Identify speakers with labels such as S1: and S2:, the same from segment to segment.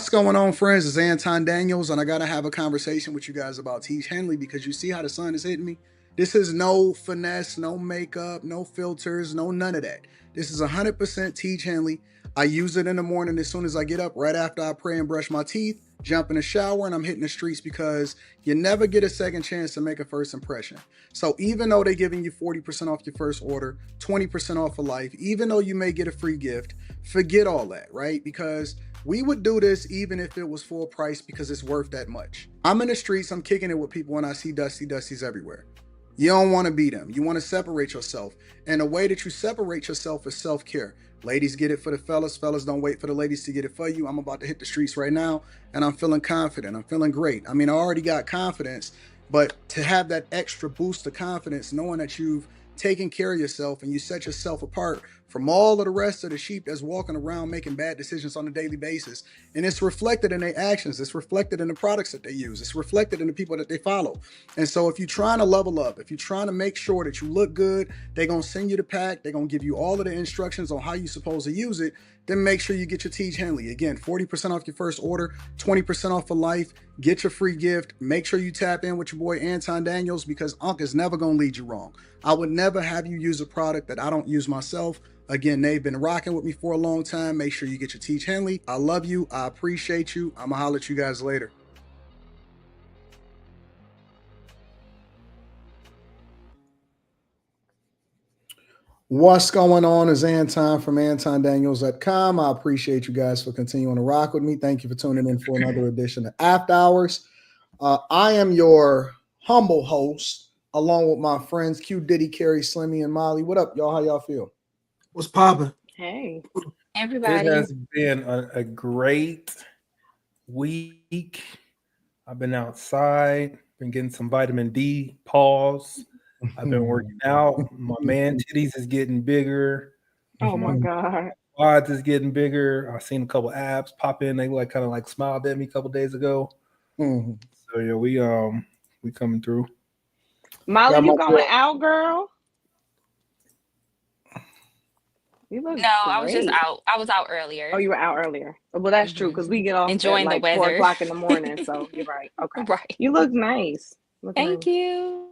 S1: What's going on, friends? It's Anton Daniels, and I gotta have a conversation with you guys about Tiege Hanley because you see how the sun is hitting me. This is no finesse, no makeup, no filters, no none of that. This is 100% Tiege Hanley. I use it in the morning as soon as I get up, right after I pray and brush my teeth, jump in the shower, and I'm hitting the streets because you never get a second chance to make a first impression. So even though they're giving you 40% off your first order, 20% off for life, even though you may get a free gift, forget all that, right? Because we would do this even if it was full price because it's worth that much. I'm in the streets, I'm kicking it with people when I see Dusties everywhere. You don't want to be them. You want to separate yourself. And the way that you separate yourself is self-care. Ladies get it for the fellas. Fellas don't wait for the ladies to get it for you. I'm about to hit the streets right now and I'm feeling confident. I'm feeling great. I mean, I already got confidence, but to have that extra boost of confidence, knowing that you've taken care of yourself and you set yourself apart from all of the rest of the sheep that's walking around making bad decisions on a daily basis. And it's reflected in their actions. It's reflected in the products that they use. It's reflected in the people that they follow. And so if you're trying to level up, if you're trying to make sure that you look good, they're going to send you the pack. They're going to give you all of the instructions on how you're supposed to use it. Then make sure you get your Tiege Hanley. Again, 40% off your first order, 20% off for life. Get your free gift. Make sure you tap in with your boy Anton Daniels because Unc is never going to lead you wrong. I would never have you use a product that I don't use myself. Again, they've been rocking with me for a long time. Make sure you get your Tiege Hanley. I love you. I appreciate you. I'm going to holler at you guys later. What's going on is Anton from antondaniels.com. I appreciate you guys for continuing to rock with me. Thank you for tuning in for another edition of After Hours. I am your humble host, along with my friends Q, Diddy, Carrie, Slimmy, and Molly. What up, y'all? How y'all feel?
S2: What's poppin'?
S3: Hey, everybody.
S4: It has been a great week. I've been outside, been getting some vitamin D. Pause. I've been working out. My man titties is getting bigger.
S3: Oh my God.
S4: Quads is getting bigger. I've seen a couple abs pop in. They like kind of like smiled at me a couple days ago.
S1: Mm-hmm.
S4: So yeah, we coming through.
S3: Molly, you going out, girl? You look
S5: I was just
S3: great.
S5: out. I was out earlier.
S3: Oh, you were out earlier. Well, that's true because we get off
S5: Enjoying
S3: at like
S5: the
S3: 4
S5: weather.
S3: o'clock in the morning. So you're right. Okay.
S5: Right.
S3: You look nice.
S5: Thank you.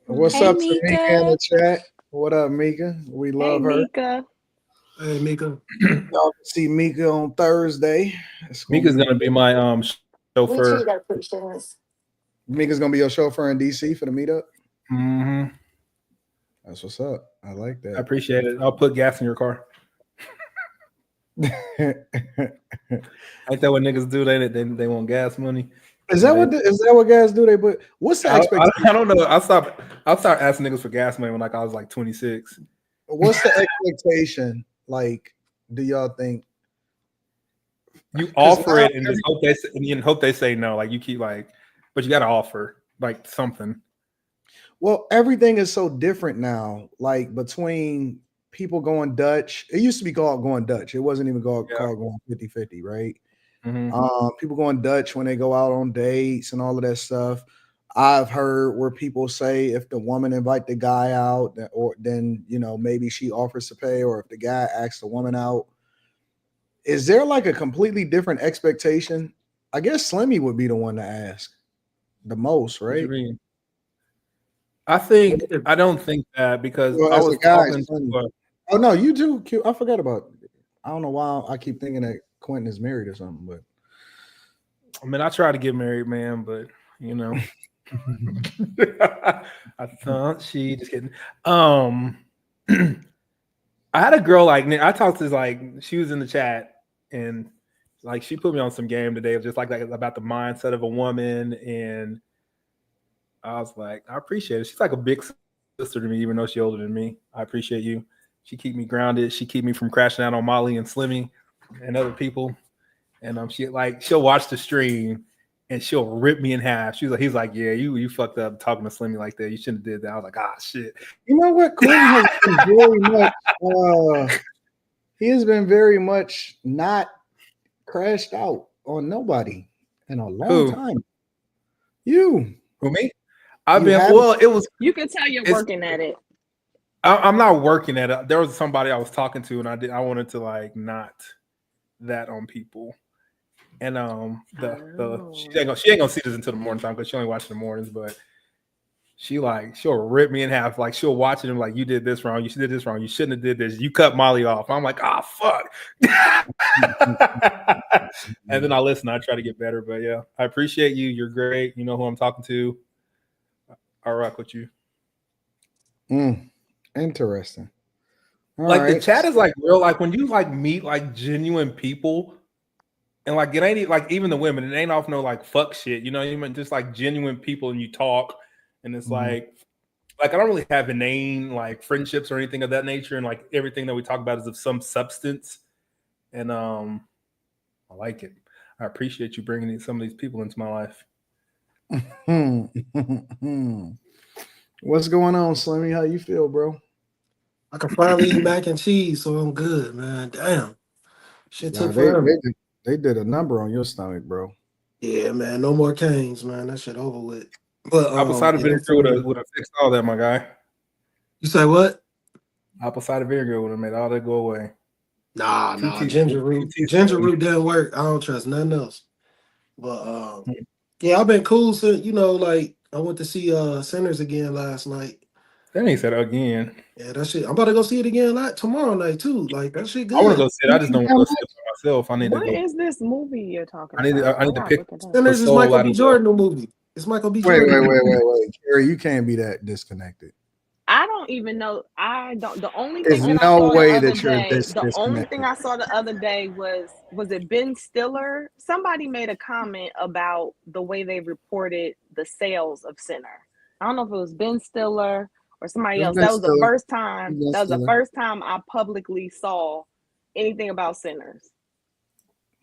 S1: What's
S5: Hey,
S1: up to Mika
S5: Mika.
S1: in the chat? What up, Mika? We love her.
S3: Mika.
S2: Hey, Mika.
S1: Y'all can see Mika on Thursday.
S4: Mika's gonna be my chauffeur.
S1: Mika's gonna be your chauffeur in DC for the meetup.
S4: Mm-hmm.
S1: That's what's up. I like that.
S4: I appreciate it. I'll put gas in your car. Ain't that what niggas do? They want gas money.
S1: Is that what guys do? They put what's the expectation?
S4: I don't know. I'll start asking niggas for gas money when I was like 26.
S1: What's the expectation? Like, do y'all think
S4: you offer it and just hope they say no? Like you keep but you gotta offer like something.
S1: Well, everything is so different now. Like between people going Dutch, it used to be called going Dutch. It wasn't even called going 50-50, right? Mm-hmm. People going Dutch when they go out on dates and all of that stuff. I've heard where people say if the woman invite the guy out, then maybe she offers to pay, or if the guy asks the woman out. Is there like a completely different expectation? I guess Slimmy would be the one to ask the most, right?
S4: What you mean? I don't think that because I was talking to
S1: oh no, you do. Q. I forgot about it. I don't know why I keep thinking that Quentin is married or something, but
S4: I mean, I try to get married, man, but I thought she just kidding. I had a girl I talked to she was in the chat and she put me on some game today just like about the mindset of a woman, and I was like, I appreciate it. She's like a big sister to me, even though she's older than me. I appreciate you. She keep me grounded. She keep me from crashing out on Molly and Slimmy and other people. And she'll watch the stream and she'll rip me in half. He's like, yeah, you fucked up talking to Slimmy like that. You shouldn't have did that. I was like, shit.
S1: You know what? Quentin has been very much. He has been very much not crashed out on nobody in a long time. You.
S4: Who, me? It was.
S3: You can tell you're working at it.
S4: I'm not working at it. There was somebody I was talking to, and I wanted to not that on people. And she ain't gonna see this until the morning time because she only watches in the mornings, but she'll rip me in half. Like she'll watch it and like, you did this wrong, you did this wrong, you shouldn't have did this, you cut Molly off. I'm like, oh fuck. And then I listen, I try to get better. But yeah, I appreciate you. You're great. You know who I'm talking to. I rock with you.
S6: Interesting. All
S4: like
S6: right.
S4: the chat is like real, like when you like meet like genuine people. And like it ain't like even the women, it ain't off no like fuck shit, you know what I mean? Just like genuine people, and you talk, and it's like I don't really have inane like friendships or anything of that nature, and like everything that we talk about is of some substance, and I like it. I appreciate you bringing some of these people into my life.
S6: What's going on, Slimmy? How you feel, bro?
S2: I can finally eat mac and cheese, so I'm good, man. Damn. Shit took forever.
S6: They did a number on your stomach, bro.
S2: Yeah, man. No more canes, man. That shit over with. But
S4: Apple cider vinegar would have fixed all that, my guy.
S2: You say what?
S4: Apple cider vinegar would have made all that go away.
S2: Nah. Ginger root didn't work. I don't trust nothing else. But yeah, I've been cool since, like I went to see Sinners again last night.
S4: That ain't said again.
S2: Yeah, that shit. I'm about to go see it again tomorrow night too. Like that shit good.
S4: I want to go see it. I just don't want to go see it by myself. I need to go.
S3: What is this movie you're talking
S4: I need to pick.
S2: Sinners is Michael B. Jordan new movie. It's Michael B. Jordan.
S6: Wait. Carrie, you can't be that disconnected.
S3: I don't even know. The only
S6: There's
S3: thing
S6: no way that
S3: you're
S6: disconnected.
S3: The only thing I saw the other day was it Ben Stiller? Somebody made a comment about the way they reported the sales of Sinner. I don't know if it was Ben Stiller or somebody else. That was the first time. That was the first time I publicly saw anything about Sinners.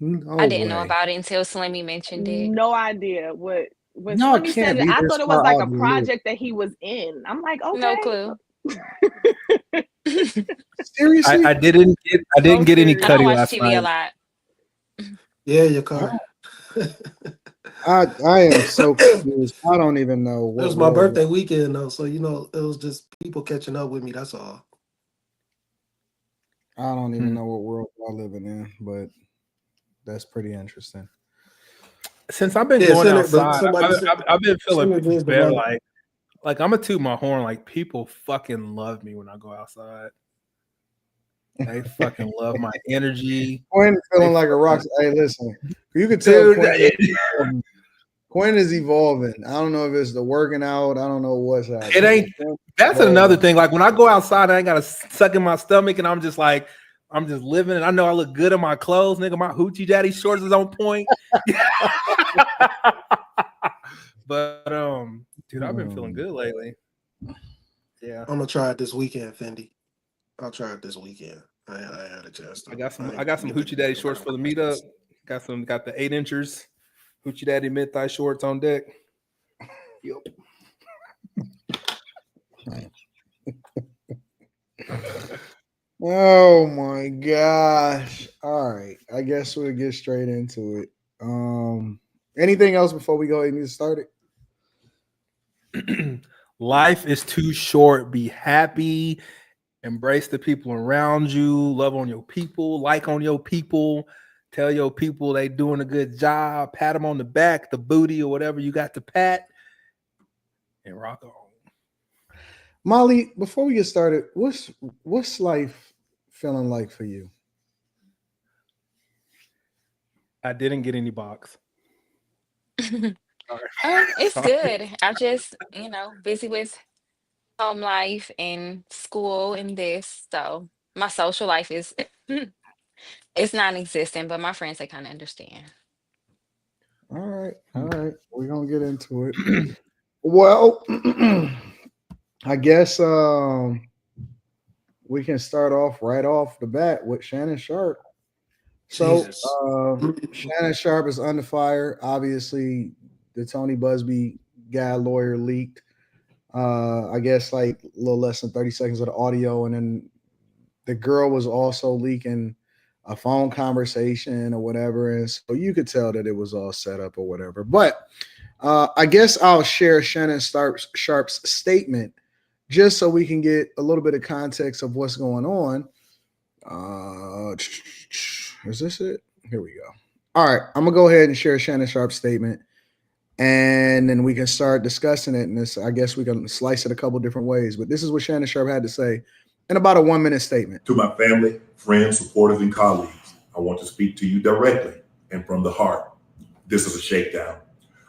S5: I didn't know about it until Slimmy mentioned it.
S3: No idea what. When Slimmy said it, I thought it was like a project that he was in. I'm like, okay.
S5: No clue.
S6: Seriously?
S4: I didn't get any cutty last
S5: TV
S4: night.
S5: a lot.
S2: Yeah, your car.
S6: I am so confused. I don't even know what
S2: it was my birthday weekend though, so it was just people catching up with me. That's all.
S6: I don't even know what world I'm living in, but that's pretty interesting.
S4: Since I've been going outside, I've been feeling better. Like I'm gonna toot my horn. Like people fucking love me when I go outside. They fucking love my energy.
S6: Quinn feeling like a rock. Hey, listen, you can tell Quinn is evolving. I don't know if it's the working out. I don't know what's happening.
S4: It ain't. That's another thing. Like when I go outside, I ain't got to suck in my stomach, and I'm just living, and I know I look good in my clothes, nigga. My hoochie daddy shorts is on point. But dude, I've been feeling good lately. Yeah,
S2: I'm gonna try it this weekend, Fendi. I'll try it this weekend. I had a chance.
S4: I got some hoochie daddy shorts for the meetup. Got the 8-inchers hoochie daddy mid thigh shorts on deck. Yep.
S6: Oh my gosh. All right. I guess we'll get straight into it. Anything else before we go ahead and get started?
S4: Life is too short. Be happy. Embrace the people around you. Love on your people. Like on your people. Tell your people they doing a good job. Pat them on the back, the booty, or whatever you got to pat. And rock on.
S6: Molly, before we get started, what's life feeling like for you?
S4: I didn't get any box.
S5: It's good. I'm just, busy with home life and school and this. So my social life is it's non-existent, but my friends, they kind of understand.
S6: All right. We're gonna get into it. Well, I guess we can start off right off the bat with Shannon Sharpe. So Shannon Sharpe is under fire. Obviously, the Tony Busby guy lawyer leaked. I guess like a little less than 30 seconds of the audio, and then the girl was also leaking a phone conversation or whatever, and so you could tell that it was all set up or whatever. But I guess I'll share Shannon Sharpe's statement just so we can get a little bit of context of what's going on. Is this it? Here we go. All right, I'm gonna go ahead and share Shannon Sharpe's statement, and then we can start discussing it. And this, I guess, we can slice it a couple different ways. But this is what Shannon Sharpe had to say in about a 1-minute statement.
S7: To my family, friends, supporters, and colleagues, I want to speak to you directly and from the heart. This is a shakedown.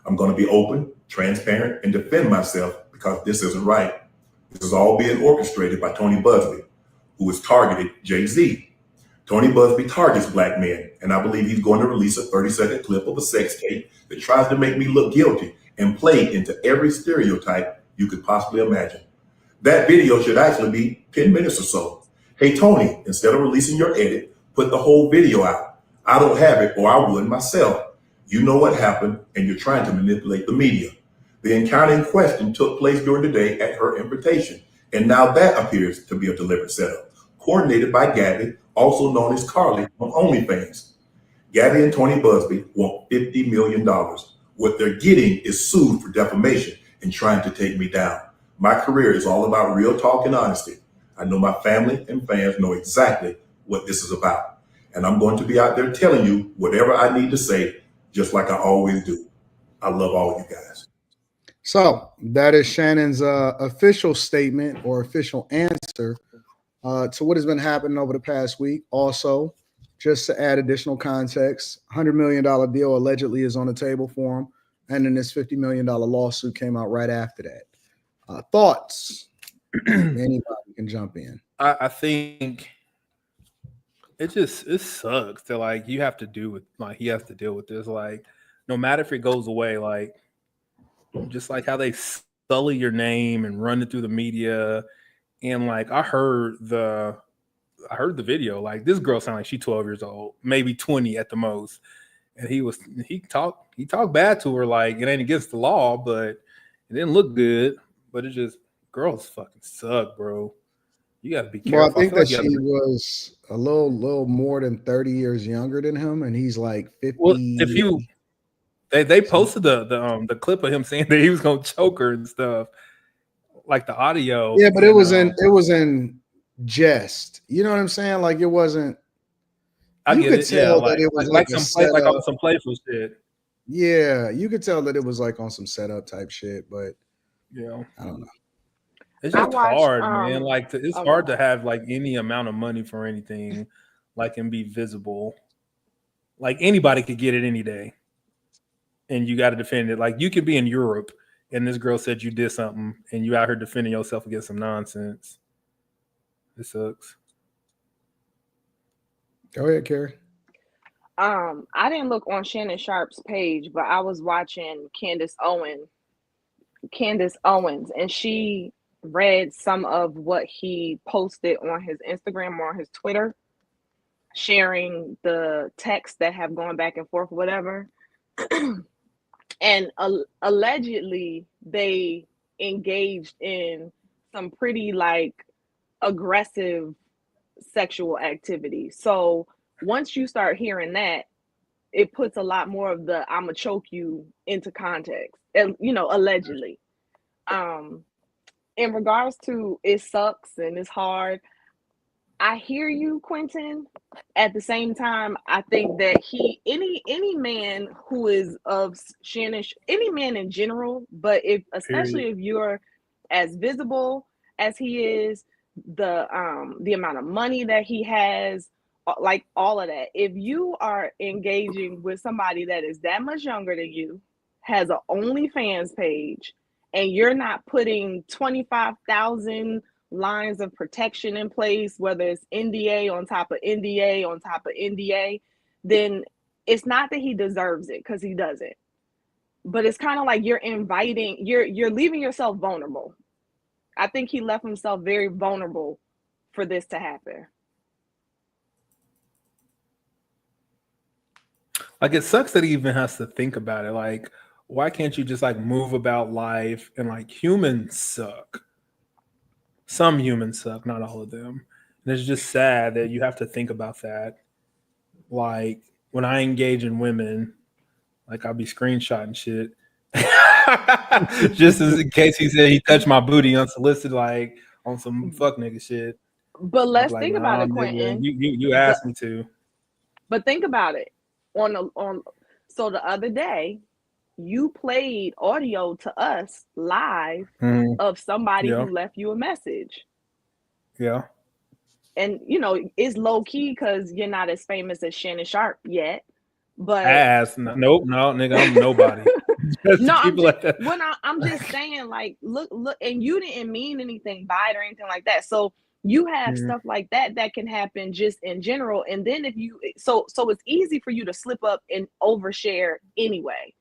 S7: I'm going to be open, transparent, and defend myself because this isn't right. This is all being orchestrated by Tony Busby, who has targeted Jay-Z. Tony Busby targets black men, and I believe he's going to release a 30-second clip of a sex tape that tries to make me look guilty and play into every stereotype you could possibly imagine. That video should actually be 10 minutes or so. Hey, Tony, instead of releasing your edit, put the whole video out. I don't have it, or I would myself. You know what happened, and you're trying to manipulate the media. The encounter in question took place during the day at her invitation, and now that appears to be a deliberate setup, coordinated by Gabby, also known as Carly on OnlyFans. Gabby and Tony Busby want $50 million. What they're getting is sued for defamation and trying to take me down. My career is all about real talk and honesty. I know my family and fans know exactly what this is about. And I'm going to be out there telling you whatever I need to say, just like I always do. I love all of you guys.
S6: So that is Shannon's official statement or official answer to what has been happening over the past week. Also, just to add additional context, $100 million deal allegedly is on the table for him. And then this $50 million lawsuit came out right after that. Thoughts? Anybody can jump in.
S4: I think it sucks that like you have to do with like he has to deal with this. Like no matter if it goes away, like just like how they sully your name and run it through the media. And like I heard the video. Like this girl sounded like she's 12 years old, maybe 20 at the most. And he talked bad to her. Like it ain't against the law, but it didn't look good. But it just girls fucking suck, bro. You gotta be careful.
S6: Well, I think that she was a little more than 30 years younger than him, and he's like 50.
S4: Well, if you they posted the clip of him saying that he was gonna choke her and stuff, like the audio.
S6: Yeah, but it was in jest. You know what I'm saying? Like it wasn't. You could tell that it was like
S4: some playful shit.
S6: Yeah, you could tell that it was like on some setup type shit, but
S4: yeah,
S6: I don't know.
S4: It's just hard, man. Like it's hard to have like any amount of money for anything, like and be visible. Like anybody could get it any day, and you got to defend it. Like you could be in Europe, and this girl said you did something, and you out here defending yourself against some nonsense. It sucks.
S6: Go ahead, Carrie.
S3: I didn't look on Shannon Sharpe's page, but I was watching Candace Owens, and she read some of what he posted on his Instagram or his Twitter, sharing the texts that have gone back and forth, whatever. And allegedly, they engaged in some pretty like aggressive sexual activity. So once you start hearing that, it puts a lot more of the "I'ma choke you" into context, and allegedly. In regards to it sucks and it's hard, I hear you, Quentin. At the same time, I think that any man who is of Shannon, any man in general, but especially if you're as visible as he is, the amount of money that he has, like all of that. If you are engaging with somebody that is that much younger than you, has an OnlyFans page, and you're not putting 25,000 lines of protection in place, whether it's NDA on top of NDA on top of NDA, then it's not that he deserves it, because he doesn't. But it's kind of like you're leaving yourself vulnerable. I think he left himself very vulnerable for this to happen.
S4: Like it sucks that he even has to think about it. Like, why can't you just like move about life? And like humans suck. Some humans suck, not all of them. And it's just sad that you have to think about that. Like when I engage in women, like I'll be screenshotting shit. Just as in case he said he touched my booty unsolicited, like on some fuck nigga shit.
S3: But let's think about it, Quentin.
S4: You asked me to.
S3: But think about it. So the other day, you played audio to us live of somebody who left you a message.
S4: Yeah.
S3: And it's low key because you're not as famous as Shannon Sharpe yet. But
S4: no, nigga, I'm nobody.
S3: I'm just saying, like, look, and you didn't mean anything by it or anything like that. So you have stuff like that can happen just in general. And then if you so it's easy for you to slip up and overshare anyway.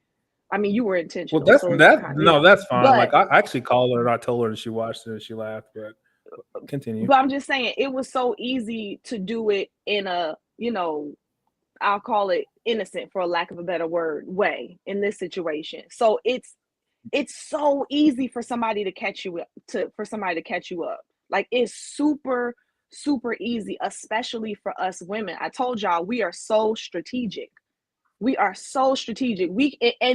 S3: I mean, you were intentional.
S4: Well, that's fine.
S3: But,
S4: like, I actually called her and I told her and she watched it and she laughed. But continue.
S3: But I'm just saying, it was so easy to do it in a, I'll call it innocent, for a lack of a better word, way in this situation. So it's so easy for somebody to catch you up. Like, it's super, super easy, especially for us women. I told y'all, we are so strategic. And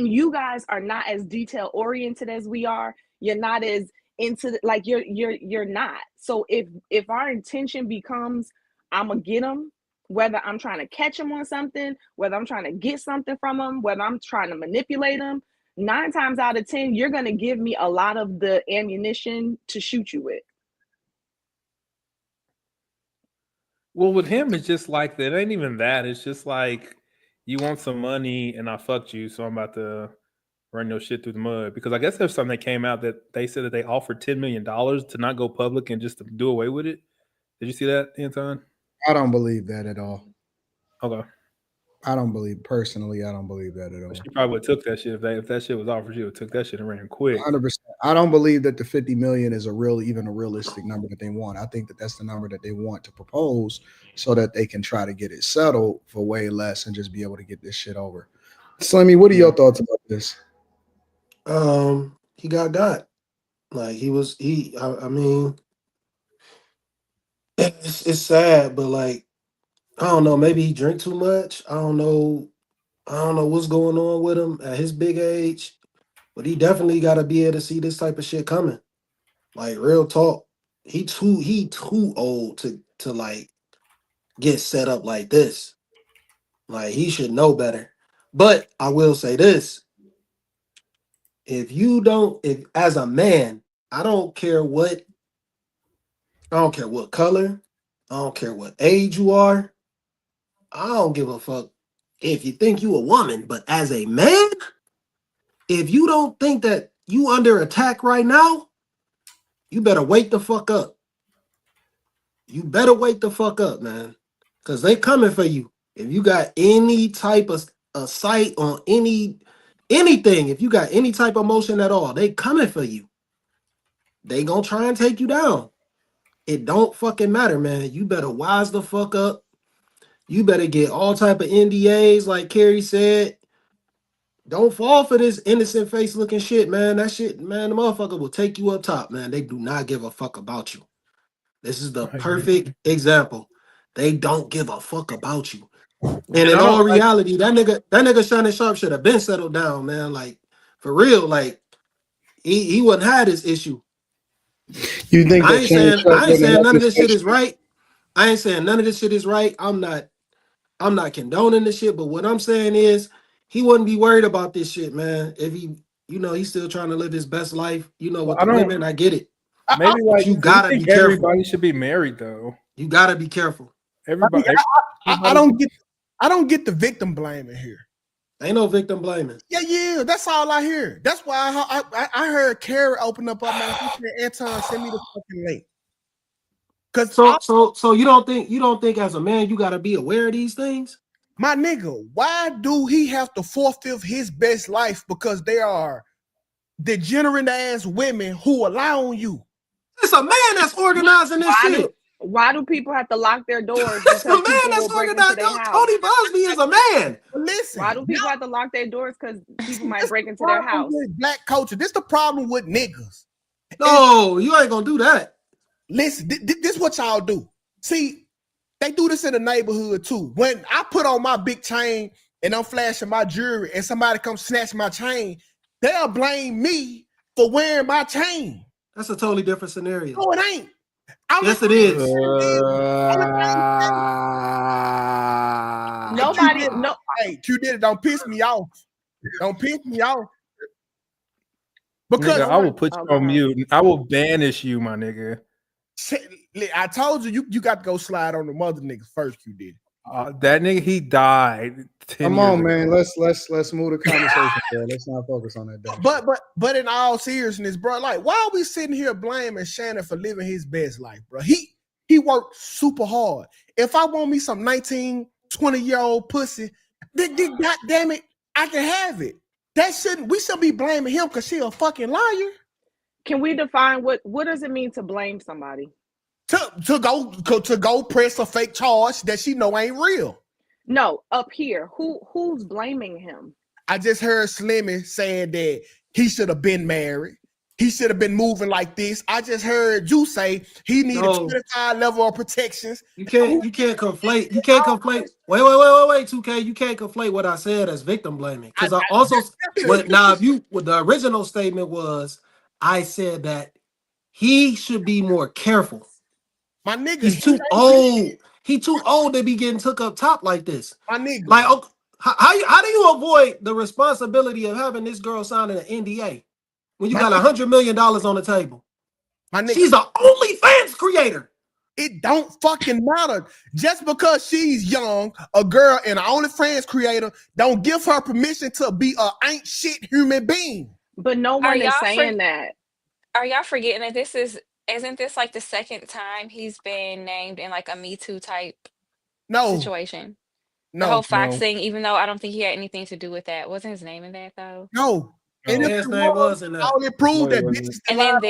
S3: you guys are not as detail oriented as we are. You're not as into like you're not. So if our intention becomes, I'm gonna get them, whether I'm trying to catch them on something, whether I'm trying to get something from them, whether I'm trying to manipulate them, 9 times out of 10, you're gonna give me a lot of the ammunition to shoot you with.
S4: Well, with him, it's just like that. It ain't even that. It's just like, you want some money and I fucked you, so I'm about to run your shit through the mud. Because I guess there's something that came out that they said that they offered $10 million to not go public and just to do away with it. Did you see that, Anton?
S6: I don't believe that at all.
S4: Okay.
S6: I don't believe that at all.
S4: She probably would have took that shit if that shit was offered. She would have took that shit and ran quick.
S6: 100%. I don't believe that the 50 million is even a realistic number that they want. I think that that's the number that they want to propose so that they can try to get it settled for way less and just be able to get this shit over. Slimmy, what are your thoughts about this?
S2: He got. Like, I mean, it's sad, but like, I don't know, maybe he drank too much. I don't know what's going on with him at his big age, but he definitely got to be able to see this type of shit coming. Like, real talk, he too old to like get set up like this. Like, he should know better. But I will say this: if as a man, I don't care what color, I don't care what age you are. I don't give a fuck if you think you a woman, but as a man, if you don't think that you under attack right now, you better wake the fuck up. You better wake the fuck up, man. Because they coming for you. If you got any type of a sight on anything, if you got any type of motion at all, they coming for you. They gonna try and take you down. It don't fucking matter, man. You better wise the fuck up. You better get all type of NDAs, like Carrie said. Don't fall for this innocent face looking shit, man. That shit, man, the motherfucker will take you up top, man. They do not give a fuck about you. This is the perfect example. They don't give a fuck about you. And in all reality, that nigga Shannon Sharpe should have been settled down, man. Like, for real, like, he wouldn't have this issue.
S6: You think
S2: I ain't saying none of this shit is right. I ain't saying none of this shit is right. I'm not condoning this shit, but what I'm saying is he wouldn't be worried about this shit, man. If he, he's still trying to live his best life, with the women, I get it.
S4: Maybe like
S2: you gotta be careful.
S4: Everybody should be married though.
S2: You gotta be careful.
S1: Everybody. I don't get the victim blaming here.
S2: Ain't no victim blaming.
S1: Yeah. That's all I hear. That's why I heard Carrie open up our mouth. He said, Anton, send me the fucking link.
S2: So you don't think as a man you gotta be aware of these things?
S1: My nigga, why do he have to forfeit his best life because they are degenerate ass women who allow on you?
S2: It's a man that's organizing this shit.
S3: Why do people have to lock their doors?
S2: It's a man that's organizing. Tony Busby is a man.
S1: Listen,
S3: why do people have to lock their doors? Because people might break into their house.
S1: Black culture. This the problem with niggas.
S2: No, you ain't gonna do that.
S1: Listen, this is what y'all do. See, they do this in the neighborhood too. When I put on my big chain and I'm flashing my jewelry and somebody comes snatch my chain, they'll blame me for wearing my chain.
S2: That's a totally different scenario.
S1: No, it ain't.
S2: Yes, it is.
S8: Hey, Q Diddy, don't piss me off. Don't piss me off. Because
S4: nigga, I will put you on mute. I will banish you, my nigga.
S8: I told you got to go slide on the mother niggas first, Q Diddy.
S4: That nigga, he died 10
S6: Come
S4: years
S6: on,
S4: ago.
S6: man. Let's move the conversation, bro. Let's not focus on that.
S8: But in all seriousness, bro, like, why are we sitting here blaming Shannon for living his best life, bro? He worked super hard. If I want me some 19, 20-year-old pussy, then God damn it, I can have it. We shouldn't be blaming him because she a fucking liar.
S3: Can we define what does it mean to blame somebody?
S8: To go press a fake charge that she know ain't real.
S3: No, up here, who's blaming him?
S8: I just heard Slimmy saying that he should have been married. He should have been moving like this. I just heard you say he needed 25 level of protections.
S2: You can't conflate. You can't conflate. Wait, 2K. You can't conflate what I said as victim blaming. Because I also what the original statement was, I said that he should be more careful.
S8: My nigga,
S2: he's too old. He too old to be getting took up top like this.
S8: My nigga.
S2: Like, how do you avoid the responsibility of having this girl signing an NDA when you got $100 million on the table? My nigga, she's an OnlyFans creator.
S8: It don't fucking matter. Just because she's young, a girl and an OnlyFans creator, don't give her permission to be a ain't shit human being.
S3: But no one is saying that.
S5: Are y'all forgetting that isn't this like the second time he's been named in like a Me Too type situation? The whole Fox thing, even though I don't think he had anything to do with that. Wasn't his name in that though?
S8: No. And
S2: his name was in that.
S8: Only proved that bitches.
S5: And then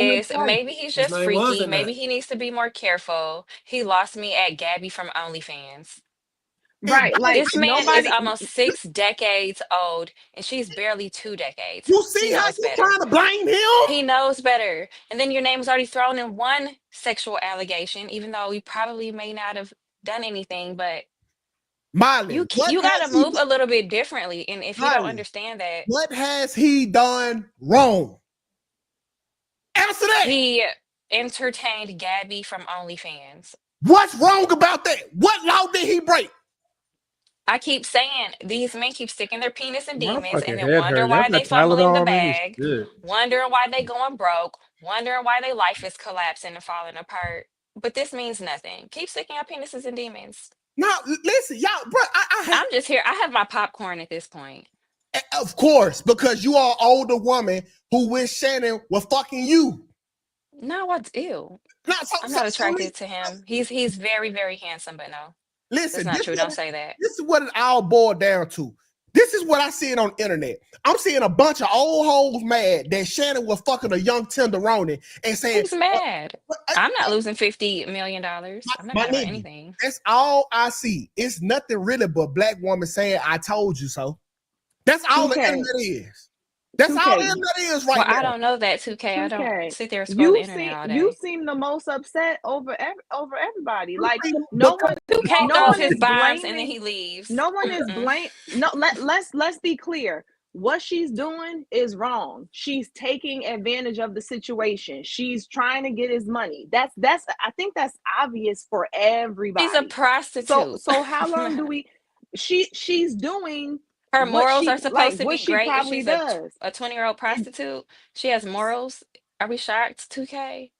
S5: maybe he's just freaky. Maybe he needs to be more careful. He lost me at Gabby from OnlyFans.
S3: Right, like
S5: this man is almost 6 decades old, and she's barely 2 decades.
S8: You see how you trying to blame him?
S5: He knows better. And then your name is already thrown in one sexual allegation, even though you probably may not have done anything. But
S8: Miley,
S5: you got to move a little bit differently. And if you don't understand that,
S8: what has he done wrong? Answer that.
S5: He entertained Gabby from OnlyFans.
S8: What's wrong about that? What law did he break?
S5: I keep saying these men keep sticking their penis in demons and then wonder why they fumbling the bag, wondering why they going broke, wondering why their life is collapsing and falling apart. But this means nothing. Keep sticking your penises in demons.
S8: No, listen, y'all, bro.
S5: I'm just here. I have my popcorn at this point.
S8: Of course, because you are an older woman who wish Shannon was fucking you.
S5: No, what's ew? I'm not attracted to him. He's very, very handsome, but no.
S8: Listen,
S5: that's not true. Don't say that.
S8: This is what it all boiled down to. This is what I see on the internet. I'm seeing a bunch of old hoes mad that Shannon was fucking a young tenderoni and saying,
S5: "Who's mad? I'm not losing $50 million. I'm not mad about anything."
S8: That's all I see. It's nothing really but black woman saying, "I told you so." That's all the internet is. That's all the internet is right now.
S5: I don't know that, 2K. I don't sit there and scroll the internet all day.
S3: You seem the most upset over everybody. Like
S5: no one throws his bombs and then he leaves.
S3: No one is blamed. No, let's be clear. What she's doing is wrong. She's taking advantage of the situation. She's trying to get his money. That's I think that's obvious for everybody.
S5: She's a prostitute.
S3: So how long do we she's doing
S5: her morals are supposed to be great if she's a 20-year-old prostitute. She has morals. Are we shocked, 2K?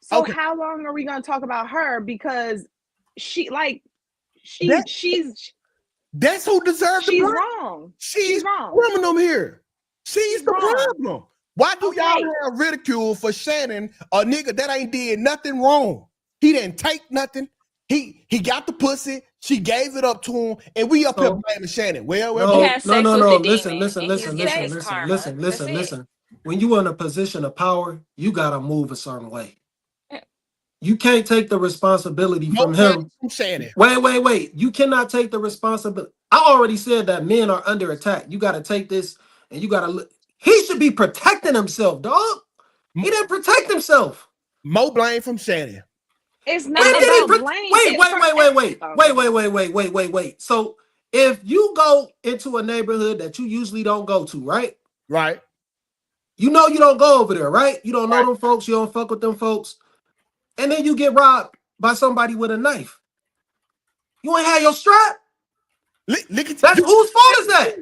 S3: So how long are we going to talk about her? Because she's
S8: that's who deserves
S3: she's
S8: the
S3: wrong.
S8: She's wrong. Criminal here. She's the problem. Why do y'all have ridicule for Shannon, a nigga that ain't did nothing wrong? He didn't take nothing. He got the pussy. She gave it up to him, and we up here blaming Shannon. Well,
S2: no. Listen. When you in a position of power, you gotta move a certain way. You can't take the responsibility from him.
S8: From Shannon.
S2: Wait. You cannot take the responsibility. I already said that men are under attack. You gotta take this, and you gotta look. He should be protecting himself, dog. He didn't protect himself.
S8: More blame from Shannon.
S3: It's not about blame.
S2: Wait. So if you go into a neighborhood that you usually don't go to, right?
S8: Right.
S2: You know you don't go over there, right? You don't know them folks. You don't fuck with them folks. And then you get robbed by somebody with a knife. You ain't have your strap?
S8: Look at
S2: That's
S8: you.
S2: whose fault is that?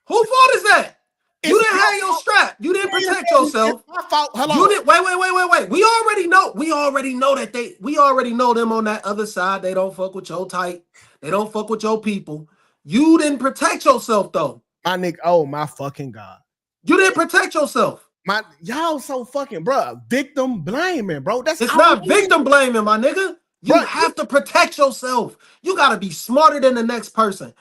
S2: Whose fault is that? You
S8: It's
S2: didn't
S8: my
S2: have your
S8: fault.
S2: strap. You didn't protect yourself.
S8: It's my fault. Hold
S2: You
S8: on.
S2: didn't. Wait. We already know. We already know that we already know them on that other side. They don't fuck with your type. They don't fuck with your people. You didn't protect yourself though.
S8: My nigga, oh my fucking God.
S2: You didn't protect yourself.
S8: Y'all so fucking, bro. Victim blaming, bro. That's
S2: It's
S8: all
S2: not
S8: it is.
S2: victim blaming, my nigga. You
S8: Bro,
S2: have to protect yourself. You gotta be smarter than the next person.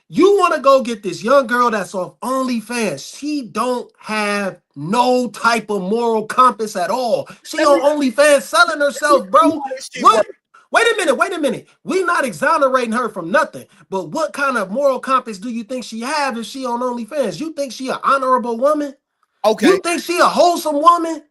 S2: You want to go get this young girl that's off OnlyFans. She don't have no type of moral compass at all. She
S8: let
S2: on
S8: me
S2: OnlyFans selling
S8: see
S2: herself,
S8: how
S2: bro.
S8: this shit
S2: What?
S8: work.
S2: Wait a minute. We not exonerating her from nothing. But what kind of moral compass do you think she have if she on OnlyFans? You think she an honorable woman?
S8: Okay.
S2: You think she a wholesome woman?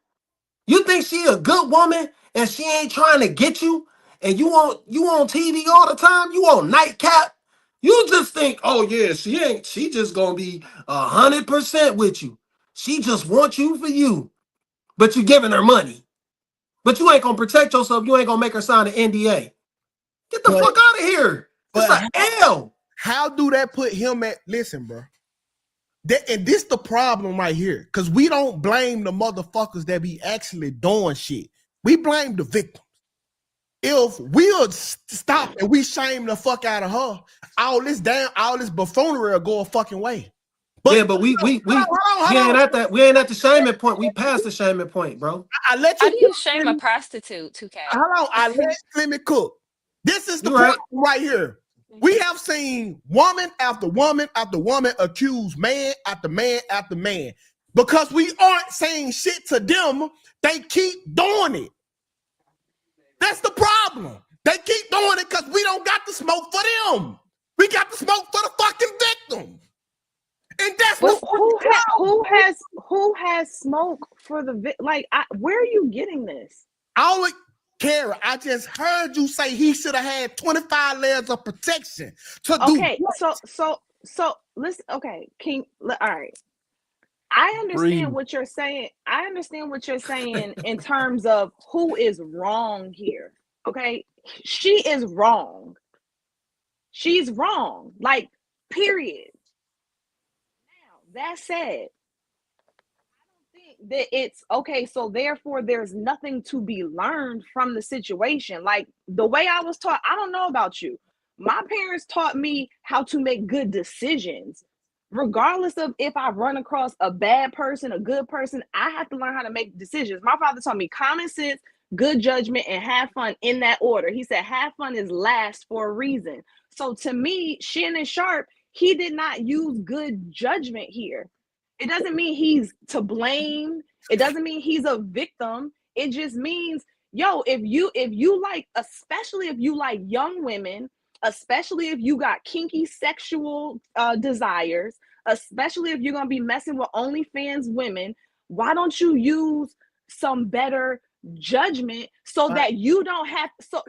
S2: You think she a good woman and she ain't trying to get you? And you on TV all the time? You on nightcap? You just think, oh yeah, she just gonna be 100% with you. She just wants you for you. But you giving her money. But you ain't gonna protect yourself. You ain't gonna make her sign an NDA. Get the
S8: But
S2: fuck out of here. It's
S8: but
S2: an L.
S8: how do that put him at? Listen, bro. And this the problem right here, because we don't blame the motherfuckers that be actually doing shit. We blame the victims. If we would stop and we shame the fuck out of her, all this buffoonery will go a fucking way. But
S2: Yeah, but we ain't at the shaming point. We passed the shaming point, bro.
S8: I let
S5: How
S8: you
S5: do you shame a prostitute, 2K?
S8: hold on. Let me cook. This is the
S2: You right.
S8: problem right here. We have seen woman after woman after woman accuse man after man after man. Because we aren't saying shit to them, they keep doing it. That's the problem. They keep doing it because we don't got the smoke for them. We got the smoke for the fucking victim. And that's
S3: who has smoke for the where are you getting this?
S8: Kara, I just heard you say he should have had 25 layers of protection to do.
S3: Okay, so listen. Okay, all right. I understand what you're saying. I understand what you're saying in terms of who is wrong here. Okay, she is wrong. She's wrong. Like, period. Now, that said, that it's okay, so therefore there's nothing to be learned from the situation. Like the way I was taught, I don't know about you. My parents taught me how to make good decisions. Regardless of if I run across a bad person, a good person, I have to learn how to make decisions. My father taught me common sense, good judgment, and have fun in that order. He said have fun is last for a reason. So to me, Shannon Sharpe, he did not use good judgment here. It doesn't mean he's to blame. It doesn't mean he's a victim. It just means, yo, if you like, especially if you like young women, especially if you got kinky sexual desires, especially if you're gonna be messing with OnlyFans women, why don't you use some better judgment so that you don't have so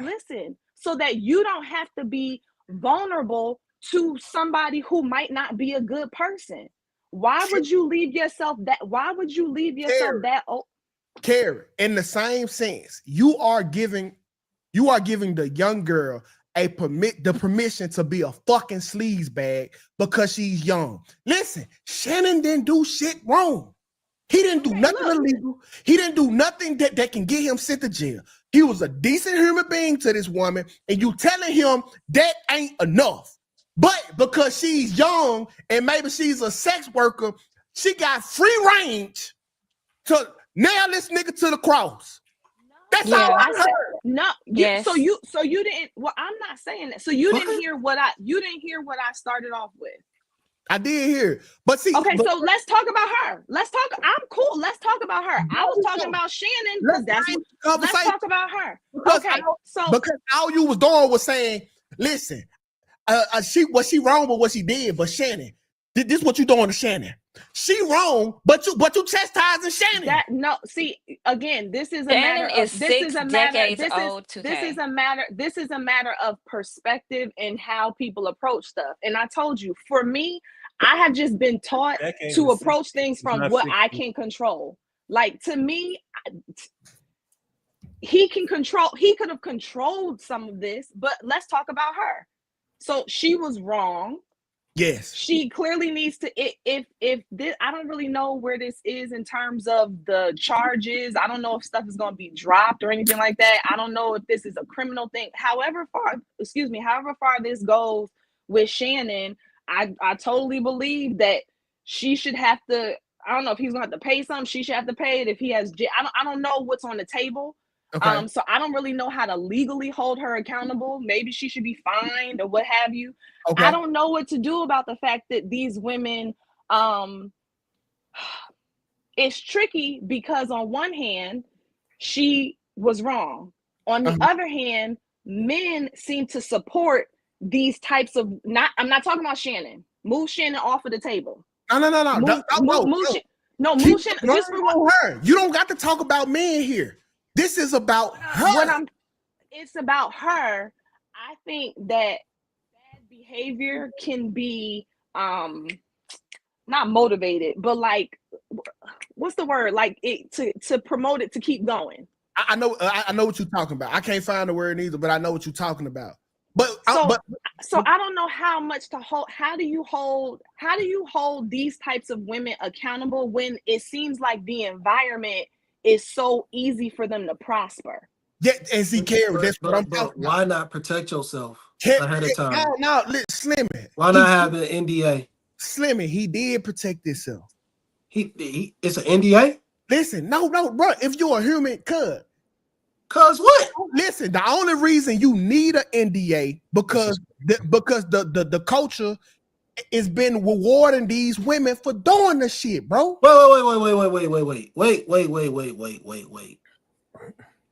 S3: that you don't have to be vulnerable to somebody who might not be a good person. Why would you leave yourself that? Why would you leave yourself that?
S8: Carrie, in the same sense, you are giving the young girl the permission to be a fucking sleazebag because she's young. Listen, Shannon didn't do shit wrong. He didn't do nothing illegal. He didn't do nothing that can get him sent to jail. He was a decent human being to this woman, and you telling him that ain't enough. But because she's young and maybe she's a sex worker, she got free range to nail this nigga to the cross. That's all I heard.
S3: No,
S5: yes.
S3: So you didn't. Well, I'm not saying that. So you didn't hear what I started off with.
S8: I did hear, but see.
S3: Okay, so let's talk about her. I'm cool. Let's talk about her. I was talking about Shannon because let's talk about her. Okay,
S8: because all you was doing was saying, listen. She wrong with what she did, but Shannon, this is what you doing to Shannon. She wrong, but you chastising Shannon.
S3: This is a matter of perspective and how people approach stuff. And I told you, for me, I have just been taught to approach things from what I can control. Like, to me, he could have controlled some of this, but let's talk about her. So she was wrong.
S8: Yes.
S3: She clearly needs to. If this, I don't really know where this is in terms of the charges. I don't know if stuff is going to be dropped or anything like that. I don't know if this is a criminal thing. However far this goes with Shannon, I totally believe that she should have to. I don't know if he's going to have to pay something. She should have to pay it if he has. I don't know what's on the table.
S8: Okay.
S3: So I don't really know how to legally hold her accountable. Maybe she should be fined or what have you.
S8: Okay.
S3: I don't know what to do about the fact that these women, it's tricky because on one hand, she was wrong. On the other hand, men seem to support these types of I'm not talking about Shannon. Move Shannon off of the table.
S8: No.
S3: Move Shannon. Just for
S8: her. You don't got to talk about men here. This is about her.
S3: It's about her. I think that bad behavior can be not motivated, but like, what's the word? Like it to promote it to keep going.
S8: I know what you're talking about. I can't find the word either, but I know what you're talking about.
S3: So I don't know how much to hold. How do you hold these types of women accountable when it seems like the environment is so easy for them to prosper?
S8: Yeah, and see, Carrie, that's what I'm talking about.
S2: Why not protect yourself ahead of time?
S8: No, Slimmy.
S2: Why not have an NDA?
S8: Slimmy, he did protect himself.
S2: It's an NDA?
S8: Listen, no, bro. If you're a human,
S2: Cause what?
S8: Listen, the only reason you need an NDA because the culture has been rewarding these women for doing the shit, bro.
S2: Wait.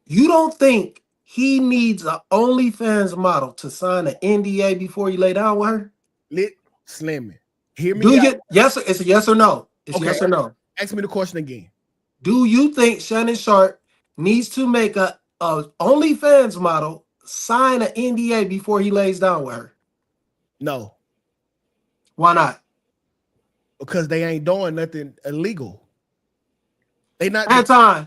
S2: You don't think he needs an OnlyFans model to sign an NDA before you lay down with her?
S8: Slimmy, hear me out.
S2: Yes, it's a yes or no. It's
S8: okay.
S2: Yes or no.
S8: Ask me the question again.
S2: Do you think Shannon Sharpe needs to make a OnlyFans model sign an NDA before he lays down with her?
S8: No.
S2: Why not?
S8: Because they ain't doing nothing illegal. They not.
S2: Anton.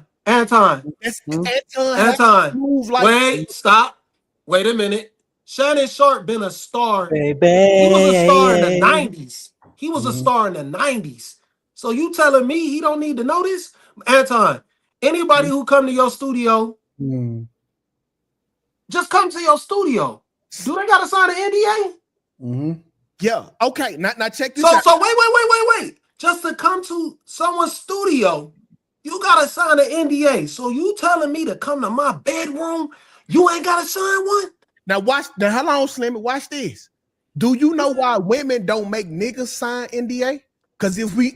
S2: Wait, stop. Wait a minute. Shannon Sharpe been a star.
S9: Baby.
S2: He was a star in the 90s. He was a star in the 90s. So you telling me he don't need to know this? Anton, anybody who come to your studio, just come to your studio. Do they gotta sign an NDA?
S8: Yeah. Okay. Now check this out.
S2: So wait. Just to come to someone's studio, you gotta sign an NDA. So you telling me to come to my bedroom, you ain't gotta sign one?
S8: Now watch. Now hold on, Slim. Watch this. Do you know why women don't make niggas sign NDA? Because if we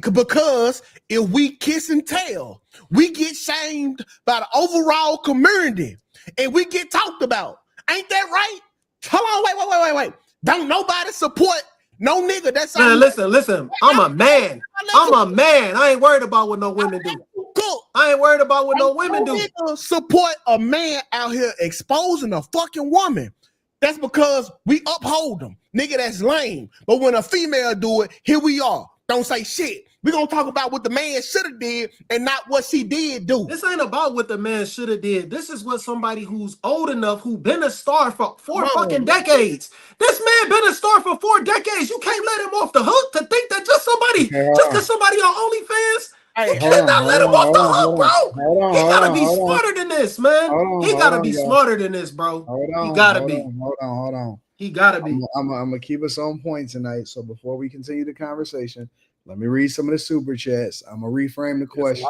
S8: kiss and tell, we get shamed by the overall community, and we get talked about. Ain't that right? Hold on, wait. Don't nobody support no nigga. That's
S2: man. Listen. I'm a man. I ain't worried about what no women do.
S8: Cool.
S2: I ain't worried about what no women do.
S8: Support a man out here exposing a fucking woman. That's because we uphold them. Nigga, that's lame. But when a female do it, here we are. Don't say shit. We're going to talk about what the man should have did and not what she did do.
S2: This ain't about what the man should have did. This is what somebody who's old enough, who been a star for four fucking decades. This man been a star for 4 decades. You can't let him off the hook to think that just because somebody on OnlyFans, you cannot let him off the hook, bro. He gotta be smarter than this, man. He gotta be smarter than this, bro. He gotta be.
S6: Hold on.
S2: He gotta be.
S6: I'm gonna keep us on point tonight. So before we continue the conversation, let me read some of the super chats. I'm gonna reframe the question.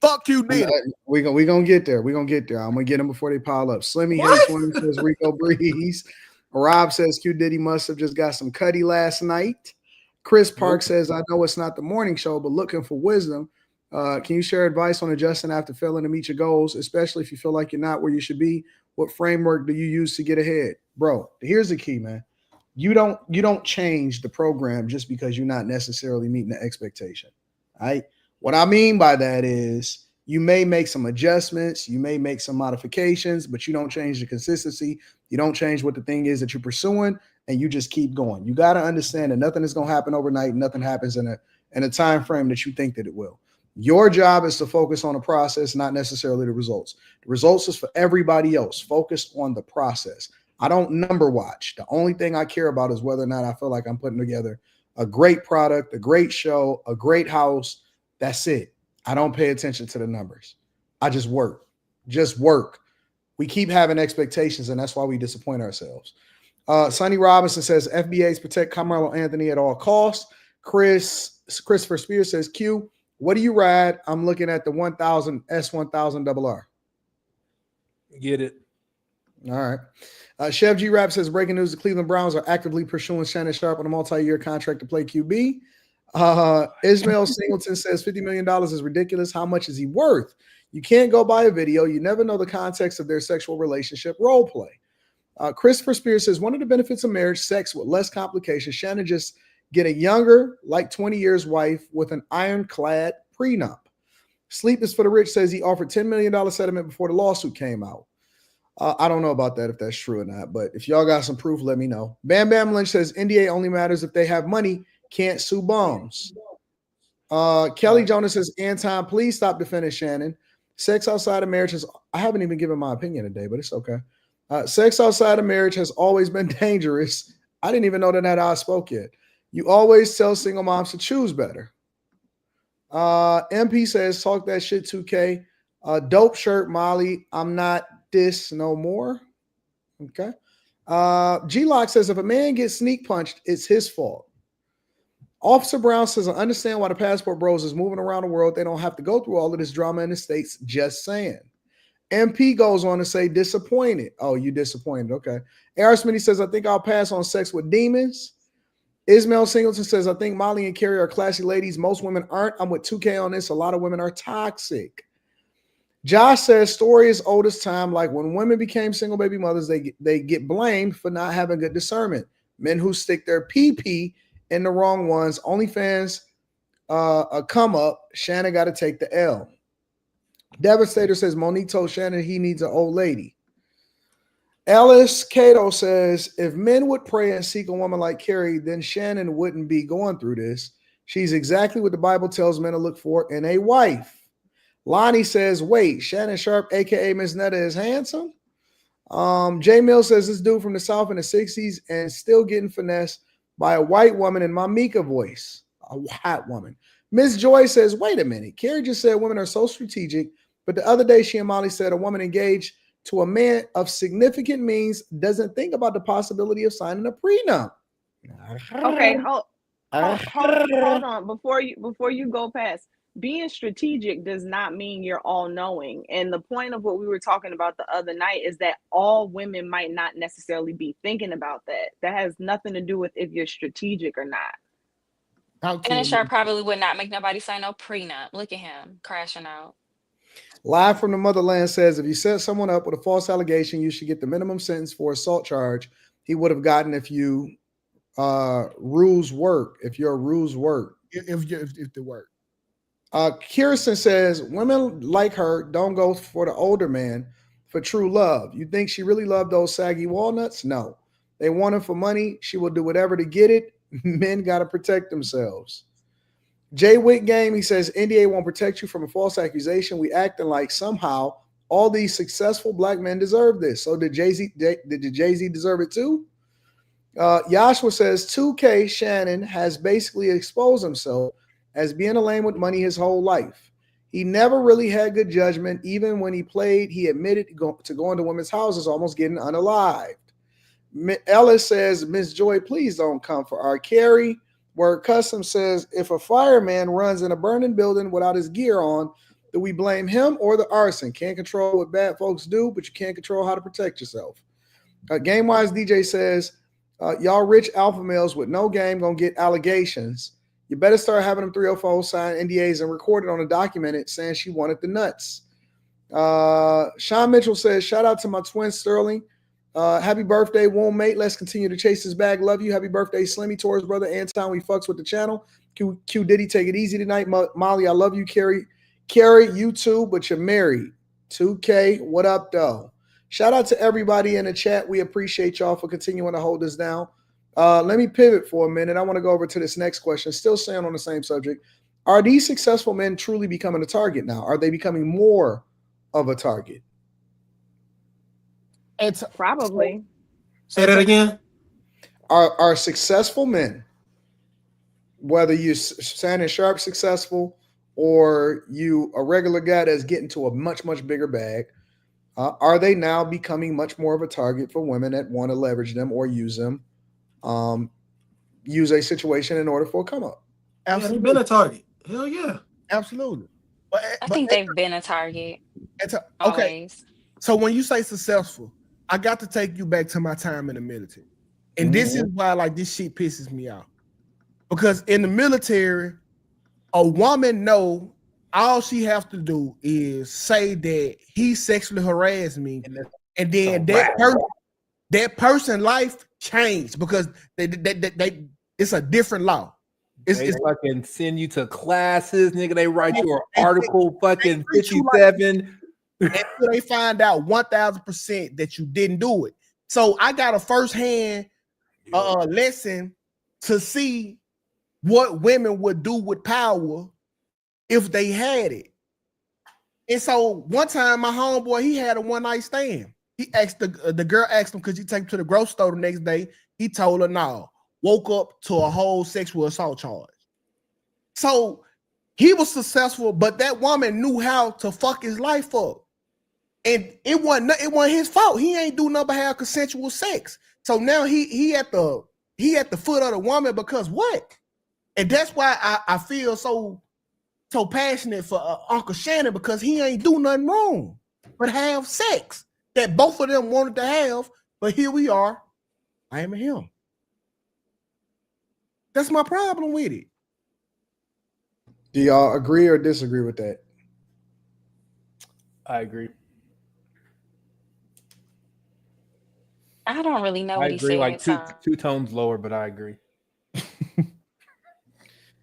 S8: Fuck you, nigga.
S6: We gonna get there. I'm gonna get them before they pile up. Slimmy H1 says Rico Breeze. Rob says Q Diddy must have just got some cutty last night. Chris Park says, I know it's not the morning show, but looking for wisdom. Can you share advice on adjusting after failing to meet your goals, especially if you feel like you're not where you should be? What framework do you use to get ahead? Bro, here's the key, man. You don't change the program just because you're not necessarily meeting the expectation. All right. What I mean by that is you may make some adjustments, you may make some modifications, but you don't change the consistency. You don't change what the thing is that you're pursuing, and you just keep going. You got to understand that nothing is going to happen overnight. Nothing happens in a time frame that you think that it will. Your job is to focus on the process, not necessarily the results. The results is for everybody else. Focus on the process. I don't number watch. The only thing I care about is whether or not I feel like I'm putting together a great product, a great show, a great house. That's it. I don't pay attention to the numbers. I just work. Just work. We keep having expectations, and that's why we disappoint ourselves. Sonny Robinson says FBAs protect Carmelo Anthony at all costs. Christopher Spears says, Q, what do you ride? I'm looking at the 1000 S1000 RR.
S4: Get it.
S6: All right. Chef G Rap says breaking news: the Cleveland Browns are actively pursuing Shannon Sharpe on a multi-year contract to play QB. Ismail Singleton says $50 million is ridiculous. How much is he worth? You can't go by a video. You never know the context of their sexual relationship. Role play. Christopher Spears says one of the benefits of marriage, sex with less complications. Shannon just get a younger, like 20 years wife with an ironclad prenup. Sleep is for the rich says he offered $10 million settlement before the lawsuit came out. I don't know about that, if that's true or not, but if y'all got some proof, let me know. Bam Bam Lynch says NDA only matters if they have money, can't sue bums. Kelly Jonas says, Anton, please stop defending Shannon. Sex outside of marriage has, I haven't even given my opinion today, but it's okay. Sex outside of marriage has always been dangerous. I didn't even know that I spoke yet. You always tell single moms to choose better. MP says, talk that shit 2K. Dope shirt, Molly. I'm not this no more. Okay. G-Lock says, if a man gets sneak punched, it's his fault. Officer Brown says, I understand why the passport bros is moving around the world. They don't have to go through all of this drama in the States. Just saying. MP goes on to say, disappointed. Oh, you disappointed. Okay. Aaron Smitty says, I think I'll pass on sex with demons. Ismail Singleton says, I think Molly and Carrie are classy ladies. Most women aren't. I'm with 2K on this. A lot of women are toxic. Josh says, story is old as time. Like when women became single baby mothers, they get blamed for not having good discernment. Men who stick their PP in the wrong ones. OnlyFans a come up. Shannon got to take the L. Devastator says, Monique told Shannon he needs an old lady. Ellis Cato says, if men would pray and seek a woman like Carrie, then Shannon wouldn't be going through this. She's exactly what the Bible tells men to look for in a wife. Lonnie says, wait, Shannon Sharpe, a.k.a. Miss Netta, is handsome? Jay Mill says, this dude from the South in the 60s and still getting finessed by a white woman in my Mika voice. A white woman. Miss Joy says, wait a minute. Carrie just said women are so strategic, but the other day she and Molly said a woman engaged to a man of significant means doesn't think about the possibility of signing a prenup.
S3: Okay, hold on. Before you go past, being strategic does not mean you're all knowing. And the point of what we were talking about the other night is that all women might not necessarily be thinking about that. That has nothing to do with if you're strategic or not.
S5: Shannon Sharpe probably would not make nobody sign no prenup. Look at him crashing out.
S6: Live from the Motherland says, if you set someone up with a false allegation, you should get the minimum sentence for assault charge he would have gotten if you rules work. If your rules work.
S8: If they work.
S6: Kirsten says, women like her don't go for the older man for true love. You think she really loved those saggy walnuts? No. They want him for money. She will do whatever to get it. Men got to protect themselves. Jay Whitgame, he says, NDA won't protect you from a false accusation. We acting like somehow all these successful black men deserve this. So did Jay-Z deserve it too? Yashua says, 2K Shannon has basically exposed himself as being a lame with money his whole life. He never really had good judgment. Even when he played, he admitted to going to women's houses, almost getting unalived. Ellis says, Miss Joy, please don't come for our Carrie. Word Custom says, if a fireman runs in a burning building without his gear on, do we blame him or the arson? Can't control what bad folks do, but you can't control how to protect yourself. GameWise DJ says, y'all rich alpha males with no game gonna get allegations. You better start having them 304 sign NDAs and record it on a document saying she wanted the nuts. Sean Mitchell says, shout out to my twin Sterling. Happy birthday, womb mate. Let's continue to chase this bag. Love you. Happy birthday, Slimmy Torres, brother. Anton, we fucks with the channel. Q Diddy, take it easy tonight. Molly, I love you. Carrie, you too, but you're married. 2K, what up, though? Shout out to everybody in the chat. We appreciate y'all for continuing to hold us down. Let me pivot for a minute. I want to go over to this next question. Still staying on the same subject. Are these successful men truly becoming a target now? Are they becoming more of a target?
S3: It's probably.
S2: Say that again.
S6: Are successful men, whether you Shannon Sharpe successful or you a regular guy that's getting to a much bigger bag, are they now becoming much more of a target for women that want to leverage them or use them, use a situation in order for a come up?
S2: Yeah, they've been a target. Hell yeah.
S8: Absolutely.
S5: I think they've been a target.
S8: Okay.
S5: Always.
S8: So when you say successful, I got to take you back to my time in the military. And this is why like this shit pisses me off. Because in the military, a woman know all she has to do is say that he sexually harassed me, and then that person life changed because they it's a different law.
S4: They fucking send you to classes, nigga. They write you an article, fucking 57.
S8: Until they find out 1000% that you didn't do it. So I got a firsthand lesson to see what women would do with power if they had it. And so one time my homeboy, he had a one-night stand. He asked the girl asked him, could you take him to the grocery store the next day? He told her no. Woke up to a whole sexual assault charge. So he was successful, but that woman knew how to fuck his life up. And it wasn't his fault. He ain't do nothing but have consensual sex. So now he at the foot of the woman because what? And that's why I feel so passionate for Uncle Shannon, because he ain't do nothing wrong but have sex that both of them wanted to have. But here we are, I am him. That's my problem with it.
S6: Do y'all agree or disagree with that?
S4: I agree.
S5: I don't really know what he said.
S4: Like two tones lower, but I agree.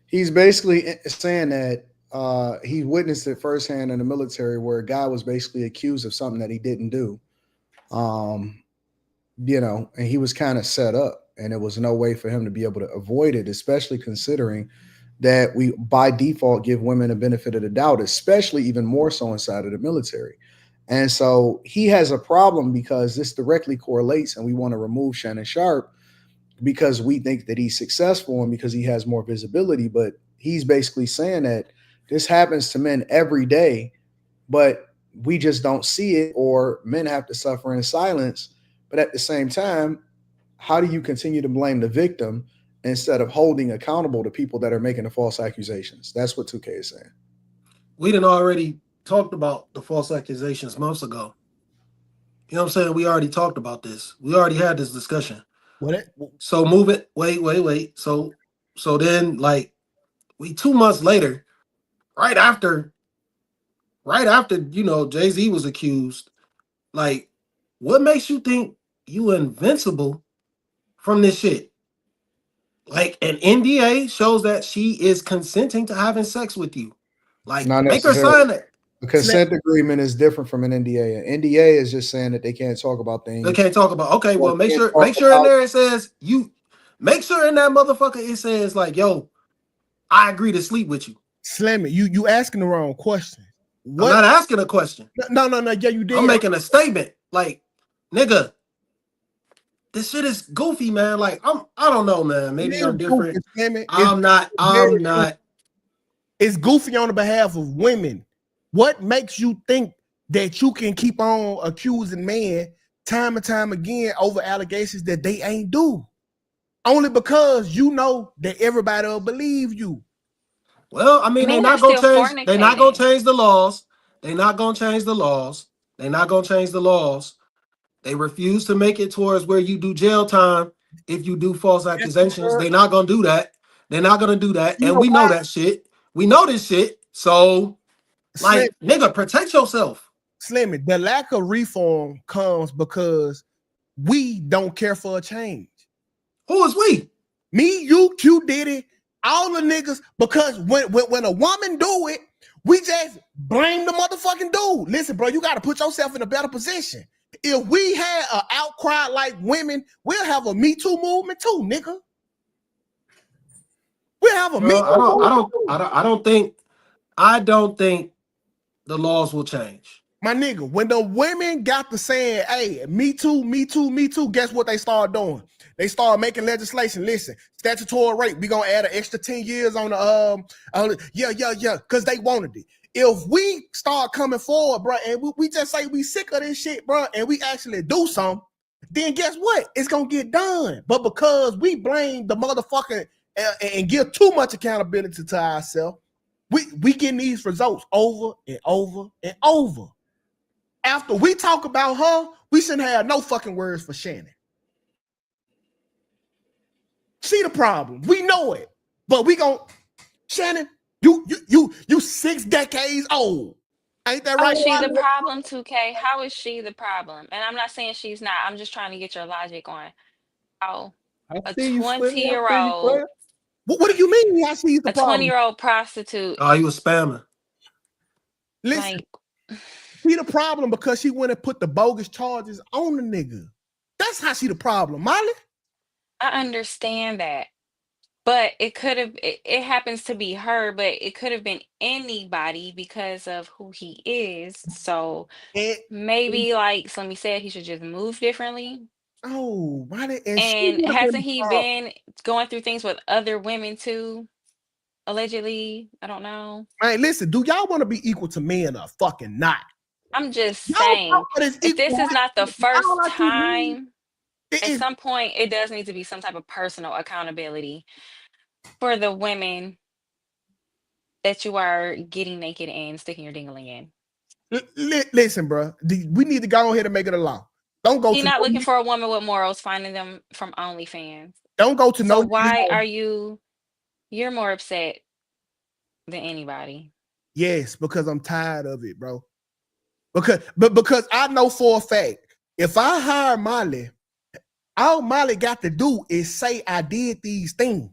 S6: He's basically saying that he witnessed it firsthand in the military where a guy was basically accused of something that he didn't do. And he was kind of set up, and there was no way for him to be able to avoid it, especially considering that we by default give women a benefit of the doubt, especially even more so inside of the military. And so he has a problem because this directly correlates, and we want to remove Shannon Sharpe because we think that he's successful and because he has more visibility. But he's basically saying that this happens to men every day, but we just don't see it, or men have to suffer in silence. But at the same time, how do you continue to blame the victim instead of holding accountable the people that are making the false accusations? That's what 2K is saying.
S2: We done already talked about the false accusations months ago. You know what I'm saying? We already talked about this. We already had this discussion. So move it. Wait. So then, like, we 2 months later, right after, Jay-Z was accused, like, what makes you think you invincible from this shit? Like, an NDA shows that she is consenting to having sex with you. Like, make her sign it.
S6: A consent agreement is different from an NDA. An NDA is just saying that they can't talk about things.
S2: They can't talk about. Okay, well, make sure in there it says make sure in that motherfucker it says like, yo, I agree to sleep with you.
S8: Slimmy, you asking the wrong question.
S2: I'm not asking a question.
S8: No. Yeah, you did.
S2: I'm making a statement. Like, nigga, this shit is goofy, man. Like, I don't know, man. Maybe I'm different. I'm not.
S8: It's goofy on the behalf of women. What makes you think that you can keep on accusing men time and time again over allegations that they ain't do? Only because you know that everybody will believe you.
S2: Well, I mean, they're not gonna change. They're not gonna change the laws. They're not gonna change the laws. They're not gonna change the laws. They refuse to make it towards where you do jail time if you do false accusations. They're not gonna do that. They're not gonna do that, and we know that shit. We know this shit. So, like, nigga, protect yourself.
S8: Slimmy, the lack of reform comes because we don't care for a change.
S2: Who is we?
S8: Me, you, Q Diddy, all the niggas. Because when a woman do it, we just blame the motherfucking dude. Listen, bro, you got to put yourself in a better position. If we had an outcry like women, we'll have a Me Too movement too, nigga. We'll have a Me Too.
S2: I don't think the laws will change.
S8: My nigga, when the women got to saying, hey, me too, me too, me too, guess what they started doing? They started making legislation. Listen, statutory rape, we gonna add an extra 10 years on the yeah, because they wanted it. If we start coming forward, bro, and we just say we sick of this shit, bro, and we actually do something, then guess what? It's gonna get done. But because we blame the motherfucker and give too much accountability to ourselves, we getting these results over and over and over. After we talk about her, we shouldn't have no fucking words for Shannon. See the problem. We know it. But we gon' Shannon, you 6 decades old. Ain't that right?
S5: Is she the problem, 2K? How is she the problem? And I'm not saying she's not. I'm just trying to get your logic on how a
S4: see you, Slim. I see you,
S5: 20-year-old,
S8: what do you mean I see the
S5: a
S8: problem?
S5: 20-year-old prostitute.
S2: Oh, he was spamming.
S8: Listen,
S5: Like,
S8: she the problem because she went and put the bogus charges on the nigga. That's how she the problem, Molly.
S5: I understand that. But it happens to be her, but it could have been anybody because of who he is. So
S8: And
S5: maybe, like Slimmy said, he should just move differently.
S8: oh, Molly, and she
S5: And
S8: would have been
S5: hasn't he been going through things with other women too? Allegedly, I don't know.
S8: Man, listen, do y'all want to be equal to men or fucking not?
S5: I'm just
S8: Y'all
S5: saying,
S8: this
S5: if this is not the first time,
S8: it
S5: at
S8: is
S5: some point it does need to be some type of personal accountability for the women that you are getting naked and sticking your dingling in.
S8: listen, bro. We need to go ahead and make it a law. Don't go
S5: You're
S8: to
S5: not
S8: no,
S5: looking for a woman with morals, finding them from OnlyFans.
S8: don't go to
S5: So
S8: no.
S5: why are you're more upset than anybody?
S8: Yes, because I'm tired of it, bro. Because I know for a fact, if I hire Molly, all Molly got to do is say I did these things.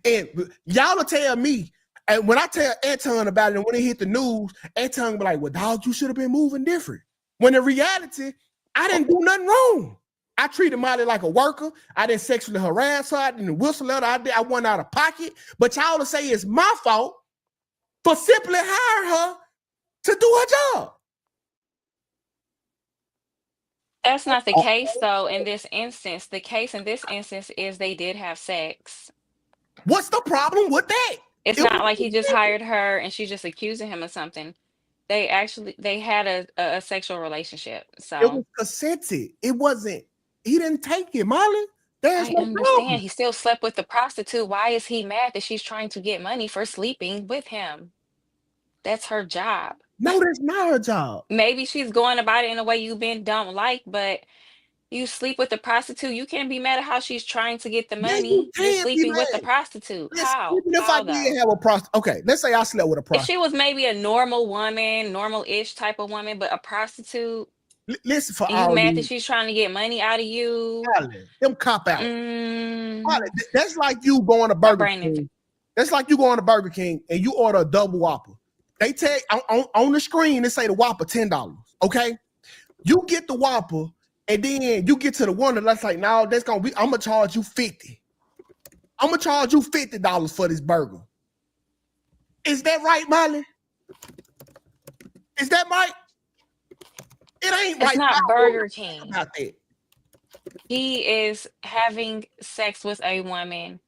S8: And y'all will tell me, and when I tell Anton about it, and when it hit the news, Anton be like, well, dog, you should have been moving different. When in reality, I didn't do nothing wrong. I treated Molly like a worker. I didn't sexually harass her. I didn't whistle at her. I went out of pocket. But y'all to say it's my fault for simply hiring her to do her job.
S5: That's not the case, though, in this instance. The case in this instance is they did have sex.
S8: What's the problem with that?
S5: It's not like he just hired her and she's just accusing him of something. They had a sexual relationship.
S8: It
S5: So
S8: was consented. It wasn't. He didn't take it, Molly. There's
S5: I
S8: no
S5: understand.
S8: problem.
S5: He still slept with the prostitute. Why is he mad that she's trying to get money for sleeping with him? That's her job.
S8: No, that's not her job.
S5: Maybe she's going about it in a way you men don't like, but you sleep with the prostitute. You can't be mad at how she's trying to get the
S8: Yeah, you
S5: money. You're
S8: can't be
S5: sleeping with the
S8: mad.
S5: prostitute.
S8: Listen,
S5: How?
S8: even if I
S5: How
S8: did
S5: though?
S8: have a prostitute, okay, let's say I slept with a
S5: If
S8: prostitute.
S5: she was maybe a normal woman, normal-ish type of woman, but a prostitute,
S8: Listen for
S5: and you
S8: all
S5: mad that
S8: you,
S5: she's trying to get money out of you,
S8: Molly, them cop out. Molly,
S5: mm,
S8: that's like you going to
S5: my
S8: Burger
S5: brain is
S8: King. That's like you going to Burger King and you order a double Whopper. They tell on the screen, they say the Whopper $10. Okay, you get the Whopper, and then you get to the one that's like, no, that's gonna be. I'm gonna charge you $50. I'm gonna charge you $50 for this burger. Is that right, Molly? Is that right? It ain't
S5: it's
S8: right.
S5: not Burger King.
S8: About that.
S5: He is having sex with a woman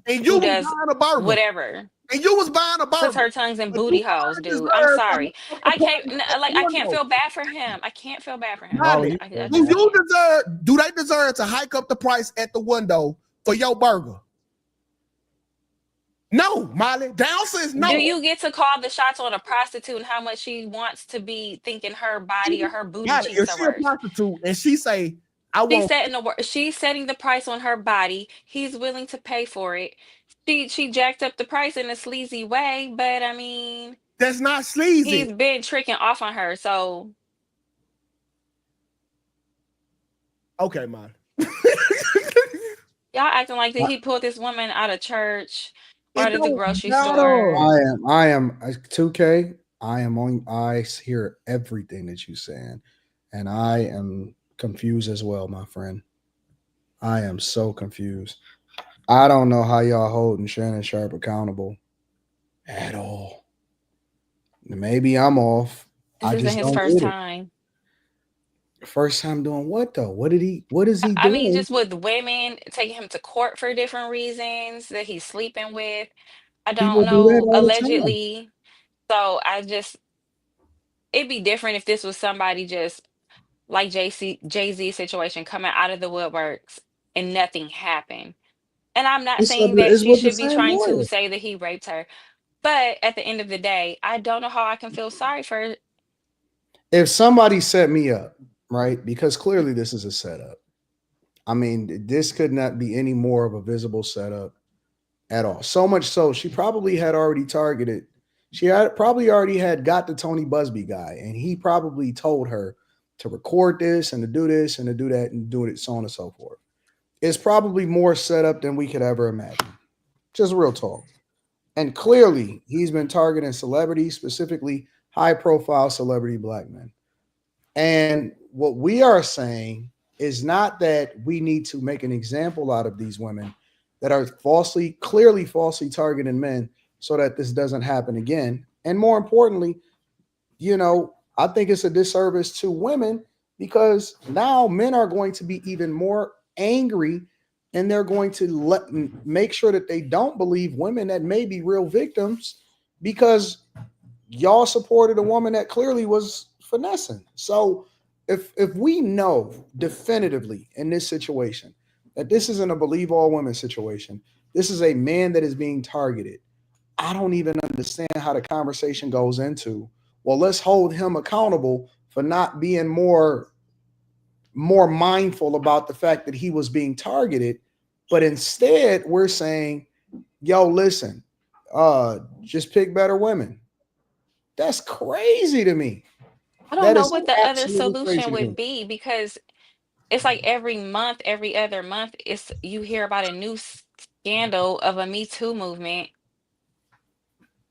S8: And you
S5: who
S8: was
S5: does
S8: buying a burger.
S5: whatever.
S8: And you was buying a
S5: Puts
S8: burger.
S5: her tongues in
S8: But
S5: booty
S8: you
S5: holes,
S8: deserve
S5: dude. I'm
S8: to
S5: sorry.
S8: hike up
S5: I
S8: the
S5: can't
S8: price
S5: like
S8: at
S5: I
S8: the
S5: can't
S8: window.
S5: feel bad for him. I can't feel bad for him.
S8: Molly,
S5: I
S8: do
S5: just
S8: you
S5: can't.
S8: do they deserve to hike up the price at the window for your burger? No, Molly. The answer is no.
S5: Do you get to call the shots on a prostitute and how much she wants to be thinking her body or her booty
S8: Molly,
S5: cheeks
S8: if
S5: are
S8: she a
S5: worth?
S8: prostitute and she say, I want
S5: She's setting the price on her body. He's willing to pay for it. She jacked up the price in a sleazy way, but I mean,
S8: that's not sleazy.
S5: he's been tricking off on her. So
S8: Okay, Molly.
S5: y'all acting like that he pulled this woman out of church or
S8: It
S5: out of the
S8: don't
S5: grocery
S8: matter.
S5: store.
S6: I am 2K. I hear everything that you're saying, and I am confused as well, my friend. I am so confused. I don't know how y'all holding Shannon Sharpe accountable at all. Maybe I'm off.
S5: This isn't his first time.
S6: First time doing what though? What is he
S5: I mean,
S6: doing?
S5: just with women taking him to court for different reasons that he's sleeping with. I
S6: People
S5: don't
S6: do that
S5: know,
S6: all the time.
S5: allegedly. So it'd be different if this was somebody just like Jay-Z situation coming out of the woodworks and nothing happened. And I'm not saying that
S6: It's
S5: she
S6: with the
S5: should be
S6: same
S5: trying to
S6: lawyer.
S5: say that he raped her. But at the end of the day, I don't know how I can feel sorry for.
S6: If somebody set me up, right? Because clearly this is a setup. I mean, this could not be any more of a visible setup at all. So much so, she probably had already targeted. She had probably already had got the Tony Busby guy, and he probably told her to record this and to do this and to do that and do it, so on and so forth. It's probably more set up than we could ever imagine. Just real talk. And clearly, he's been targeting celebrities, specifically high-profile celebrity black men. And what we are saying is not that we need to make an example out of these women that are clearly falsely targeting men so that this doesn't happen again. And more importantly, I think it's a disservice to women because now men are going to be even more angry and they're going to make sure that they don't believe women that may be real victims because y'all supported a woman that clearly was finessing. So if we know definitively in this situation that this isn't a believe all women situation, this is a man that is being targeted. I don't even understand how the conversation goes into, well, let's hold him accountable for not being more mindful about the fact that he was being targeted. But instead, we're saying, yo, listen, just pick better women. That's crazy to me.
S5: I don't
S6: That
S5: know
S6: is
S5: what the other
S6: absolutely crazy
S5: solution
S6: to
S5: would
S6: me.
S5: be because it's like every month, every other month, it's you hear about a new scandal of a Me Too movement.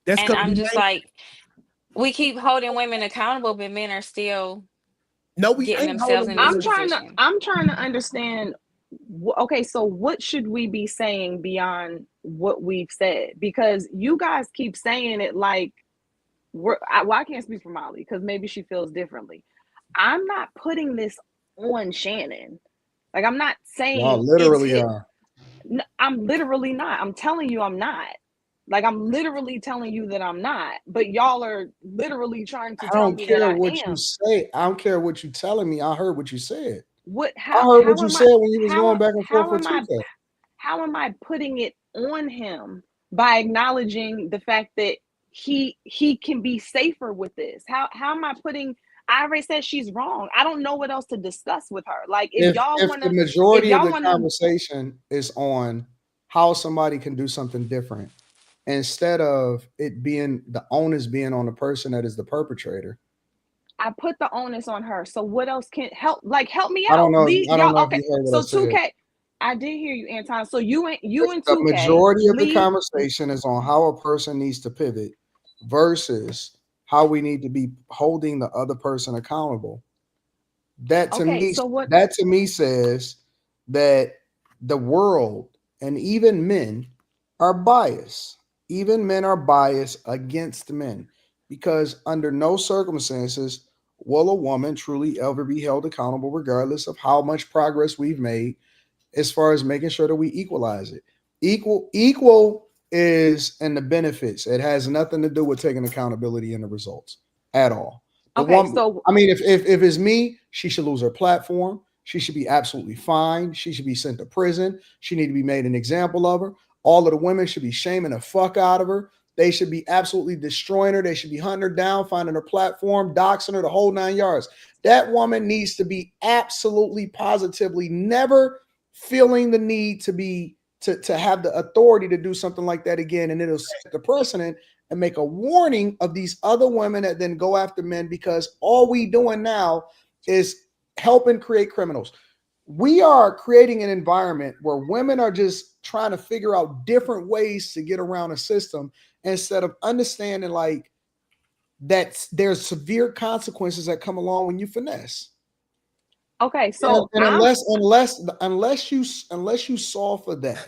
S8: That's
S5: And
S8: because
S5: I'm
S8: we
S5: just
S8: ain't.
S5: like, we keep holding women accountable, but men are still
S8: No, we
S5: getting
S8: ain't
S5: themselves
S8: holding
S5: in this
S8: women.
S5: position.
S3: I'm trying to understand. Okay, so what should we be saying beyond what we've said? Because you guys keep saying it like I can't speak for Molly because maybe she feels differently. I'm not putting this on Shannon. Like I'm not
S6: Y'all
S3: saying it's
S6: literally
S3: it.
S6: are.
S3: I'm literally not. I'm telling you I'm not. Like I'm literally telling you that I'm not. But y'all are literally trying to
S6: I
S3: tell
S6: don't
S3: me that
S6: care
S3: I
S6: what you
S3: am.
S6: say. I don't care what you're telling me. I heard what you said.
S3: What
S6: I heard what you said when you was going back and forth with TK.
S3: how am I putting it on him by acknowledging the fact that he can be safer with this? How am I putting? I already said she's wrong. I don't know what else to discuss with her. Like
S6: If the
S3: if
S6: majority of
S3: y'all
S6: the
S3: wanna
S6: conversation is on how somebody can do something different, instead of it being the onus being on the person that is the perpetrator.
S3: I put the onus on her. So what else can help? Like help me
S6: I don't
S3: out.
S6: know.
S3: Lead
S6: I don't
S3: y'all.
S6: know if
S3: Okay.
S6: you heard what I
S3: So
S6: said.
S3: 2K. I did hear you, Anton. So you and
S6: The
S3: 2K
S6: majority of the
S3: lead.
S6: conversation is on how a person needs to pivot versus how we need to be holding the other person accountable. That to
S3: Okay.
S6: me,
S3: So what?
S6: that to me says that the world and even men are biased. Even men are biased against men because under no circumstances will a woman truly ever be held accountable, regardless of how much progress we've made as far as making sure that we equalize it. Equal is in the benefits. It has nothing to do with taking accountability in the results at all. The
S3: Okay.
S6: one,
S3: So
S6: I mean, if it's me, she should lose her platform. She should be absolutely fined. She should be sent to prison. She need to be made an example of her. All of the women should be shaming the fuck out of her. They should be absolutely destroying her. They should be hunting her down, finding her platform, doxing her, the whole 9 yards. That woman needs to be absolutely positively never feeling the need to be to have the authority to do something like that again, and it'll set the precedent and make a warning of these other women that then go after men, because all we doing now is helping create criminals. We are creating an environment where women are just trying to figure out different ways to get around a system instead of understanding like that there's severe consequences that come along when you finesse.
S3: okay. So
S6: And unless you solve for that,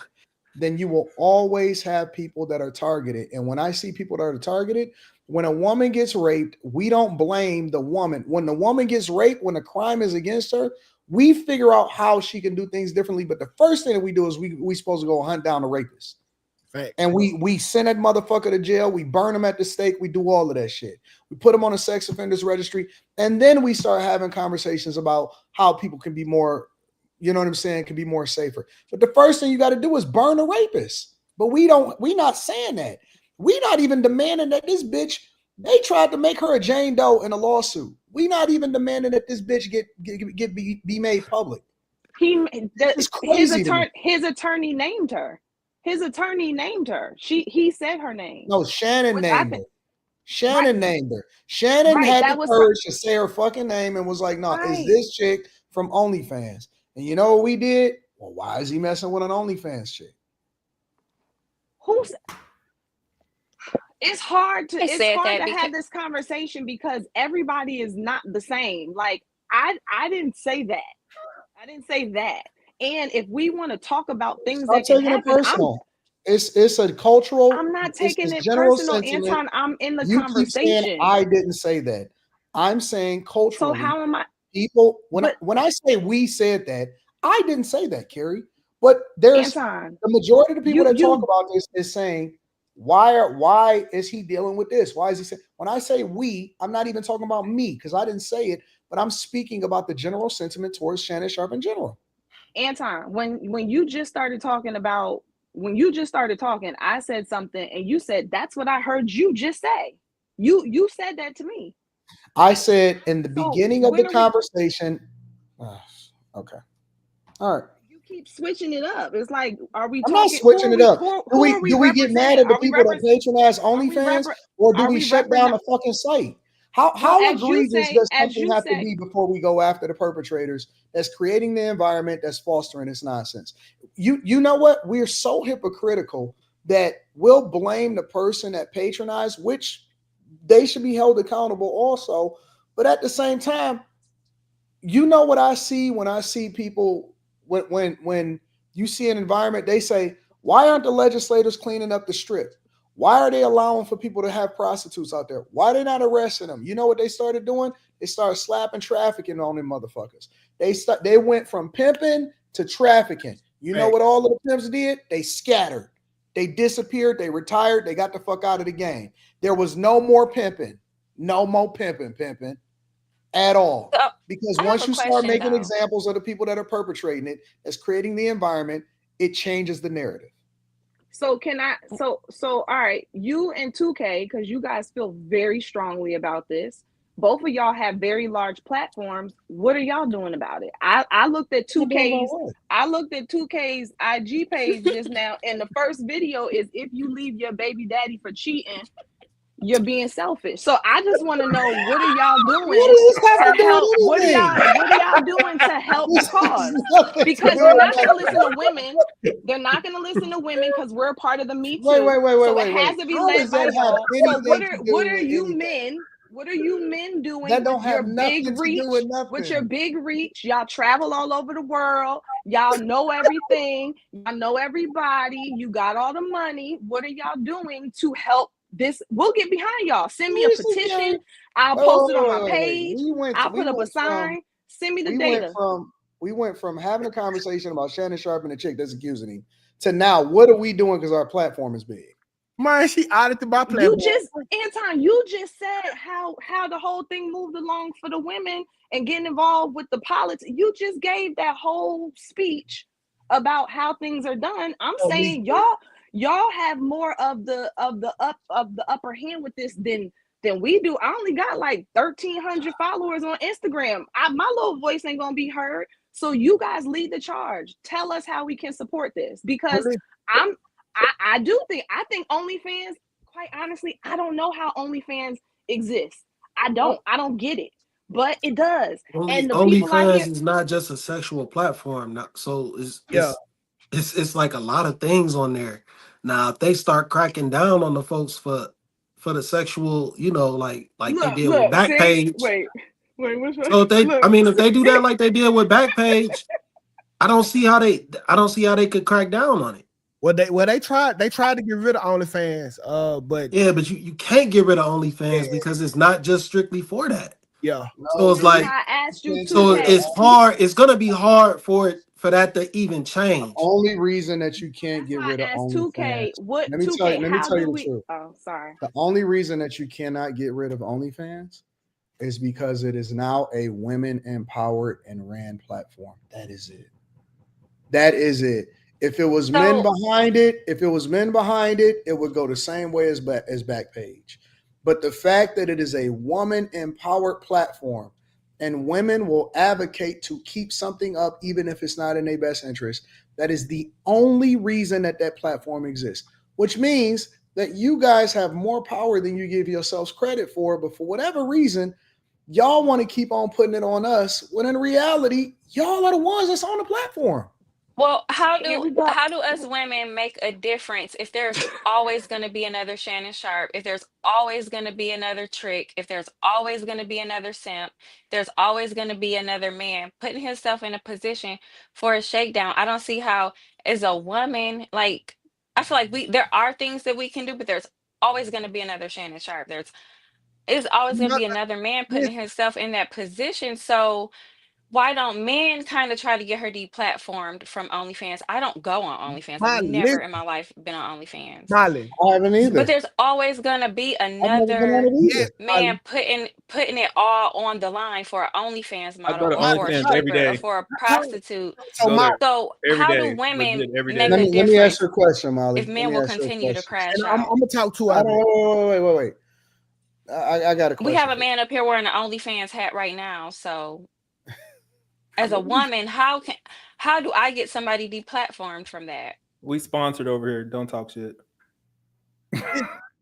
S6: then you will always have people that are targeted. And when I see people that are targeted, when a woman gets raped, we don't blame the woman. When the woman gets raped, when the crime is against her, we figure out how she can do things differently. But the first thing that we do is we supposed to go hunt down the rapist.
S8: Fact.
S6: And we send that motherfucker to jail. We burn him at the stake. We do all of that shit. We put him on a sex offenders registry. And then we start having conversations about how people can be more, you know what I'm saying, can be more safer. But the first thing you got to do is burn a rapist. But we not saying that. We not even demanding that this bitch, they tried to make her a Jane Doe in a lawsuit. We not even demanding that this bitch be made public.
S3: His attorney named her. His attorney named her. He said her name.
S6: No, Shannon named her. Shannon named her. Shannon had the courage to say her fucking name and was like, no, is this chick from OnlyFans? And you know what we did? Well, why is he messing with an OnlyFans chick?
S3: It's hard to have this conversation because everybody is not the same. Like I didn't say that. I didn't say that. And if we want to talk about things that can happen,
S6: it's a cultural.
S3: I'm not taking it personal, Anton. I'm in the conversation.
S6: Keep saying I didn't say that. I'm saying culturally.
S3: So how am I?
S6: People, when I say we said that, I didn't say that, Carrie. But there's
S3: Anton,
S6: the majority of the people that talk about this is saying, why is he dealing with this? Why is he saying? When I say we, I'm not even talking about me because I didn't say it, but I'm speaking about the general sentiment towards Shannon Sharpe in general.
S3: Anton, when you just started talking, I said something and you said that's what I heard you just say. You said that to me.
S6: I said in the beginning of the conversation. Okay. All right.
S3: You keep switching it up. It's like, are we?
S6: I'm not switching it up. Do we get mad at the people that patronize OnlyFans, or do we shut down the fucking site? How egregious does something have to be before we go after the perpetrators that's creating the environment that's fostering this nonsense? You know what? We're so hypocritical that we'll blame the person that patronized, which they should be held accountable also. But at the same time, you know what I see when I see people, when you see an environment, they say, why aren't the legislators cleaning up the strip? Why are they allowing for people to have prostitutes out there? Why are they not arresting them? You know what they started doing? They started slapping trafficking on them motherfuckers. They went from pimping to trafficking. You know what all of the pimps did? They scattered. They disappeared. They retired. They got the fuck out of the game. There was no more pimping. No more pimping at all. Because once you start making examples of the people that are perpetrating it, that's creating the environment, it changes the narrative.
S3: So all right, you and 2K, because you guys feel very strongly about this. Both of y'all have very large platforms. What are y'all doing about it? I looked at 2K's IG page just now, and the first video is if you leave your baby daddy for cheating, you're being selfish. So I just want to know, what are y'all doing to help? What are y'all doing to help the cause? Because they're not going to listen to women. They're not going to listen to women because we're a part of the Me Too. It has to be led by y'all. So what are you men? What are you men doing
S6: that don't have nothing to do with nothing?
S3: With your big reach, y'all travel all over the world. Y'all know everything. Y'all know everybody. You got all the money. What are y'all doing to help this? We'll get behind y'all. Send me a petition. I'll post it on my page. I'll put up a sign. Send me the data.
S6: We went from having a conversation about Shannon Sharpe and the chick that's accusing him to now, what are we doing because our platform is big?
S8: Man, she audited my platform.
S3: Anton, you just said how the whole thing moved along for the women and getting involved with the politics. You just gave that whole speech about how things are done. I'm saying y'all have more of the upper hand with this than we do. I only got like 1,300 followers on Instagram. My little voice ain't gonna be heard. So you guys lead the charge. Tell us how we can support this, because I think OnlyFans, quite honestly, I don't know how OnlyFans exists. I don't get it, but it does. And the
S2: OnlyFans is not just a sexual platform. So it's like a lot of things on there. Now, if they start cracking down on the folks for the sexual, like they did with Backpage.
S3: Wait, what's that?
S2: So if they do that like they did with Backpage, I don't see how they could crack down on it.
S8: Well, they tried to get rid of OnlyFans, but
S2: Yeah, but you can't get rid of OnlyFans because it's not just strictly for that.
S8: yeah.
S2: So it's
S1: No,
S3: This is
S2: like,
S3: why I asked you
S1: can't get
S2: so
S1: rid of
S3: 2K.
S2: it's hard. It's gonna be hard for that to even change.
S6: Only reason that you can't
S3: That's
S6: get
S3: why
S6: rid of
S3: I asked
S6: OnlyFans.
S3: 2K. What
S6: Let me tell
S3: 2K?
S6: you. Let me
S3: How
S6: tell you
S3: do
S6: the
S3: we?
S6: truth.
S3: Oh, sorry.
S6: The only reason that you cannot get rid of OnlyFans is because it is now a women empowered and ran platform. That is it. That is it. If it was men
S3: So
S6: behind it, it would go the same way as Backpage. But the fact that it is a woman empowered platform and women will advocate to keep something up even if it's not in their best interest, that is the only reason that platform exists, which means that you guys have more power than you give yourselves credit for. But for whatever reason, y'all want to keep on putting it on us when in reality, y'all are the ones that's on the platform.
S5: Well,
S3: here we go.
S5: how do us women make a difference if there's always going to be another Shannon Sharpe, if there's always going to be another Trick, if there's always going to be another simp, there's always going to be another man putting himself in a position for a shakedown. I don't see how, as a woman, like I feel like there are things that we can do, but there's always going to be another Shannon Sharpe. It's always going to
S8: Not,
S5: be another man putting himself in that position. So why don't men kind of try to get her deplatformed from OnlyFans? I don't go on OnlyFans. I've
S8: Molly,
S5: never in my life been on OnlyFans.
S8: Molly.
S6: I haven't
S5: But
S6: either.
S5: there's always gonna be
S6: I've never been on
S5: another
S6: it
S8: Yes,
S6: either.
S8: Molly.
S5: man putting it all on the line for an OnlyFans
S4: I
S5: model
S4: go to
S5: or for a
S4: OnlyFans every
S5: stripper or
S4: day.
S5: for a
S8: How,
S5: prostitute.
S8: so
S4: Go
S8: Molly,
S4: there
S5: So
S4: every
S5: how do
S4: day.
S5: women
S4: Legit every
S5: make
S4: day.
S5: a
S6: Let me ask
S5: difference
S6: you a question,
S5: if
S6: Molly. Let
S5: men
S6: me
S5: will
S6: ask you a
S5: continue to
S6: question.
S5: crash
S8: and I'm
S5: out?
S8: gonna talk to
S6: I
S8: her.
S6: don't wait. I got a
S5: We have
S6: question
S5: a
S6: for you.
S5: man up here wearing an OnlyFans hat right now. So as a woman, how do I get somebody deplatformed from that?
S4: We sponsored over here. Don't talk shit.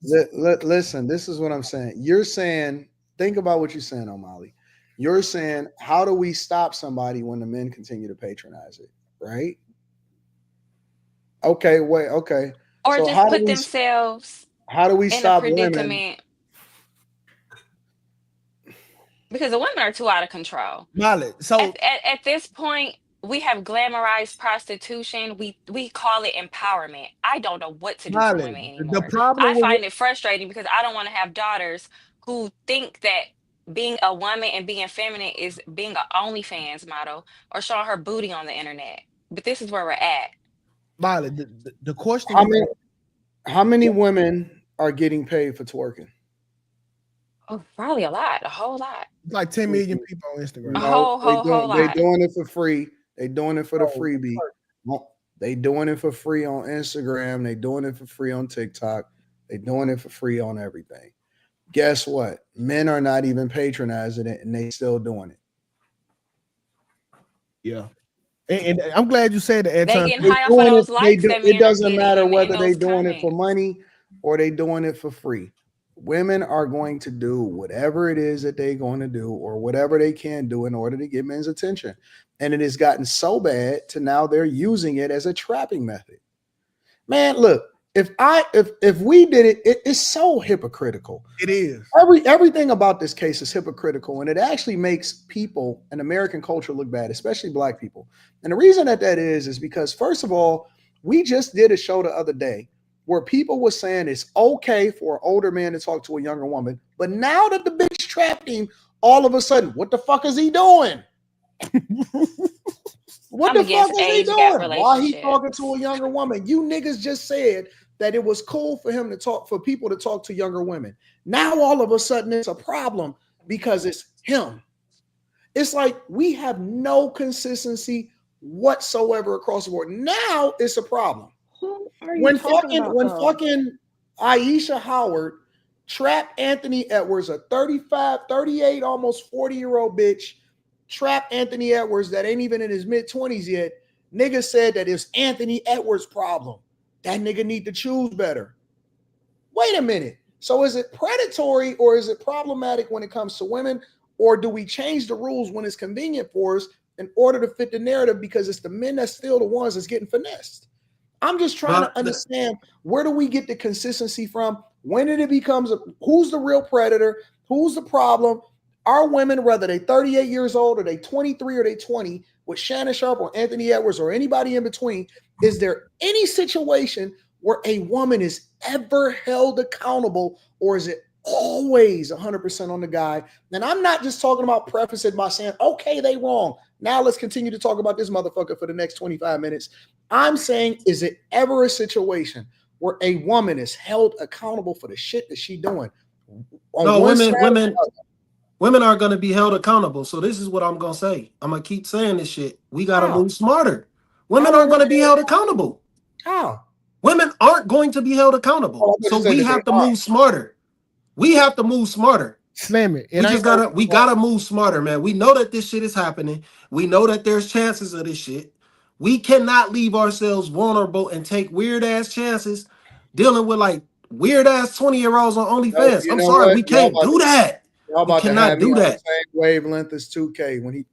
S6: Listen, this is what I'm saying. You're saying, think about what you're saying, O'Malley. You're saying, how do we stop somebody when the men continue to patronize it? Right? Okay, wait, okay.
S5: Or
S6: So
S5: just put themselves
S6: how do we
S5: in a
S6: stop women?
S5: predicament because the women are too out of control.
S8: Molly. So
S5: At this point, we have glamorized prostitution. We call it empowerment. I don't know what to do for
S8: Molly,
S5: women
S8: the
S5: anymore.
S8: problem
S5: I
S8: with
S5: find it frustrating because I don't want to have daughters who think that being a woman and being feminine is being an OnlyFans model or showing her booty on the internet. But this is where we're at.
S8: Molly, the question
S6: How
S8: with
S6: many
S8: that,
S6: how many women are getting paid for twerking?
S5: Oh, probably a lot, a whole lot,
S8: it's like 10 million
S6: Mm-mm.
S8: people on Instagram.
S5: a
S6: No,
S5: whole
S6: they
S5: lot.
S6: doing it for free. They doing it for the
S8: Oh,
S6: freebie. No, they doing it for free on Instagram. They doing it for free on TikTok. They doing it for free on everything. Guess what? Men are not even patronizing it, and they still doing it.
S8: yeah. And I'm glad you said that,
S5: They
S8: Anton.
S5: getting
S6: They
S5: high off of
S6: doing it.
S5: those likes that
S6: It
S5: men are
S6: doesn't
S5: getting
S6: matter
S5: in
S6: whether they
S5: those
S6: doing it for
S5: comments.
S6: money or they doing it for free. Women are going to do whatever it is that they're going to do or whatever they can do in order to get men's attention. And it has gotten so bad to now they're using it as a trapping method. Man, look, if we did it, it's so hypocritical.
S8: It is.
S6: Everything about this case is hypocritical, and it actually makes people and American culture look bad, especially black people. And the reason that is because first of all, we just did a show the other day where people were saying it's okay for an older man to talk to a younger woman, but now that the bitch trapped him, all of a sudden, what the fuck is he doing? What
S5: I'm
S6: the fuck
S5: against
S6: is he
S5: age gap
S6: doing? Why he talking to
S5: relationships.
S6: a younger woman? You niggas just said that it was cool for him to talk, for people to talk to younger women. Now all of a sudden it's a problem because it's him. It's like we have no consistency whatsoever across the board. Now it's a problem.
S3: Who are you talking about
S6: When
S3: though?
S6: fucking Aisha Howard trapped Anthony Edwards, a 35, 38, almost 40-year-old bitch, trapped Anthony Edwards that ain't even in his mid-20s yet. Nigga said that it's Anthony Edwards' problem. That nigga need to choose better. Wait a minute. So is it predatory or is it problematic when it comes to women? Or do we change the rules when it's convenient for us in order to fit the narrative because it's the men that's still the ones that's getting finessed? I'm just trying to understand, where do we get the consistency from? When did it becomes who's the real predator? Who's the problem? Our women, whether they 38 years old or they 23 or they 20, with Shannon Sharpe or Anthony Edwards or anybody in between, is there any situation where a woman is ever held accountable, or is it always 100% on the guy? And I'm not just talking about preface it by saying, okay, they wrong. Now let's continue to talk about this motherfucker for the next 25 minutes. I'm saying, is it ever a situation where a woman is held accountable for the shit that she doing?
S2: No, women are going to be held accountable. So this is what I'm going to say. I'm going to keep saying this shit. We got to move smarter. Women aren't going to be held accountable.
S6: How?
S2: Women aren't going to be held accountable. So we have to move smarter. We have to move smarter.
S8: Slam it.
S2: We gotta move smarter, man. We know that this shit is happening. We know that there's chances of this shit. We cannot leave ourselves vulnerable and take weird ass chances dealing with like weird ass 20-year-olds on OnlyFans. I'm sorry, we can't do that.
S6: We cannot do that. Same wavelength as 2K when he.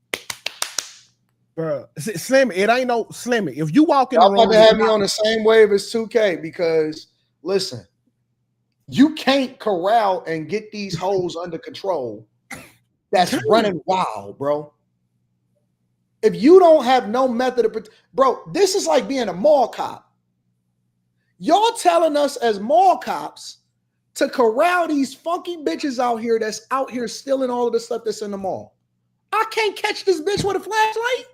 S8: Bro, Slim, it ain't no Slim. If you walk in
S6: the room, about to have me on the same wave as 2K, because listen, you can't corral and get these hoes under control. That's running wild, bro. If you don't have no method of, bro, this is like being a mall cop. Y'all telling us as mall cops to corral these funky bitches out here that's out here stealing all of the stuff that's in the mall. I can't catch this bitch with a flashlight.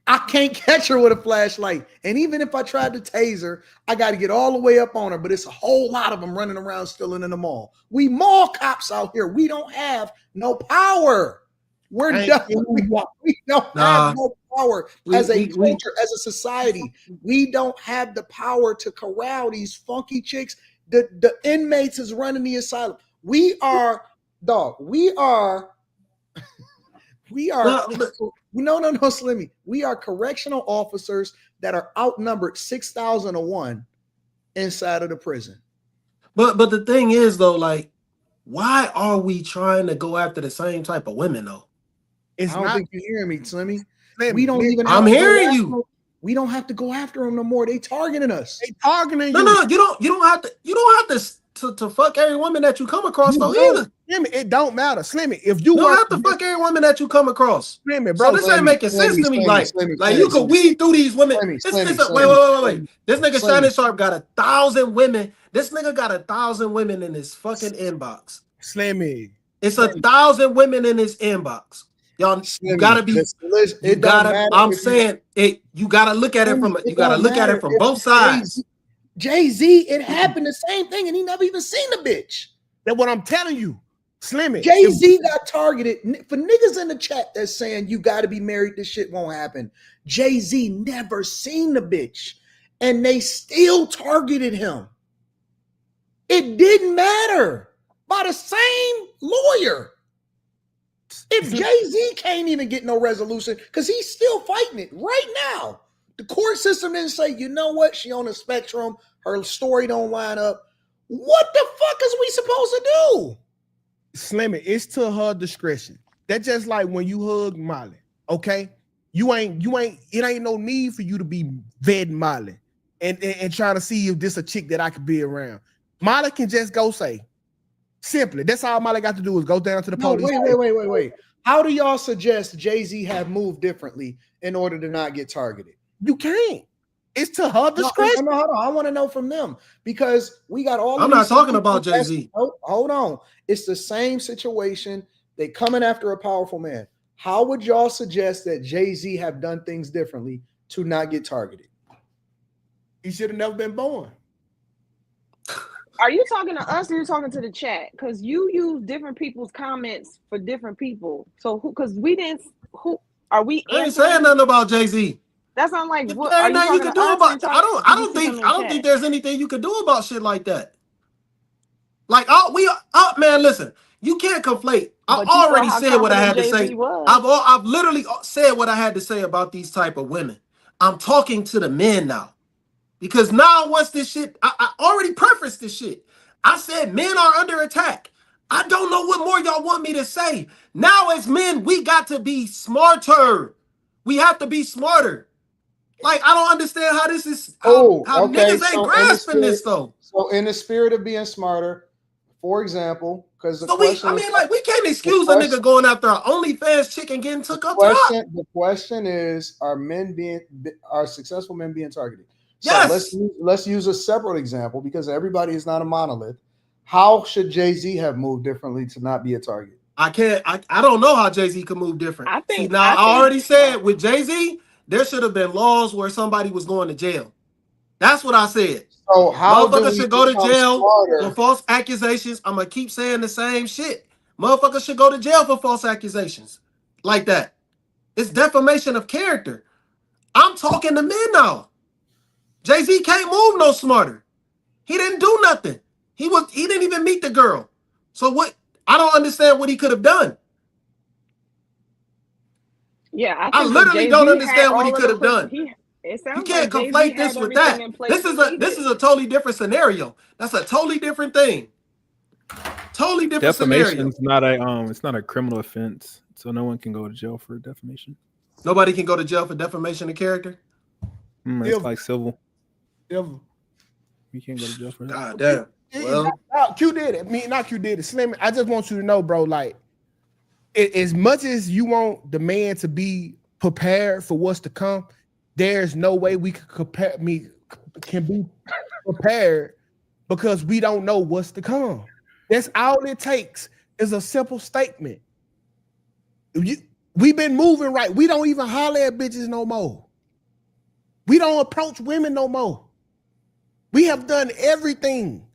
S6: I can't catch her with a flashlight. And even if I tried to tase her, I got to get all the way up on her. But it's a whole lot of them running around stealing in the mall. We mall cops out here. We don't have no power. We don't have no power as a culture, as a society. We don't have the power to corral these funky chicks. The inmates is running the asylum. We are no, Slimmy. We are correctional officers that are outnumbered 6,001 inside of the prison.
S2: But the thing is, though, like, why are we trying to go after the same type of women, though?
S6: I don't think you're hearing me, Slimmy. We don't even.
S2: I'm hearing you.
S6: We don't have to go after them no more. They targeting us.
S8: They targeting you.
S2: No, you don't have to fuck every woman that you come across though either.
S8: Slimmy, it don't matter. Slimmy, if you
S2: don't have to fuck every woman that you come across.
S8: Slimmy, bro,
S2: so this ain't making sense to me. Like you could weed through these women. Wait. This nigga Shannon Sharpe got 1,000 women. This nigga got 1,000 women in his fucking inbox.
S8: Slimmy.
S2: It's 1,000 women in his inbox. Y'all, you gotta be. I'm saying it. You gotta look at it from. You gotta look at it from both sides.
S6: Jay-Z, it happened the same thing, and he never even seen the bitch.
S8: That's what I'm telling you. Slimmy.
S6: Jay-Z got targeted for niggas in the chat that's saying you got to be married. This shit won't happen. Jay-Z never seen the bitch, and they still targeted him. It didn't matter. By the same lawyer. If Jay-Z can't even get no resolution, because he's still fighting it right now. The court system didn't say, you know what? She on the spectrum. Her story don't line up. What the fuck is we supposed to do?
S8: Slimmy, it's to her discretion. That's just like when you hug Molly, okay? It ain't no need for you to be vetting Molly and trying to see if this a chick that I could be around. Molly can just go say, simply, that's all Molly got to do is go down to the police.
S6: Wait. How do y'all suggest Jay-Z have moved differently in order to not get targeted?
S8: You can't. It's to her discretion.
S6: No, hold on. I want to know from them because we got all.
S2: I'm not talking about Jay-Z.
S6: Hold on. It's the same situation. They coming after a powerful man. How would y'all suggest that Jay-Z have done things differently to not get targeted?
S8: He should have never been born.
S3: Are you talking to us or you talking to the chat? Because you use different people's comments for different people. So because we didn't. Who are we?
S2: I ain't saying nothing about Jay-Z.
S3: That's not like what
S2: are you can do about. I don't think there's anything you can do about shit like that. Like man, listen, you can't conflate. I already said what I had to say. I've literally said what I had to say about these type of women. I'm talking to the men now. Because now once this shit, I already prefaced this shit. I said men are under attack. I don't know what more y'all want me to say. Now as men, we got to be smarter. We have to be smarter. Like, I don't understand how this is, how niggas ain't grasping this, though.
S6: So in the spirit of being smarter, for example, because the
S2: So
S6: question
S2: we can't excuse a nigga going after an OnlyFans chick and getting took up top.
S6: The question is, are successful men being targeted? So
S2: Yes.
S6: let's use a separate example because everybody is not a monolith. How should Jay-Z have moved differently to not be a target?
S2: I don't know how Jay-Z could move different. I already said with Jay-Z, there should have been laws where somebody was going to jail. That's what I said.
S6: So how
S2: motherfuckers should go to jail for false accusations. I'm gonna keep saying the same shit. Motherfuckers should go to jail for false accusations like that. It's defamation of character. I'm talking to men now. Jay-Z can't move no smarter. He didn't do nothing. He didn't even meet the girl. So what? I don't understand what he could have done.
S3: Yeah,
S2: I literally don't understand what he could have done.
S3: It sounds
S2: You can't
S3: like
S2: conflate this with that. This is a totally different scenario. That's a totally different thing. Totally different
S4: scenario. It's not a criminal offense, so no one can go to jail for defamation.
S2: Nobody can go to jail for defamation of character.
S4: It's like civil.
S8: Civil.
S4: You can't go to jail for that.
S2: God damn. Well,
S8: Q did it. Not Q did it. Slim, I just want you to know, bro, like, as much as you want the man to be prepared for what's to come, there's no way we can be prepared because we don't know what's to come. That's all it takes is a simple statement. We've been moving right. We don't even holler at bitches no more. We don't approach women no more. We have done everything.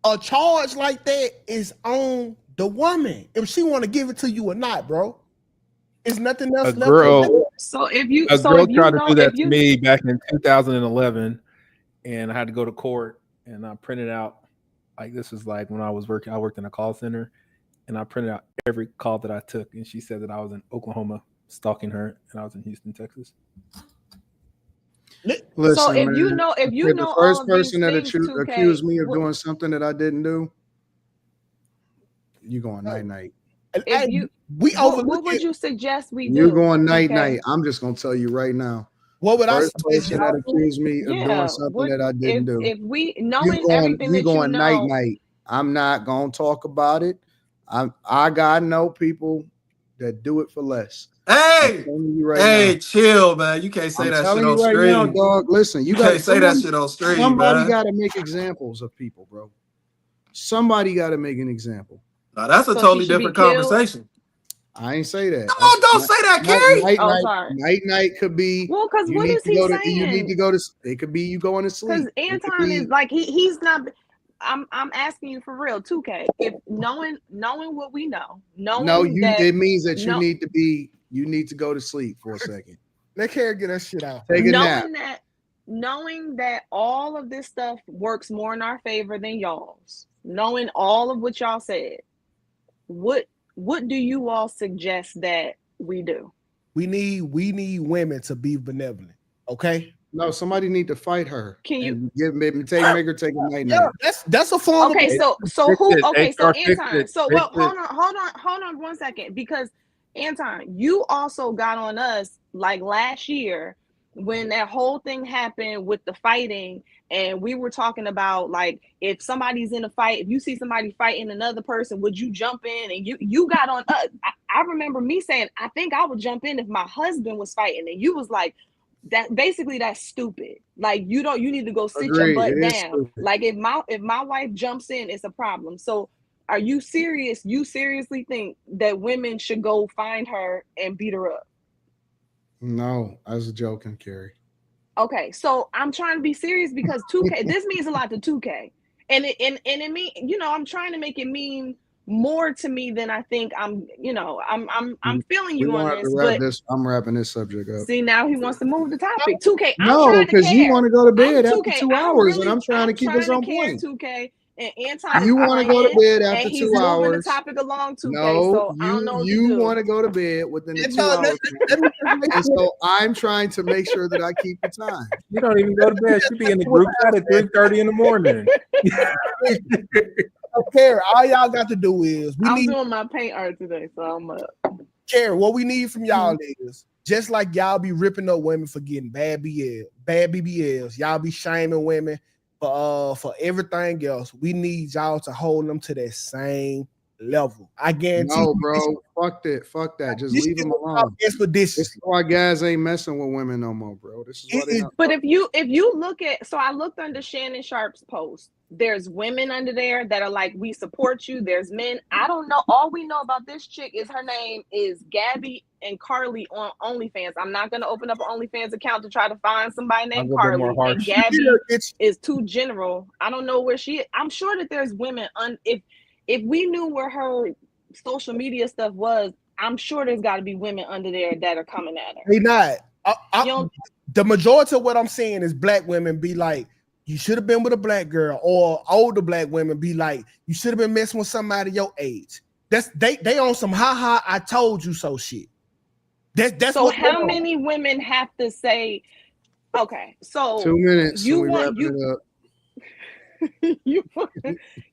S8: A charge like that is on the woman if she want to give it to you or not, bro. It's nothing else left.
S3: So if you
S4: tried to do that to me back in 2011, and I had to go to court, and I printed out, like, this was like when I worked in a call center, and I printed out every call that I took, and she said that I was in Oklahoma stalking her, and I was in Houston, Texas.
S6: Listen,
S3: so if you know
S6: the first person that accused me of doing something that I didn't do, you going night night.
S3: What would you suggest we do?
S6: You're going night night. I'm just gonna tell you right now.
S8: What would
S6: first person that accused me of doing something that I didn't do?
S3: If we knowing everything that you know,
S6: night night. I'm not gonna talk about it. I gotta know people that do it for less.
S2: Hey, chill, man. You can't say that shit on stream.
S6: Now, dog. Listen, you
S2: can't say that shit on stream.
S6: Somebody got to make examples of people, bro. Somebody got to make an example.
S2: Now, that's a totally different conversation.
S6: I ain't say that.
S2: Come on, don't say that, Carrie.
S6: Night could be.
S3: Well, because what is he saying?
S6: You need to go to. It could be you going to sleep.
S3: Because Anton is like he's not. I'm asking you for real, 2K. If knowing what we know,
S6: it means that you need to go to sleep for a second.
S8: Let Carrie get that shit out.
S6: Take a nap.
S3: Knowing that all of this stuff works more in our favor than y'all's, knowing all of what y'all said, what do you all suggest that we do?
S8: We need women to be benevolent. Okay.
S6: No, somebody need to fight her.
S3: Can you
S6: make her take a night nap?
S8: That's a form.
S3: Okay, so who? Okay, so Anton. So well, hold on 1 second, because Anton, you also got on us like last year when that whole thing happened with the fighting, and we were talking about, like, if somebody's in a fight, if you see somebody fighting another person, would you jump in? And you got on us. I remember me saying, I think I would jump in if my husband was fighting, and you was like, that's stupid. Like, you need to go sit your butt down. Stupid. Like, if my wife jumps in, it's a problem. So are you serious? You seriously think that women should go find her and beat her up?
S6: No, I was joking, Carrie.
S3: Okay, so I'm trying to be serious because 2K, this means a lot to 2K. And it mean, I'm trying to make it mean more to me than I think I'm feeling you on this.
S6: I'm wrapping this subject up.
S3: See, now he wants to move the topic. 2K,
S6: no, because you want to go to bed after 2 hours, and I'm trying to keep us on point.
S3: 2K. And Anton,
S6: you want to go to bed after 2 hours.
S3: Moving the topic along 2K,
S6: no,
S3: so I don't know.
S6: You want to go to bed within the 2 hours, and so I'm trying to make sure that I keep the time.
S4: You don't even go to bed. You be in the group chat at 3:30 in the morning.
S8: Okay, all y'all got to do is
S3: I'm doing my paint art today, so I'm up.
S8: Carrie, what we need from y'all is, just like y'all be ripping up women for getting bad BBLs, y'all be shaming women for everything else, we need y'all to hold them to that same level. I guarantee.
S6: No, bro. Fuck that. Just leave them alone. This is why guys ain't messing with women no more, bro. This is why they not.
S3: But if you look at, so I looked under Shannon Sharpe's post. There's women under there that are like, we support you. There's men. I don't know. All we know about this chick is her name is Gabby and Carly on OnlyFans. I'm not going to open up an OnlyFans account to try to find somebody named Carly. And Gabby is too general. I don't know where she is. I'm sure that there's women. If we knew where her social media stuff was, I'm sure there's got to be women under there that are coming at her.
S8: They not. The majority of what I'm saying is black women be like, you should have been with a black girl, or older black women be like, you should have been messing with somebody your age. That's they on some haha I told you so shit. That's
S3: so how many women have to say, okay, so
S6: 2 minutes.
S3: You want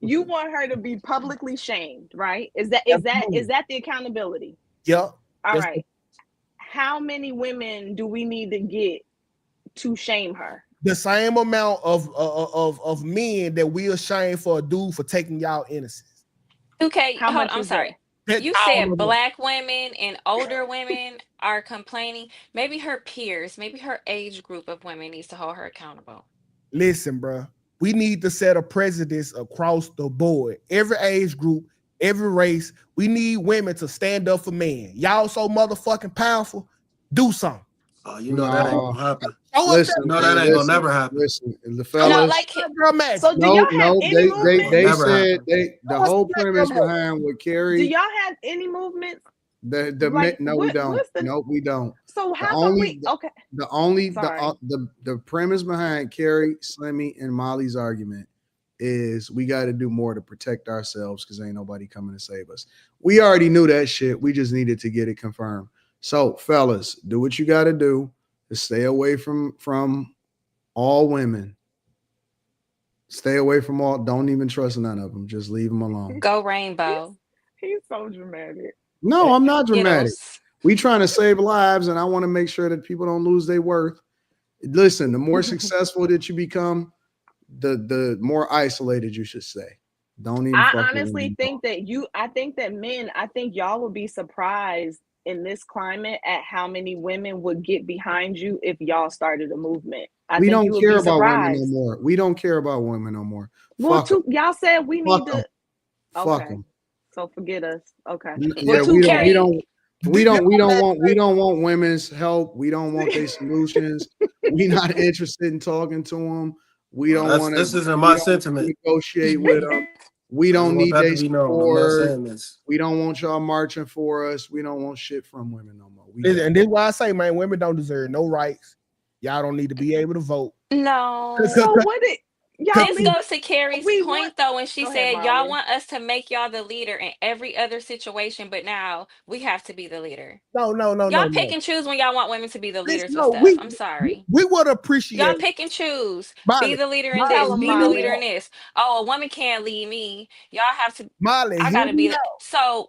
S3: you want her to be publicly shamed, right? Is that the accountability?
S8: Yeah.
S3: All right. How many women do we need to get to shame her?
S8: The same amount of men that we are shamed for a dude for taking y'all innocence.
S5: Okay, I'm sorry. You said black women and older women are complaining. Maybe her peers, maybe her age group of women needs to hold her accountable.
S8: Listen, bro, we need to set a precedence across the board. Every age group, every race, we need women to stand up for men. Y'all so motherfucking powerful. Do something.
S2: Oh, you know that ain't gonna happen.
S6: Listen,
S2: that ain't gonna never happen.
S6: Listen, the fellas.
S3: So do y'all have any movement?
S6: They said the whole premise behind what Carrie.
S3: Do y'all have any movement?
S6: No, we don't. No, we don't.
S3: So how come we? Okay.
S6: The premise behind Carrie, Slimmy, and Molly's argument is we got to do more to protect ourselves because ain't nobody coming to save us. We already knew that shit. We just needed to get it confirmed. So, fellas, do what you got to do to stay away from all women. Stay away from all. Don't even trust none of them. Just leave them alone.
S5: Go rainbow.
S3: He's so dramatic.
S6: No, I'm not dramatic. We trying to save lives, and I want to make sure that people don't lose their worth. Listen, the more successful that you become, the more isolated you should stay. Don't even.
S3: I honestly think that I think y'all would be surprised in this climate at how many women would get behind you if y'all started a movement.
S6: We don't care about women no more. We don't care about women no more.
S3: Well, y'all said we need to.
S6: Fuck them.
S3: So forget us. Okay.
S6: Yeah, we don't want women's help. We don't want their solutions. We not interested in talking to them. We don't want to.
S2: This isn't my sentiment.
S6: Negotiate with them. We don't need their support. We don't want y'all marching for us. We don't want shit from women no more.
S8: And this is why I say, man, women don't deserve no rights. Y'all don't need to be able to vote.
S5: No.
S3: So what it?
S5: This goes to Carrie's point, though, when she said, y'all want us to make y'all the leader in every other situation, but now we have to be the leader.
S8: No.
S5: Y'all pick and choose when y'all want women to be the leaders of stuff. I'm sorry.
S8: We would appreciate.
S5: Y'all pick and choose. Be the leader in this. Be the leader in this. Oh, a woman can't lead me. Y'all have to.
S8: Molly,
S5: I gotta be. So,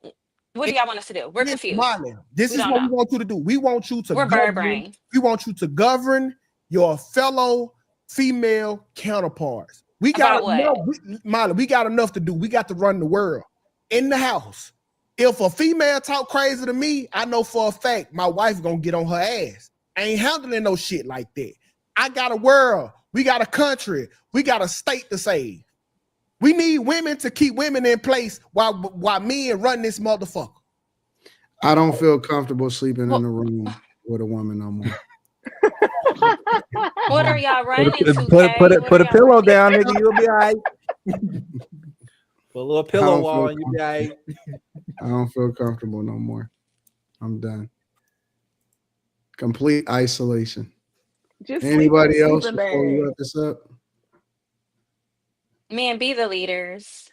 S5: what do y'all want us to do? We're confused.
S8: Molly, this is what we want you to do. We want you to.
S5: We're bird brain.
S8: We want you to govern your fellow female counterparts. We got enough, Molly. We got enough to do. We got to run the world in the house. If a female talk crazy to me, I know for a fact my wife gonna get on her ass. I ain't handling no shit like that. I got a world. We got a country. We got a state to save. We need women to keep women in place while men run this motherfucker.
S6: I don't feel comfortable sleeping in a room with a woman no more.
S5: What are y'all running to?
S4: Put a pillow down, nigga. You'll be all right. Put a little pillow wall and you'll be all right.
S6: I don't feel comfortable no more. I'm done. Complete isolation.
S3: Just
S6: anybody else before we wrap this up?
S5: Man, be the leaders.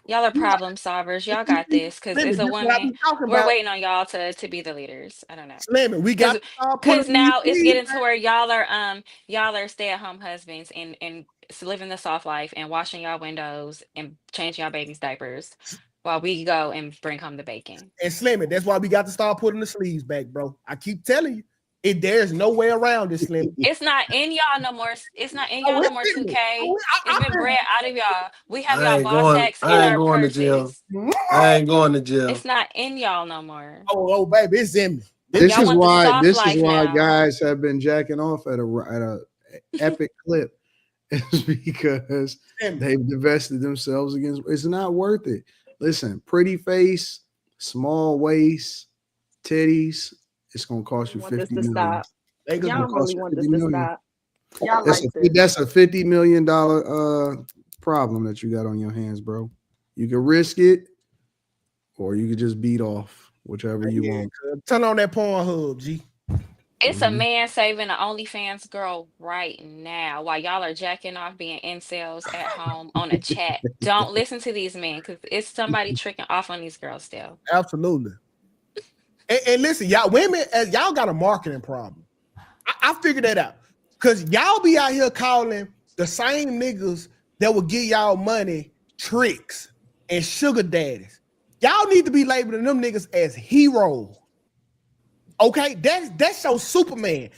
S5: Y'all are problem solvers. Y'all got this. Because as a woman, we're waiting on y'all to be the leaders. I don't know.
S8: Slimmy, we got
S5: because now it's getting to where y'all are stay-at-home husbands and living the soft life and washing y'all windows and changing y'all baby's diapers while we go and bring home the bacon.
S8: And Slimmy, that's why we got to start putting the sleeves back, bro. I keep telling you. There's no way around this, Slim.
S5: It's not in y'all no more. It's not in y'all no more, 2K. It's been bred out of y'all. We have y'all ball sacks in
S2: I ain't
S5: our
S2: going to jail.
S5: purses.
S2: I ain't going to jail.
S5: It's not in y'all no more.
S8: Oh, baby, it's in me.
S5: Y'all want the soft life now.
S6: Guys have been jacking off at a epic clip. It's because they've divested themselves against. It's not worth it. Listen, pretty face, small waist, titties. It's gonna cost you $50 million.
S3: Stop. Y'all really want this to stop. Y'all
S6: that's
S3: like this.
S6: That's a $50 million problem that you got on your hands, bro. You can risk it, or you could just beat off, whichever you want.
S8: Turn on that Pornhub, G.
S5: It's a man saving an OnlyFans girl right now while y'all are jacking off being incels at home on a chat. Don't listen to these men because it's somebody tricking off on these girls still.
S8: Absolutely. And listen, y'all women, y'all got a marketing problem. I figured that out. Because y'all be out here calling the same niggas that will give y'all money tricks and sugar daddies. Y'all need to be labeling them niggas as heroes. Okay, that's your Superman.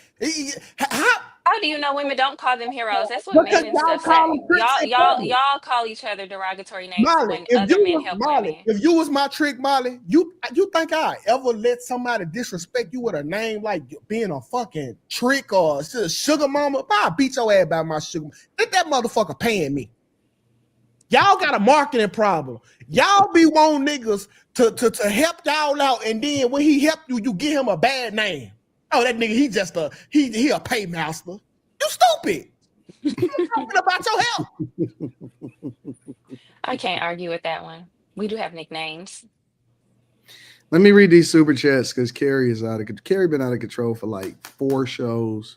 S5: How do you know women don't call them heroes? That's what men and stuff say. Y'all call each other derogatory names
S8: Molly,
S5: when other men help women.
S8: If you was my trick, Molly, you think I ever let somebody disrespect you with a name like being a fucking trick or sugar mama? I'll beat your ass by my sugar. Let that motherfucker paying me. Y'all got a marketing problem. Y'all be wanting niggas to help y'all out, and then when he help you, you give him a bad name. Oh, that nigga, he a paymaster. You stupid. You talking about your help.
S5: I can't argue with that one. We do have nicknames.
S6: Let me read these super chats because Carrie been out of control for like 4 shows,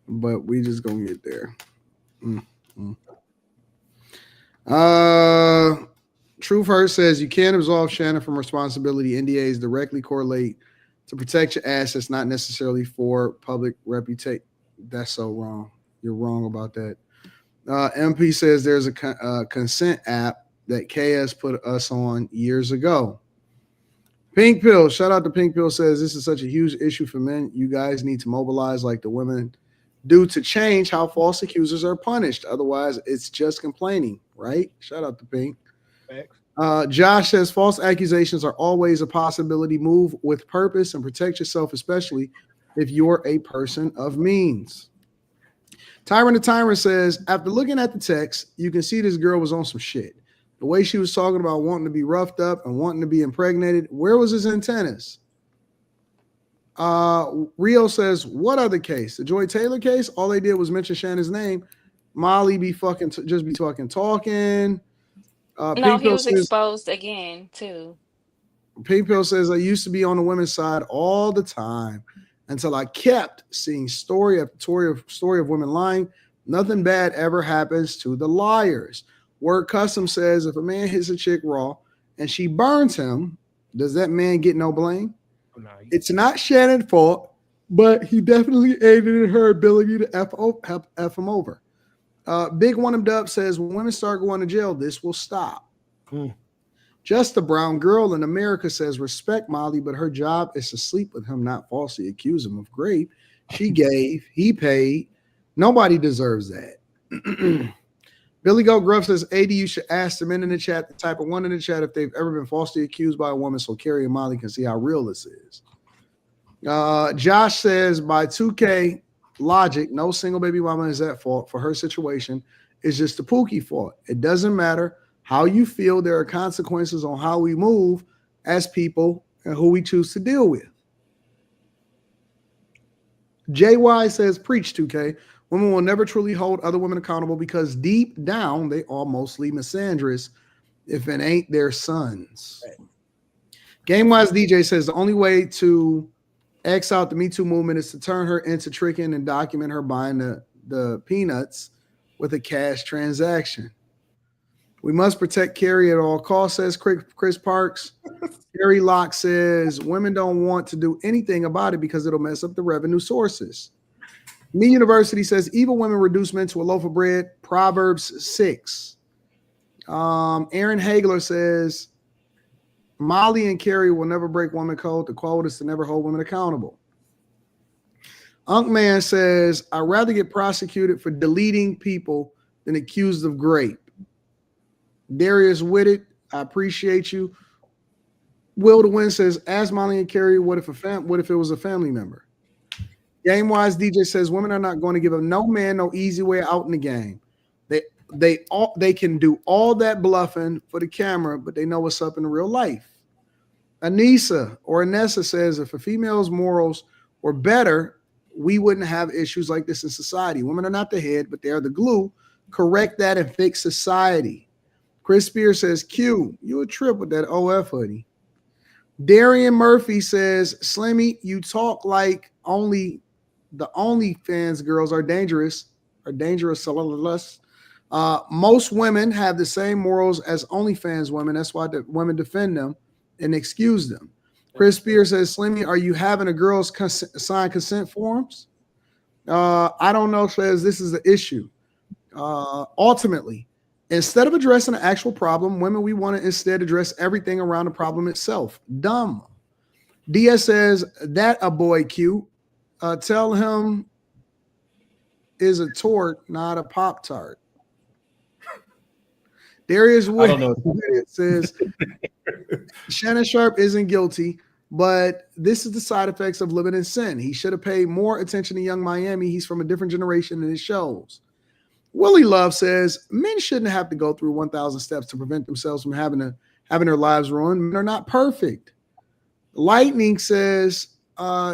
S6: but we just gonna get there. True First says you can't absolve Shannon from responsibility. NDAs directly correlate to protect your assets, not necessarily for public reputation. That's so wrong. You're wrong about that. MP says there's a consent app that KS put us on years ago. Pink Pill, shout out to Pink Pill, says this is such a huge issue for men. You guys need to mobilize like the women do to change how false accusers are punished. Otherwise, it's just complaining, right? Shout out to Pink. Josh says false accusations are always a possibility. Move with purpose and protect yourself, especially if you're a person of means. Tyrant the Tyrant says, after looking at the text, you can see this girl was on some shit. The way she was talking about wanting to be roughed up and wanting to be impregnated, where was his antennas? Rio says, what other case? The Joy Taylor case? All they did was mention Shannon's name. Molly be fucking just be talking.
S5: No, he was exposed again too.
S6: Pink Pill says I used to be on the women's side all the time until I kept seeing story after story of women lying. Nothing bad ever happens to the liars. Word Custom says if a man hits a chick raw and she burns him, does that man get no blame? No. It's not Shannon's fault, but he definitely aided in her ability to F him over. Big One of Dub says when women start going to jail, this will stop. Just a brown girl in America says respect Molly, but her job is to sleep with him, not falsely accuse him of rape. She gave, he paid. Nobody deserves that. Billy Goat Gruff says, AD, you should ask the men in the chat, the type of one in the chat, if they've ever been falsely accused by a woman, so Carrie and Molly can see how real this is. Josh says, by 2K logic, no single baby mama is at fault for her situation. It's just the Pookie fault. It doesn't matter how you feel. There are consequences on how we move as people and who we choose to deal with. JY says, preach 2K. Women will never truly hold other women accountable because deep down, they are mostly misandrous if it ain't their sons. GameWise DJ says the only way to X out the Me Too movement is to turn her into tricking and document her buying the peanuts with a cash transaction. We must protect Carrie at all costs, says Chris Parks. Carrie Locke says women don't want to do anything about it because it'll mess up the revenue sources. Me University says evil women reduce men to a loaf of bread. Proverbs 6. Aaron Hagler says Molly and Carrie will never break woman code. The quote is to never hold women accountable. Unkman says, I'd rather get prosecuted for deleting people than accused of grape. Darius Whitted, I appreciate you. Will to Win says, ask Molly and Carrie, what if it was a family member? Game Wise DJ says, women are not going to give up no man no easy way out in the game. They can do all that bluffing for the camera, but they know what's up in real life. Anessa says, if a female's morals were better, we wouldn't have issues like this in society. Women are not the head, but they are the glue. Correct that and fix society. Chris Spears says, Q, you a trip with that OF hoodie. Darian Murphy says, Slimmy, you talk like only the OnlyFans girls are dangerous. Most women have the same morals as OnlyFans women. That's why the women defend them and excuse them. Chris Spears says, Slimmy, are you having a girls sign consent forms? I don't know, says this is the issue. Ultimately, instead of addressing the actual problem, women, we want to instead address everything around the problem itself. Dumb. Diaz says, that a boy Q. Tell him is a tort, not a Pop-Tart. Darius Wood says, Shannon Sharpe isn't guilty, but this is the side effects of living in sin. He should have paid more attention to Young Miami. He's from a different generation than it shows. Willie Love says, men shouldn't have to go through 1,000 steps to prevent themselves from having their lives ruined. Men are not perfect. Lightning says,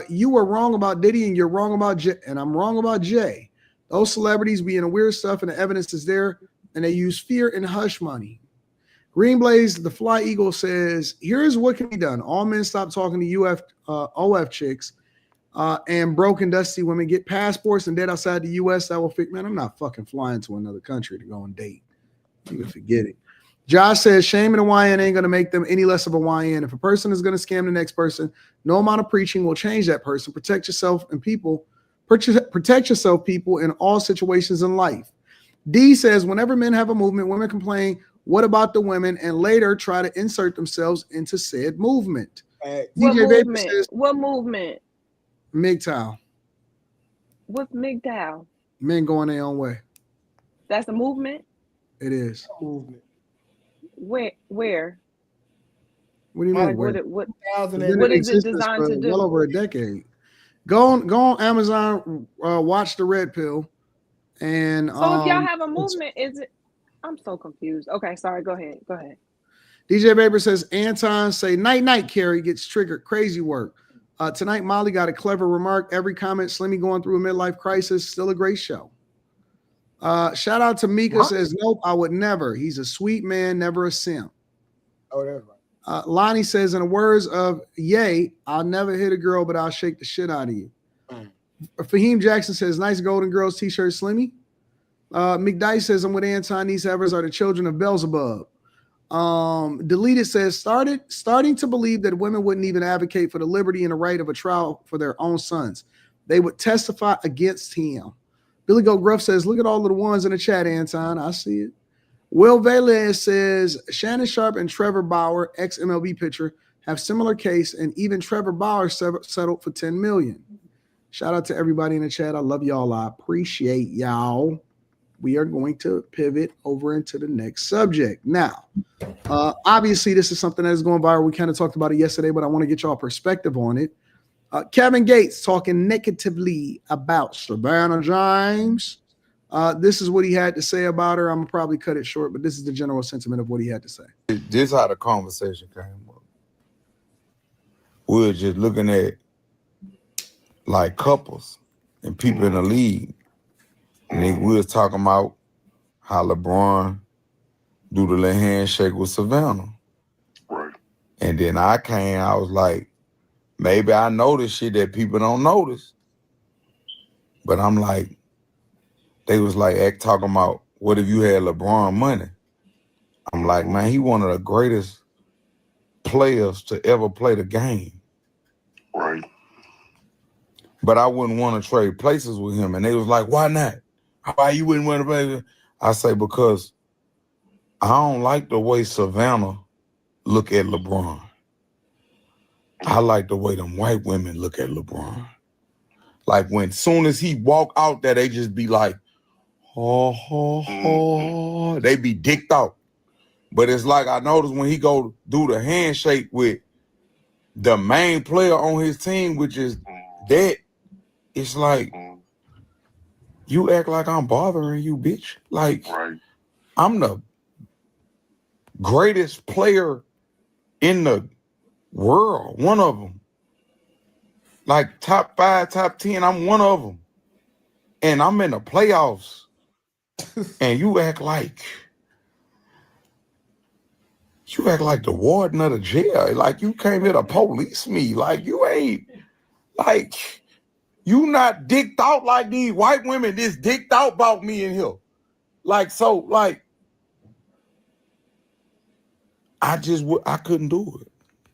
S6: you were wrong about Diddy and you're wrong about Jay, and I'm wrong about Jay. Those celebrities be in the weird stuff and the evidence is there, and they use fear and hush money. Green Blaze, the Fly Eagle says, here's what can be done. All men stop talking to OF chicks and broken, dusty women. Get passports and dead outside the U.S. That will fix. Man, I'm not fucking flying to another country to go and date. You can forget it. Josh says, shaming a YN ain't going to make them any less of a YN. If a person is going to scam the next person, no amount of preaching will change that person. Protect yourself, people, in all situations in life. D says, whenever men have a movement, women complain, what about the women? And later try to insert themselves into said movement.
S3: What movement?
S6: MGTOW.
S3: What's MGTOW?
S6: Men going their own way.
S3: That's a movement?
S6: It is.
S8: Movement.
S3: Where?
S6: What do you mean?
S3: Like, what
S6: what
S3: is it designed to do?
S6: Well over a decade. Go on Amazon, watch the Red Pill. And
S3: so if y'all have a movement, is it? I'm so confused. Okay, sorry. Go ahead.
S6: DJ Baber says, Anton, say night, Carrie gets triggered. Crazy work. Tonight, Molly got a clever remark. Every comment, Slimmy going through a midlife crisis. Still a great show. Shout out to Mika, says, nope, I would never. He's a sweet man, never a simp.
S8: Oh, that's right.
S6: Lonnie says, in the words of Ye, I'll never hit a girl, but I'll shake the shit out of you. Fahim Jackson says, nice Golden Girls t-shirt, Slimmy. McDice says, I'm with Anton. These evers are the children of Beelzebub. Deleted says, starting to believe that women wouldn't even advocate for the liberty and the right of a trial for their own sons. They would testify against him. Billy Go Gruff says, look at all of the ones in the chat, Anton. I see it. Will Velez says, Shannon Sharpe and Trevor Bauer, ex-MLB pitcher, have similar case, and even Trevor Bauer settled for $10 million. Shout out to everybody in the chat. I love y'all. I appreciate y'all. We are going to pivot over into the next subject. Now, obviously, this is something that is going viral. We kind of talked about it yesterday, but I want to get y'all perspective on it. Kevin Gates talking negatively about Savannah James. This is what he had to say about her. I'm going to probably cut it short, but this is the general sentiment of what he had to say.
S9: This is how the conversation came up. We were just looking at like couples and people in the league. And then we was talking about how LeBron do the little handshake with Savannah.
S10: Right.
S9: And then I was like, maybe I notice shit that people don't notice. But I'm like, they was like talking about, what if you had LeBron money? I'm like, man, he one of the greatest players to ever play the game.
S10: Right.
S9: But I wouldn't want to trade places with him. And they was like, why not? Why you wouldn't want to play? I say, because I don't like the way Savannah look at LeBron. I like the way them white women look at LeBron. Like when soon as he walk out there, they just be like, oh, they be dicked out. But it's like I noticed when he go do the handshake with the main player on his team, which is that, it's like, you act like I'm bothering you, bitch. Like, I'm the greatest player in the world, one of them. Like top 5, top 10, I'm one of them. And I'm in the playoffs. And you act like the warden of the jail. Like you came here to police me. Like you ain't, like, you not dicked out like these white women just dicked out about me in here. Like, so, like, I couldn't do it.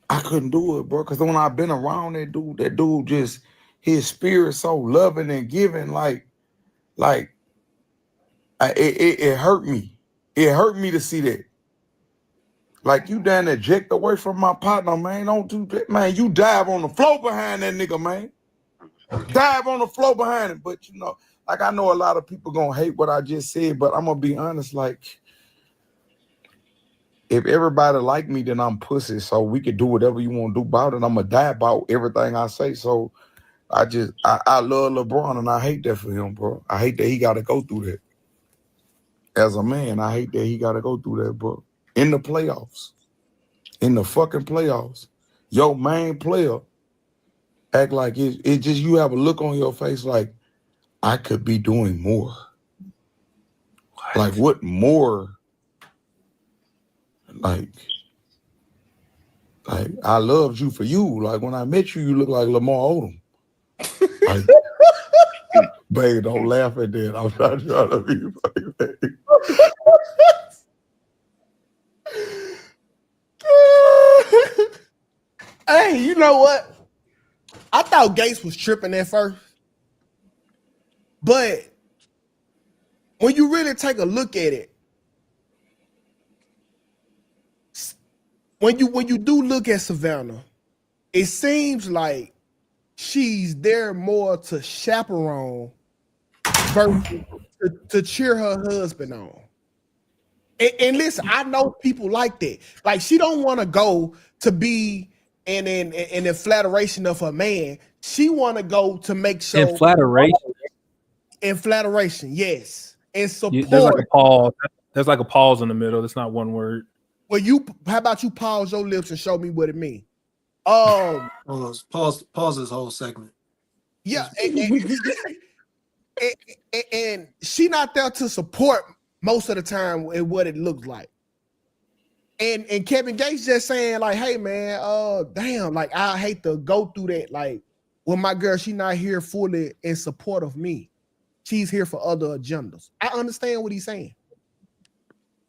S9: I couldn't do it, bro. Because when I've been around that dude just, his spirit so loving and giving, it hurt me. It hurt me to see that. Like, you down there eject away from my partner, man. Don't do that, man. You dive on the floor behind that nigga, man. Dive on the floor behind him. But, you know, like, I know a lot of people gonna hate what I just said, but I'm gonna be honest, like, if everybody like me, then I'm pussy. So we can do whatever you want to do about it. I'm gonna die about everything I say. So I love LeBron and I hate that for him, bro. I hate that he gotta go through that. As a man, I hate that he gotta go through that, bro. In the playoffs. In the fucking playoffs. Your main player act like it just, you have a look on your face like, I could be doing more. What? Like, what more? Like, I loved you for you. Like, when I met you, you look like Lamar Odom. Like, baby, don't laugh at that. I'm not trying to be funny.
S8: Hey, you know what? I thought Gates was tripping at first. But when you really take a look at it, when you do look at Savannah, it seems like she's there more to chaperone versus to cheer her husband on. And listen, I know people like that. Like, she don't want to go to be an flatteration of her man. She want to go to make sure.
S4: In flatteration?
S8: In flatteration, yes. And support.
S4: There's like a pause. There's like a pause in the middle. That's not one word.
S8: Well, how about you pause your lips and show me what it means?
S2: Pause this whole segment.
S8: Yeah, and she not there to support most of the time in what it looks like. And Kevin Gates just saying like, hey man, damn, like I hate to go through that. Like, well, my girl, she not here fully in support of me. She's here for other agendas. I understand what he's saying.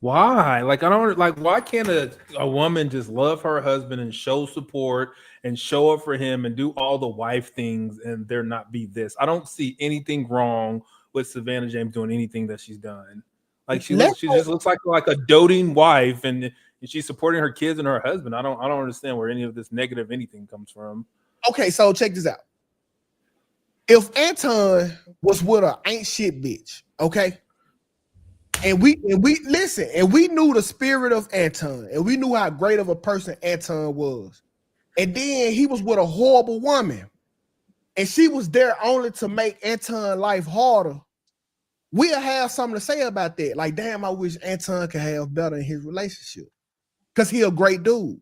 S4: Why? Like, I don't like, why can't a woman just love her husband and show support and show up for him and do all the wife things and there not be this? I don't see anything wrong with Savannah James doing anything that she's done. Like, she just looks like a doting wife, and she's supporting her kids and her husband. I don't understand where any of this negative anything comes from.
S8: Okay, so check this out. If Anton was with a ain't shit bitch, okay, and we listen, and we knew the spirit of Anton, and we knew how great of a person Anton was, and then he was with a horrible woman, and she was there only to make Anton's life harder, we'll have something to say about that. Like, damn, I wish Anton could have better in his relationship, because he a great dude.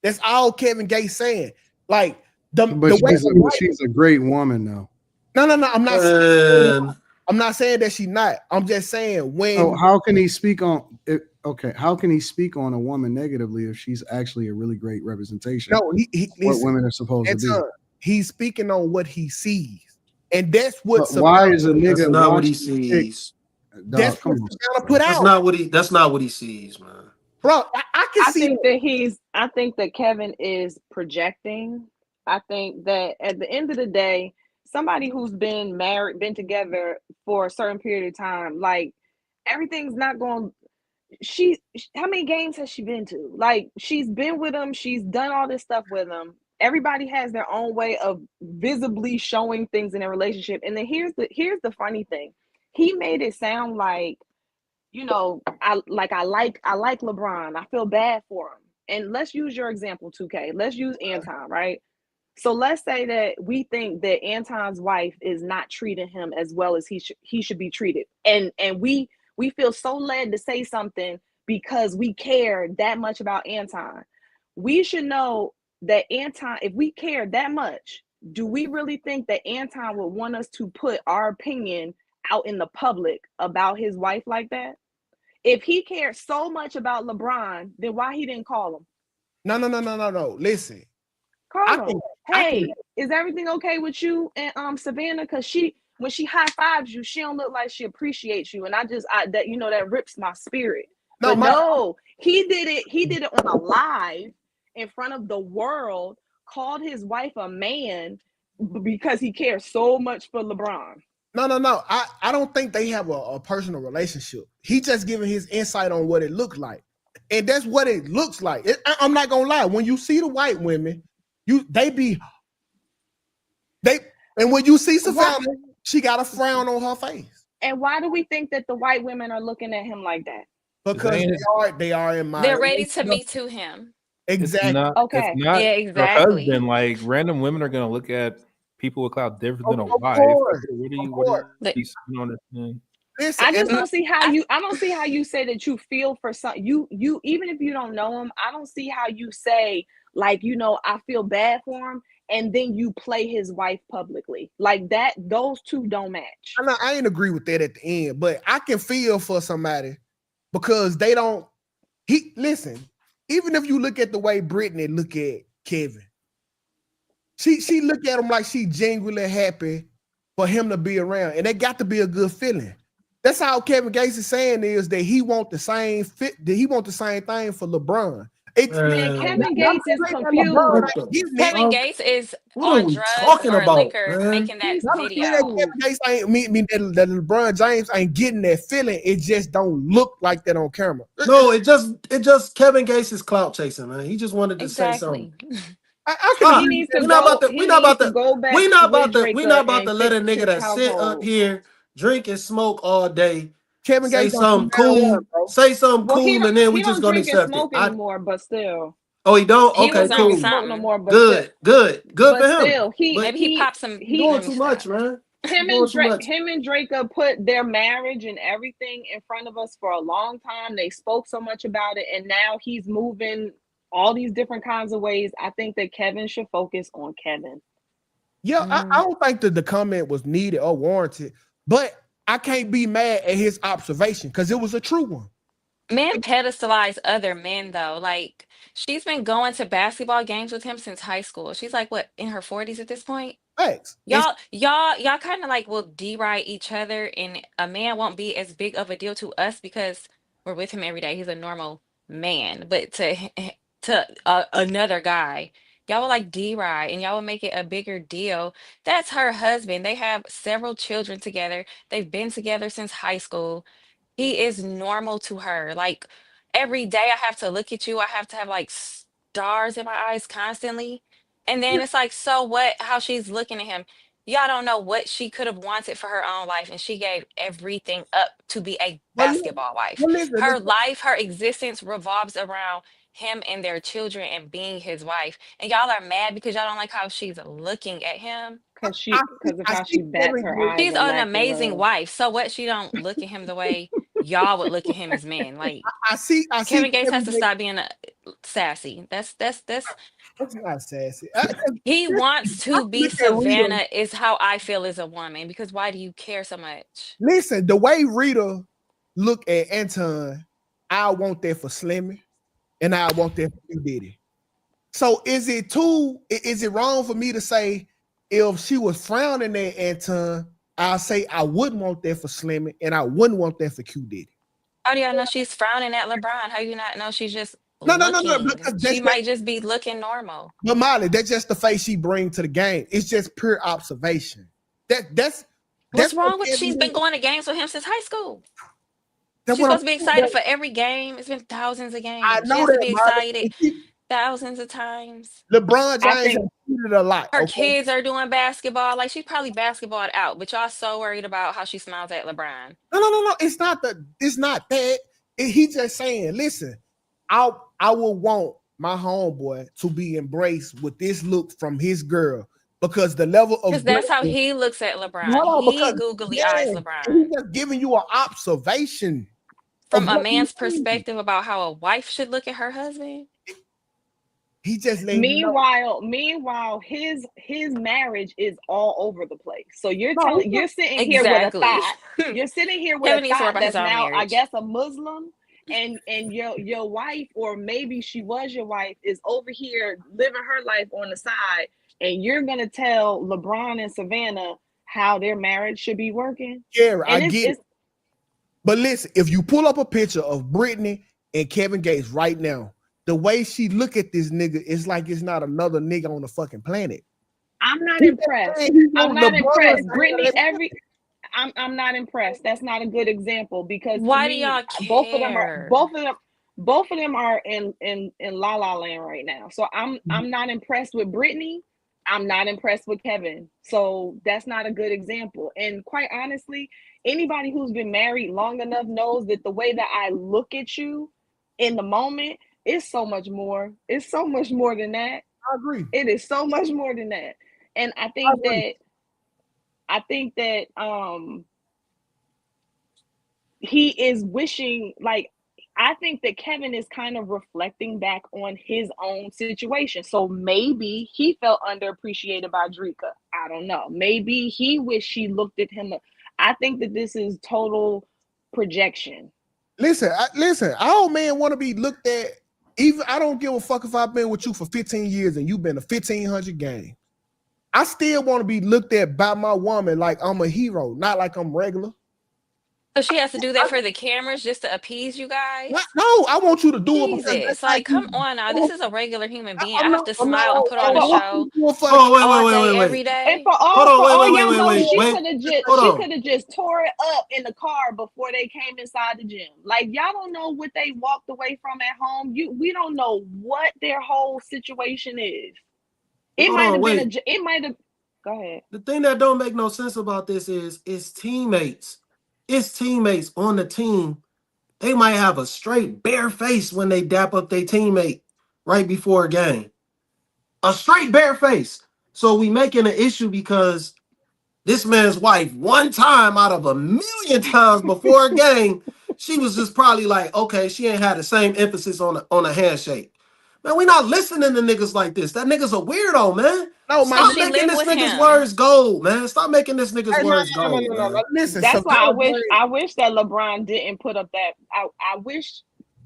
S8: That's all Kevin Gates saying. Like,
S6: she's a great woman, though.
S8: No, I'm not saying that she's not. I'm just saying when.
S6: So how can he speak on it? Okay, how can he speak on a woman negatively if she's actually a really great representation?
S8: No,
S6: what women are supposed to be.
S8: He's speaking on what he sees, and that's what.
S6: Why is a nigga?
S2: That's not what he sees.
S8: That's what Savannah put out.
S2: That's not what he sees, man.
S8: Bro, I can see.
S3: I think that Kevin is projecting. I think that at the end of the day, somebody who's been married, been together for a certain period of time, like, everything's not going. How many games has she been to? Like, she's been with him, she's done all this stuff with him, everybody has their own way of visibly showing things in a relationship. And then here's the funny thing. He made it sound like, you know, I like LeBron. I feel bad for him. And let's use your example, 2K. Let's use Anton, right? So let's say that we think that Anton's wife is not treating him as well as he should be treated. And we feel so led to say something because we care that much about Anton. We should know that Anton, if we care that much, do we really think that Anton would want us to put our opinion out in the public about his wife like that? If he cared so much about LeBron, then why he didn't call him?
S8: No. Listen.
S3: Call him. Hey, is everything okay with you and Savannah? Because when she high fives you, she don't look like she appreciates you. And that, you know, that rips my spirit. No, he did it. He did it on a live in front of the world, called his wife a man because he cares so much for LeBron.
S8: No. I don't think they have a personal relationship. He just giving his insight on what it looked like. And that's what it looks like. I'm not gonna lie. When you see the white women, and when you see Savannah, she got a frown on her face.
S3: And why do we think that the white women are looking at him like that?
S8: Because they are in my.
S5: They're ready to me to him.
S8: Exactly.
S3: Okay.
S4: It's not
S5: yeah, exactly.
S4: Her husband. Like random women are gonna look at people with clout different than a wife. What are you on this?
S3: Listen, I just don't see how I don't see how you say that you feel for some you even if you don't know him. I don't see how you say, like, you know, I feel bad for him, and then you play his wife publicly like that. Those two don't match.
S8: I ain't agree with that at the end, but I can feel for somebody because they don't. Listen. Even if you look at the way Brittany look at Kevin, she look at him like she genuinely happy for him to be around, and that got to be a good feeling. That's how Kevin Gates is saying is that he want the same thing for LeBron.
S3: Kevin Gates is confused.
S5: Kevin Gates is on drugs or liquor making that video.
S8: Kevin Gates ain't mean that LeBron James ain't getting that feeling. It just don't look like that on camera.
S2: No, it just Kevin Gates is clout chasing, man. He just wanted to say something.
S3: He needs to go back.
S2: We're not about to let a nigga that sit up here, drink and smoke all day.
S8: Kevin Gates
S2: say something cool, and then we just gonna accept it.
S3: Anymore, but still.
S2: Oh, he don't. Okay, cool.
S3: No more, but
S2: good for him.
S3: Still,
S5: maybe he popped some.
S2: He doing too much, man.
S3: Him and Draco put their marriage and everything in front of us for a long time. They spoke so much about it, and now he's moving all these different kinds of ways. I think that Kevin should focus on Kevin.
S8: Yeah, I don't think that the comment was needed or warranted, but I can't be mad at his observation because it was a true one.
S5: Men pedestalize other men though. Like she's been going to basketball games with him since high school. She's like what, in her 40s at this point?
S8: Thanks.
S5: Y'all kind of like will deride each other, and a man won't be as big of a deal to us because we're with him every day. He's a normal man, but to another guy, y'all will like deride and y'all will make it a bigger deal. That's her husband. They have several children together. They've been together since high school. He is normal to her. Like every day I have to look at you. I have to have like stars in my eyes constantly. And then it's like, so what? How she's looking at him. Y'all don't know what she could have wanted for her own life. And she gave everything up to be a basketball wife. Her life, her existence revolves around him and their children and being his wife. And y'all are mad because y'all don't like how she's looking at him.
S3: Because of how she bats her eyes.
S5: She's an amazing wife. So what? She don't look at him the way y'all would look at him as men. Like
S8: I see
S5: Kevin Gates has to stop being sassy. That's
S8: not sassy.
S5: He wants to be Savannah is how I feel as a woman, because why do you care so much?
S8: Listen, the way Rita look at Anton, I want that for Slimmy and I want that for you, Diddy. So is it wrong for me to say if she was frowning at Anton, I'll say I wouldn't want that for Slimmy and I wouldn't want that for Q Diddy?
S5: How do y'all know she's frowning at LeBron? How do you not know she's just
S8: No.
S5: She might just be looking normal.
S8: But Molly, that's just the face she brings to the game. It's just pure observation. That's
S5: what's wrong with she's been going to games with him since high school. She's supposed to be excited for every game. It's been thousands of games.
S8: I know
S5: she has to be excited. thousands of times.
S8: LeBron
S3: I
S8: James
S3: think
S8: has cheated a lot.
S5: Her
S8: Okay,
S5: kids are doing basketball. Like she's probably basketballed out, but y'all so worried about how she smiles at LeBron.
S8: no. It's not that. He's just saying, listen, I will want my homeboy to be embraced with this look from his girl because the level
S5: Because
S8: of
S5: that's how
S8: greatness.
S5: he looks at LeBron.
S8: Hold on,
S5: He
S8: because
S5: googly eyes
S8: yeah,
S5: LeBron.
S8: he's just giving you an observation of
S5: From a
S8: what he
S5: man's
S8: sees.
S5: perspective about how a wife should look at her husband.
S8: He just letting you know.
S3: Meanwhile, his marriage is all over the place. So you're
S8: No,
S3: sitting here with a
S5: Exactly.
S3: thought. You're sitting here with a
S5: Kevin needs to work
S3: thought
S5: about his
S3: that's
S5: own
S3: now, I
S5: marriage.
S3: guess, a Muslim, and your wife, or maybe she was your wife, is over here living her life on the side, and you're gonna tell LeBron and Savannah how their marriage should be working.
S8: Yeah, I
S3: And
S8: get it. But listen, if you pull up a picture of Brittany and Kevin Gates right now, the way she look at this nigga, it's like it's not another nigga on the fucking planet.
S3: I'm not impressed. I'm not impressed. Brittany, I'm not impressed. That's not a good example because
S5: Why
S3: to
S5: do
S3: me,
S5: y'all
S3: both
S5: care?
S3: of them are in La La Land right now. So I'm not impressed with Brittany. I'm not impressed with Kevin. So that's not a good example. And quite honestly, anybody who's been married long enough knows that the way that I look at you in the moment is so much more. It's so much more than that.
S8: I agree.
S3: It is so much more than that. And I think that he is wishing, like, I think that Kevin is kind of reflecting back on his own situation. So maybe he felt underappreciated by Drika. I don't know. Maybe he wished she looked at him. I think that this is total projection.
S8: Listen, all men want to be looked at. Even I don't give a fuck if I've been with you for 15 years and you've been to 1,500 games. I still want to be looked at by my woman like I'm a hero, not like I'm regular.
S5: So she has to do that for the cameras just to appease you guys?
S8: No, I want you to do it because
S5: Jesus, like, come on now. This is a regular human being. I have to
S8: I'm not
S5: smile and put on a show all day, every day.
S3: And for all y'all know, she could have just tore it up in the car before they came inside the gym. Like, y'all don't know what they walked away from at home. We don't know what their whole situation is. It might have been it might have. Go ahead.
S2: The thing that don't make no sense about this is teammates. It's teammates on the team. They might have a straight bare face when they dap up their teammate right before a game. A straight bare face. So we making an issue because this man's wife, one time out of 1,000,000 times before a game, she was just probably like, okay, she ain't had the same emphasis on a handshake. Man, we not listening to niggas like this. That nigga's a weirdo, man.
S8: No,
S2: stop making this nigga's words gold, man. Stop making this nigga's words gold. No.
S8: Listen,
S3: that's why I wish that LeBron didn't put up that. I wish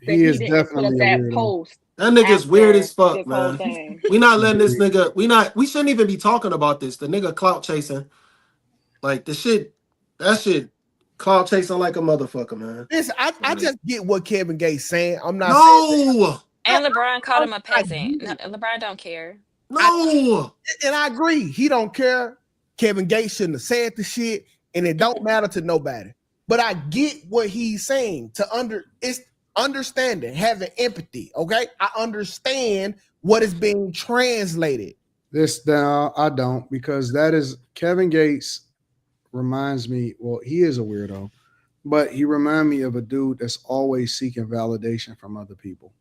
S3: that
S6: he
S3: didn't put up that post.
S2: That nigga's weird as fuck, man. We not letting this nigga. We shouldn't even be talking about this. The nigga clout chasing, like that shit, clout chasing like a motherfucker, man.
S8: Listen, I just get what Kevin Gates saying. I'm not
S2: saying
S5: and LeBron called him a peasant. No, LeBron don't care.
S2: No.
S8: And I agree. He don't care. Kevin Gates shouldn't have said the shit, and it don't matter to nobody. But I get what he's saying. It's understanding, having empathy. Okay, I understand what is being translated.
S6: This now I don't, because that is Kevin Gates reminds me. Well, he is a weirdo, but he reminds me of a dude that's always seeking validation from other people.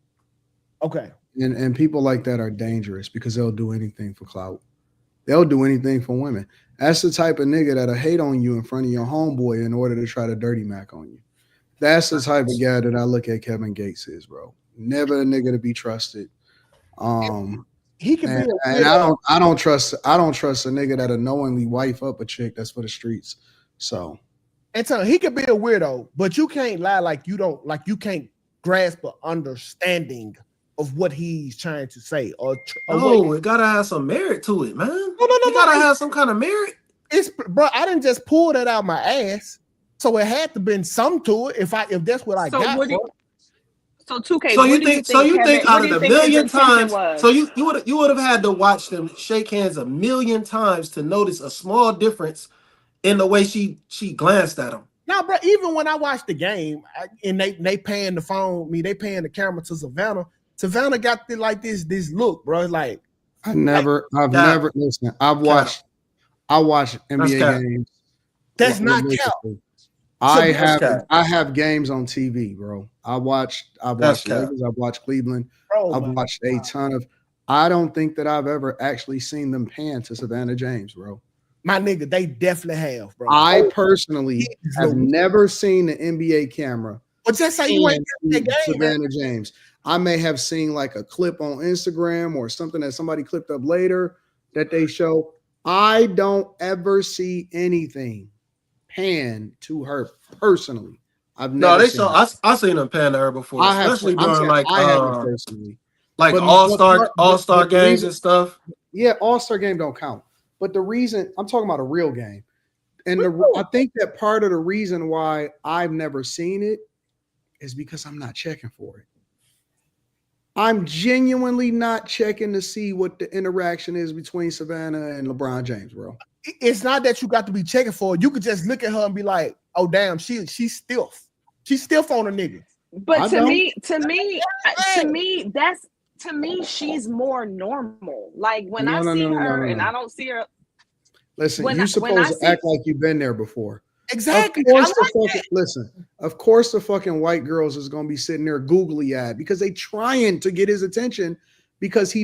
S8: Okay.
S6: And people like that are dangerous because they'll do anything for clout. They'll do anything for women. That's the type of nigga that'll hate on you in front of your homeboy in order to try to dirty mac on you. That's the type of guy that I look at Kevin Gates is, bro. Never a nigga to be trusted.
S8: He can be
S6: and I don't trust a nigga that'll knowingly wife up a chick that's for the streets. So
S8: and so he could be a weirdo, but you can't lie like you can't grasp an understanding of what he's trying to say.
S2: It gotta have some merit to it, man. No. It gotta have some kind of merit.
S8: Bro, I didn't just pull that out my ass, so it had to been some to it. If that's what I got.
S3: So 2K.
S2: So you think out of the 1,000,000 times? So you would have had to watch them shake hands 1,000,000 times to notice a small difference in the way she glanced at him.
S8: No, bro. Even when I watched the game and they paying the camera to Savannah, Savannah got this look, bro. Like
S6: I've never listen. I watched NBA games.
S8: That's not cap.
S6: I have games on TV, bro. I watched Lakers. I've watched Cleveland. I've watched a ton of. I don't think that I've ever actually seen them pan to Savannah James, bro.
S8: My nigga, they definitely have, bro.
S6: I personally have never seen the NBA camera.
S8: But just say you ain't that game,
S6: Savannah James. I may have seen like a clip on Instagram or something that somebody clipped up later that they show. I don't ever see anything pan to her personally. I've never
S2: they saw. I seen them pan to her before, especially during like
S6: I haven't personally,
S2: like all-star games and stuff.
S6: Yeah, all-star game don't count. But the reason I'm talking about a real game, and I think that part of the reason why I've never seen it is because I'm not checking for it. I'm genuinely not checking to see what the interaction is between Savannah and LeBron James, bro.
S8: It's not that you got to be checking for it. You could just look at her and be like, "Oh damn, she's stiff. She's stiff on a nigga."
S3: But to me, she's more normal. Like when I see her and I don't see her.
S6: Listen, you're supposed to act like you've been there before.
S8: Exactly.
S6: Of course the fucking white girls is gonna be sitting there googly-eyed because they trying to get his attention because they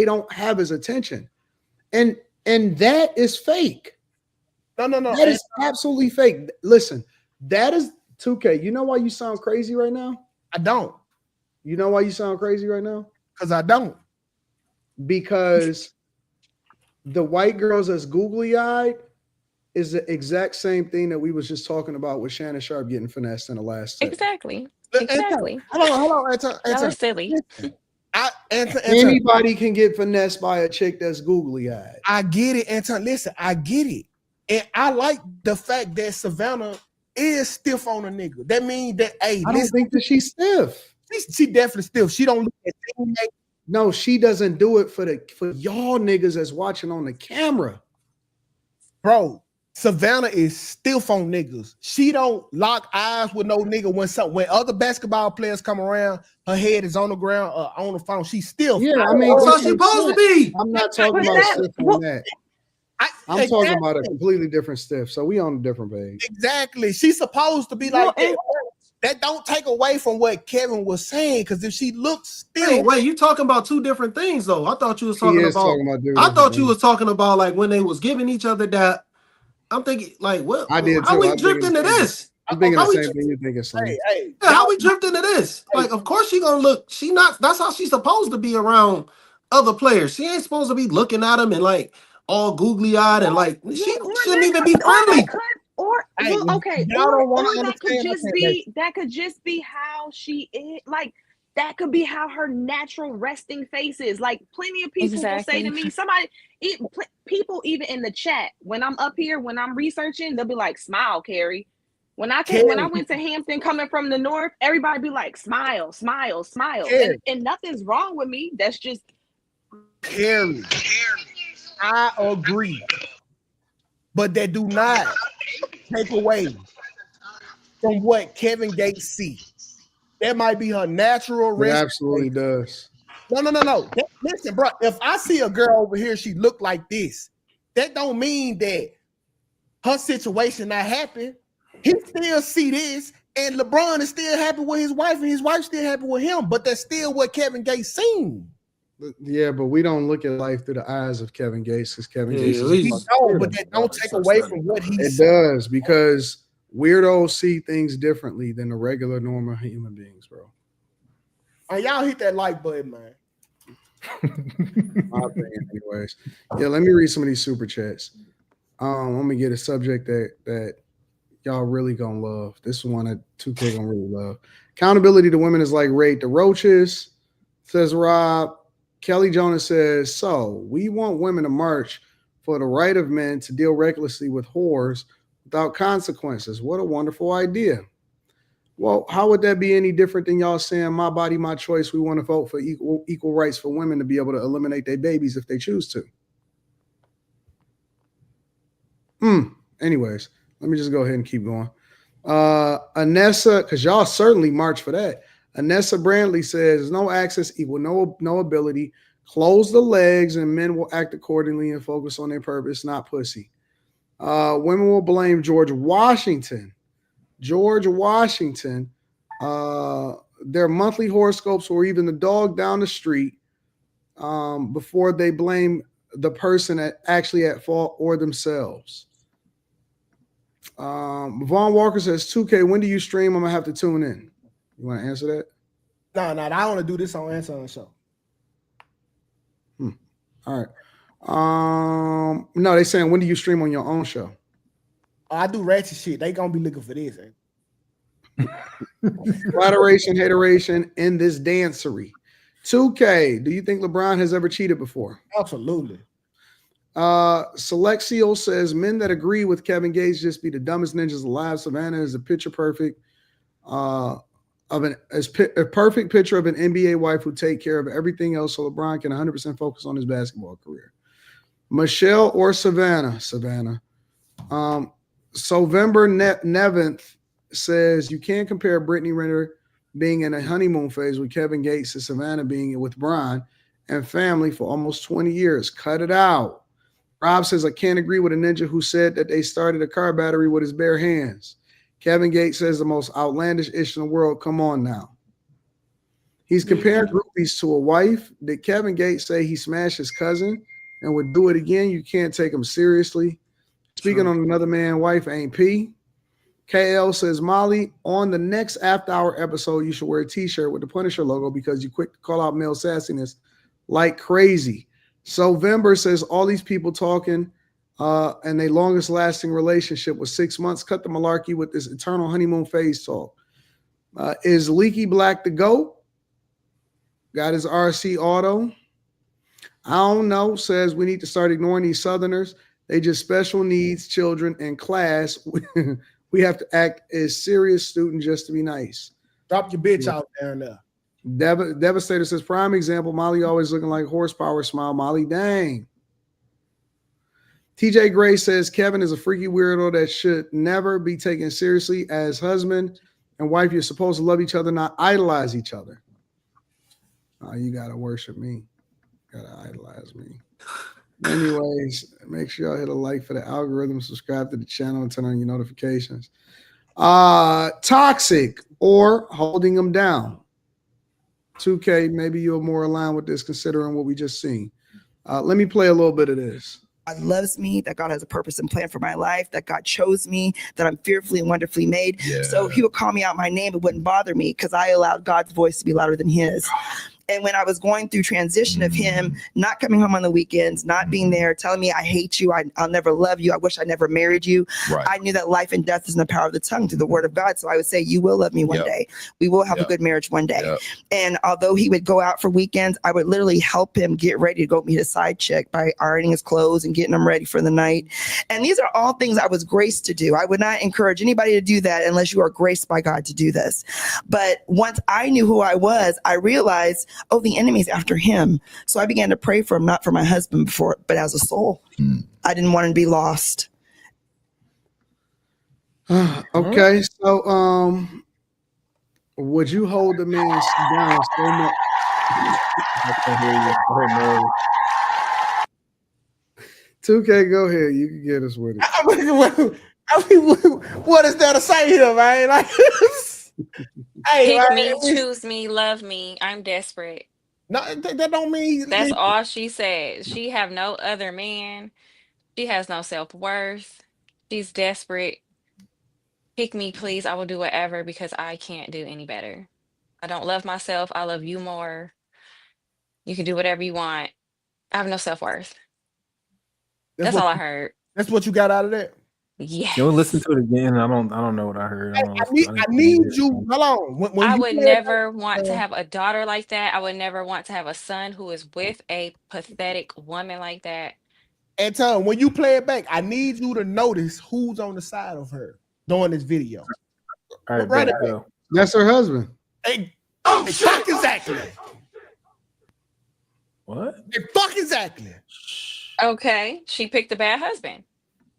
S6: don't have his attention. And that is fake.
S8: No.
S6: That is absolutely fake. Listen, that is 2K. You know why you sound crazy right now?
S8: I don't.
S6: You know why you sound crazy right now?
S8: Because I don't.
S6: Because the white girls that's googly-eyed is the exact same thing that we was just talking about with Shannon Sharpe getting finessed in the last set.
S5: Exactly.
S8: Hold on, Anton.
S5: That was silly.
S6: Anybody can get finessed by a chick that's googly-eyed.
S8: I get it, Anton. Listen, I get it. And I like the fact that Savannah is stiff on a nigga. That means that, hey,
S6: I don't think that she's stiff.
S8: She definitely stiff. She don't look at teammates.
S6: No, she doesn't do it for y'all niggas that's watching on the camera.
S8: Bro, Savannah is stiff on niggas. She don't lock eyes with no nigga when other basketball players come around, her head is on the ground on the phone. She's stiff.
S6: Yeah, I mean,
S2: that's how she's supposed to be.
S6: I'm not talking about stiff on that. I'm talking about a completely different stiff. So we on a different page.
S8: Exactly. She's supposed to be like that. That don't take away from what Kevin was saying, because if she looks still,
S2: wait, you talking about two different things though. I thought you was talking about you was talking about like when they was giving each other that. I'm thinking like, what?
S6: I did.
S2: How we drift into this?
S6: I'm thinking the same thing you think it's like.
S2: How we drift into this? Like, of course she gonna look. She not. That's how she's supposed to be around other players. She ain't supposed to be looking at them and like all googly eyed and like she shouldn't even be friendly.
S3: That could just be how she is. Like that could be how her natural resting face is. Like plenty of people will say to me, people even in the chat when I'm up here when I'm researching, they'll be like, "Smile, Carrie." When I went to Hampton coming from the north, everybody be like, "Smile, smile, smile," and nothing's wrong with me. That's just
S8: Carrie. I agree, but that do not take away from what Kevin Gates sees. That might be her natural risk.
S6: It absolutely does.
S8: No. Listen, bro. If I see a girl over here, she look like this. That don't mean that her situation not happen. He still see this, and LeBron is still happy with his wife, and his wife still happy with him. But that's still what Kevin Gates seen.
S6: Yeah, but we don't look at life through the eyes of Kevin Gates because Kevin Gates
S8: but that don't take away from what he
S6: It does, because weirdos see things differently than the regular normal human beings, bro.
S8: Y'all hit that like button, man.
S6: My opinion, anyways. Yeah, let me read some of these super chats. I'm gonna get a subject that y'all really gonna love. This one that 2K gonna really love. Accountability to women is like raid the roaches, says Rob. Kelly Jonas says, so we want women to march for the right of men to deal recklessly with whores without consequences. What a wonderful idea. Well, how would that be any different than y'all saying my body, my choice? We want to vote for equal rights for women to be able to eliminate their babies if they choose to. Anyways, let me just go ahead and keep going. Anessa, because y'all certainly march for that. Anessa Brandley says, no access equal no ability. Close the legs and men will act accordingly and focus on their purpose, not pussy. Women will blame George Washington. Their monthly horoscopes or even the dog down the street before they blame the person actually at fault or themselves. Vaughn Walker says, 2K, when do you stream? I'm going to have to tune in. You want to answer that?
S8: No, I want to do this on Anton Show.
S6: All right. No, they saying, when do you stream on your own show?
S8: I do ratchet shit. They going to be looking for this.
S6: Flatteration, hateration in this dancery. 2K, do you think LeBron has ever cheated before?
S8: Absolutely.
S6: Selexio says, men that agree with Kevin Gates just be the dumbest ninjas alive. Savannah is a picture perfect a perfect picture of an NBA wife who take care of everything else so LeBron can 100% focus on his basketball career. Michelle or Savannah? Savannah. Sovember 9th says, you can't compare Brittany Renner being in a honeymoon phase with Kevin Gates to Savannah being with Brian and family for almost 20 years. Cut it out. Rob says, I can't agree with a ninja who said that they started a car battery with his bare hands. Kevin Gates says the most outlandish ish in the world. Come on now. He's comparing groupies to a wife. Did Kevin Gates say he smashed his cousin and would do it again? You can't take him seriously. Speaking on another man's wife ain't P. KL says, Molly, on the next After Hour episode, you should wear a t-shirt with the Punisher logo because you quick to call out male sassiness like crazy. Sovember says, all these people talking and their longest lasting relationship was 6 months. Cut the malarkey with this eternal honeymoon phase talk. Is Leaky Black the GOAT? Got his RC auto. I don't know. Says we need to start ignoring these Southerners. They just special needs children in class. We have to act as serious student just to be nice.
S8: Drop your bitch out there and there.
S6: Devastator says, prime example, Molly always looking like horsepower. Smile, Molly, dang. TJ Gray says, Kevin is a freaky weirdo that should never be taken seriously. As husband and wife, you're supposed to love each other, not idolize each other. You got to worship me. Got to idolize me. Anyways, make sure y'all hit a like for the algorithm, subscribe to the channel, and turn on your notifications. Toxic or holding them down. 2K, maybe you're more aligned with this considering what we just seen. Let me play a little bit of this.
S11: God loves me, that God has a purpose and plan for my life, that God chose me, that I'm fearfully and wonderfully made. Yeah. So he would call me out my name, it wouldn't bother me because I allowed God's voice to be louder than his. And when I was going through transition of him not coming home on the weekends, not being there, telling me I hate you, I'll never love you, I wish I never married you. Right. I knew that life and death is in the power of the tongue through the word of God. So I would say, you will love me one day. We will have a good marriage one day. And although he would go out for weekends, I would literally help him get ready to go meet a side chick by ironing his clothes and getting them ready for the night. And these are all things I was graced to do. I would not encourage anybody to do that unless you are graced by God to do this. But once I knew who I was, I realized, oh, the enemy's after him. So I began to pray for him, not for my husband before, but as a soul. I didn't want him to be lost.
S6: Okay, so would you hold the man down so much? I can hear you. 2K, go ahead. You can get us with it.
S8: I mean, what is there to say here, man? Like,
S5: hey, pick me, choose me, love me. I'm desperate.
S8: No, that don't mean.
S5: That's all she said. She have no other man. She has no self-worth. She's desperate. Pick me, please. I will do whatever because I can't do any better. I don't love myself. I love you more. You can do whatever you want. I have no self-worth. That's all I heard.
S8: That's what you got out of that?
S5: Yeah.
S4: You'll listen to it again. I don't know what I heard.
S8: I need you. Hold on. When
S5: I would never want to have a daughter like that. I would never want to have a son who is with a pathetic woman like that.
S8: Anton, when you play it back, I need you to notice who's on the side of her during this video.
S4: All right,
S6: that's her husband.
S8: Hey, fuck exactly.
S4: What?
S8: Fuck exactly.
S5: Okay, she picked a bad husband.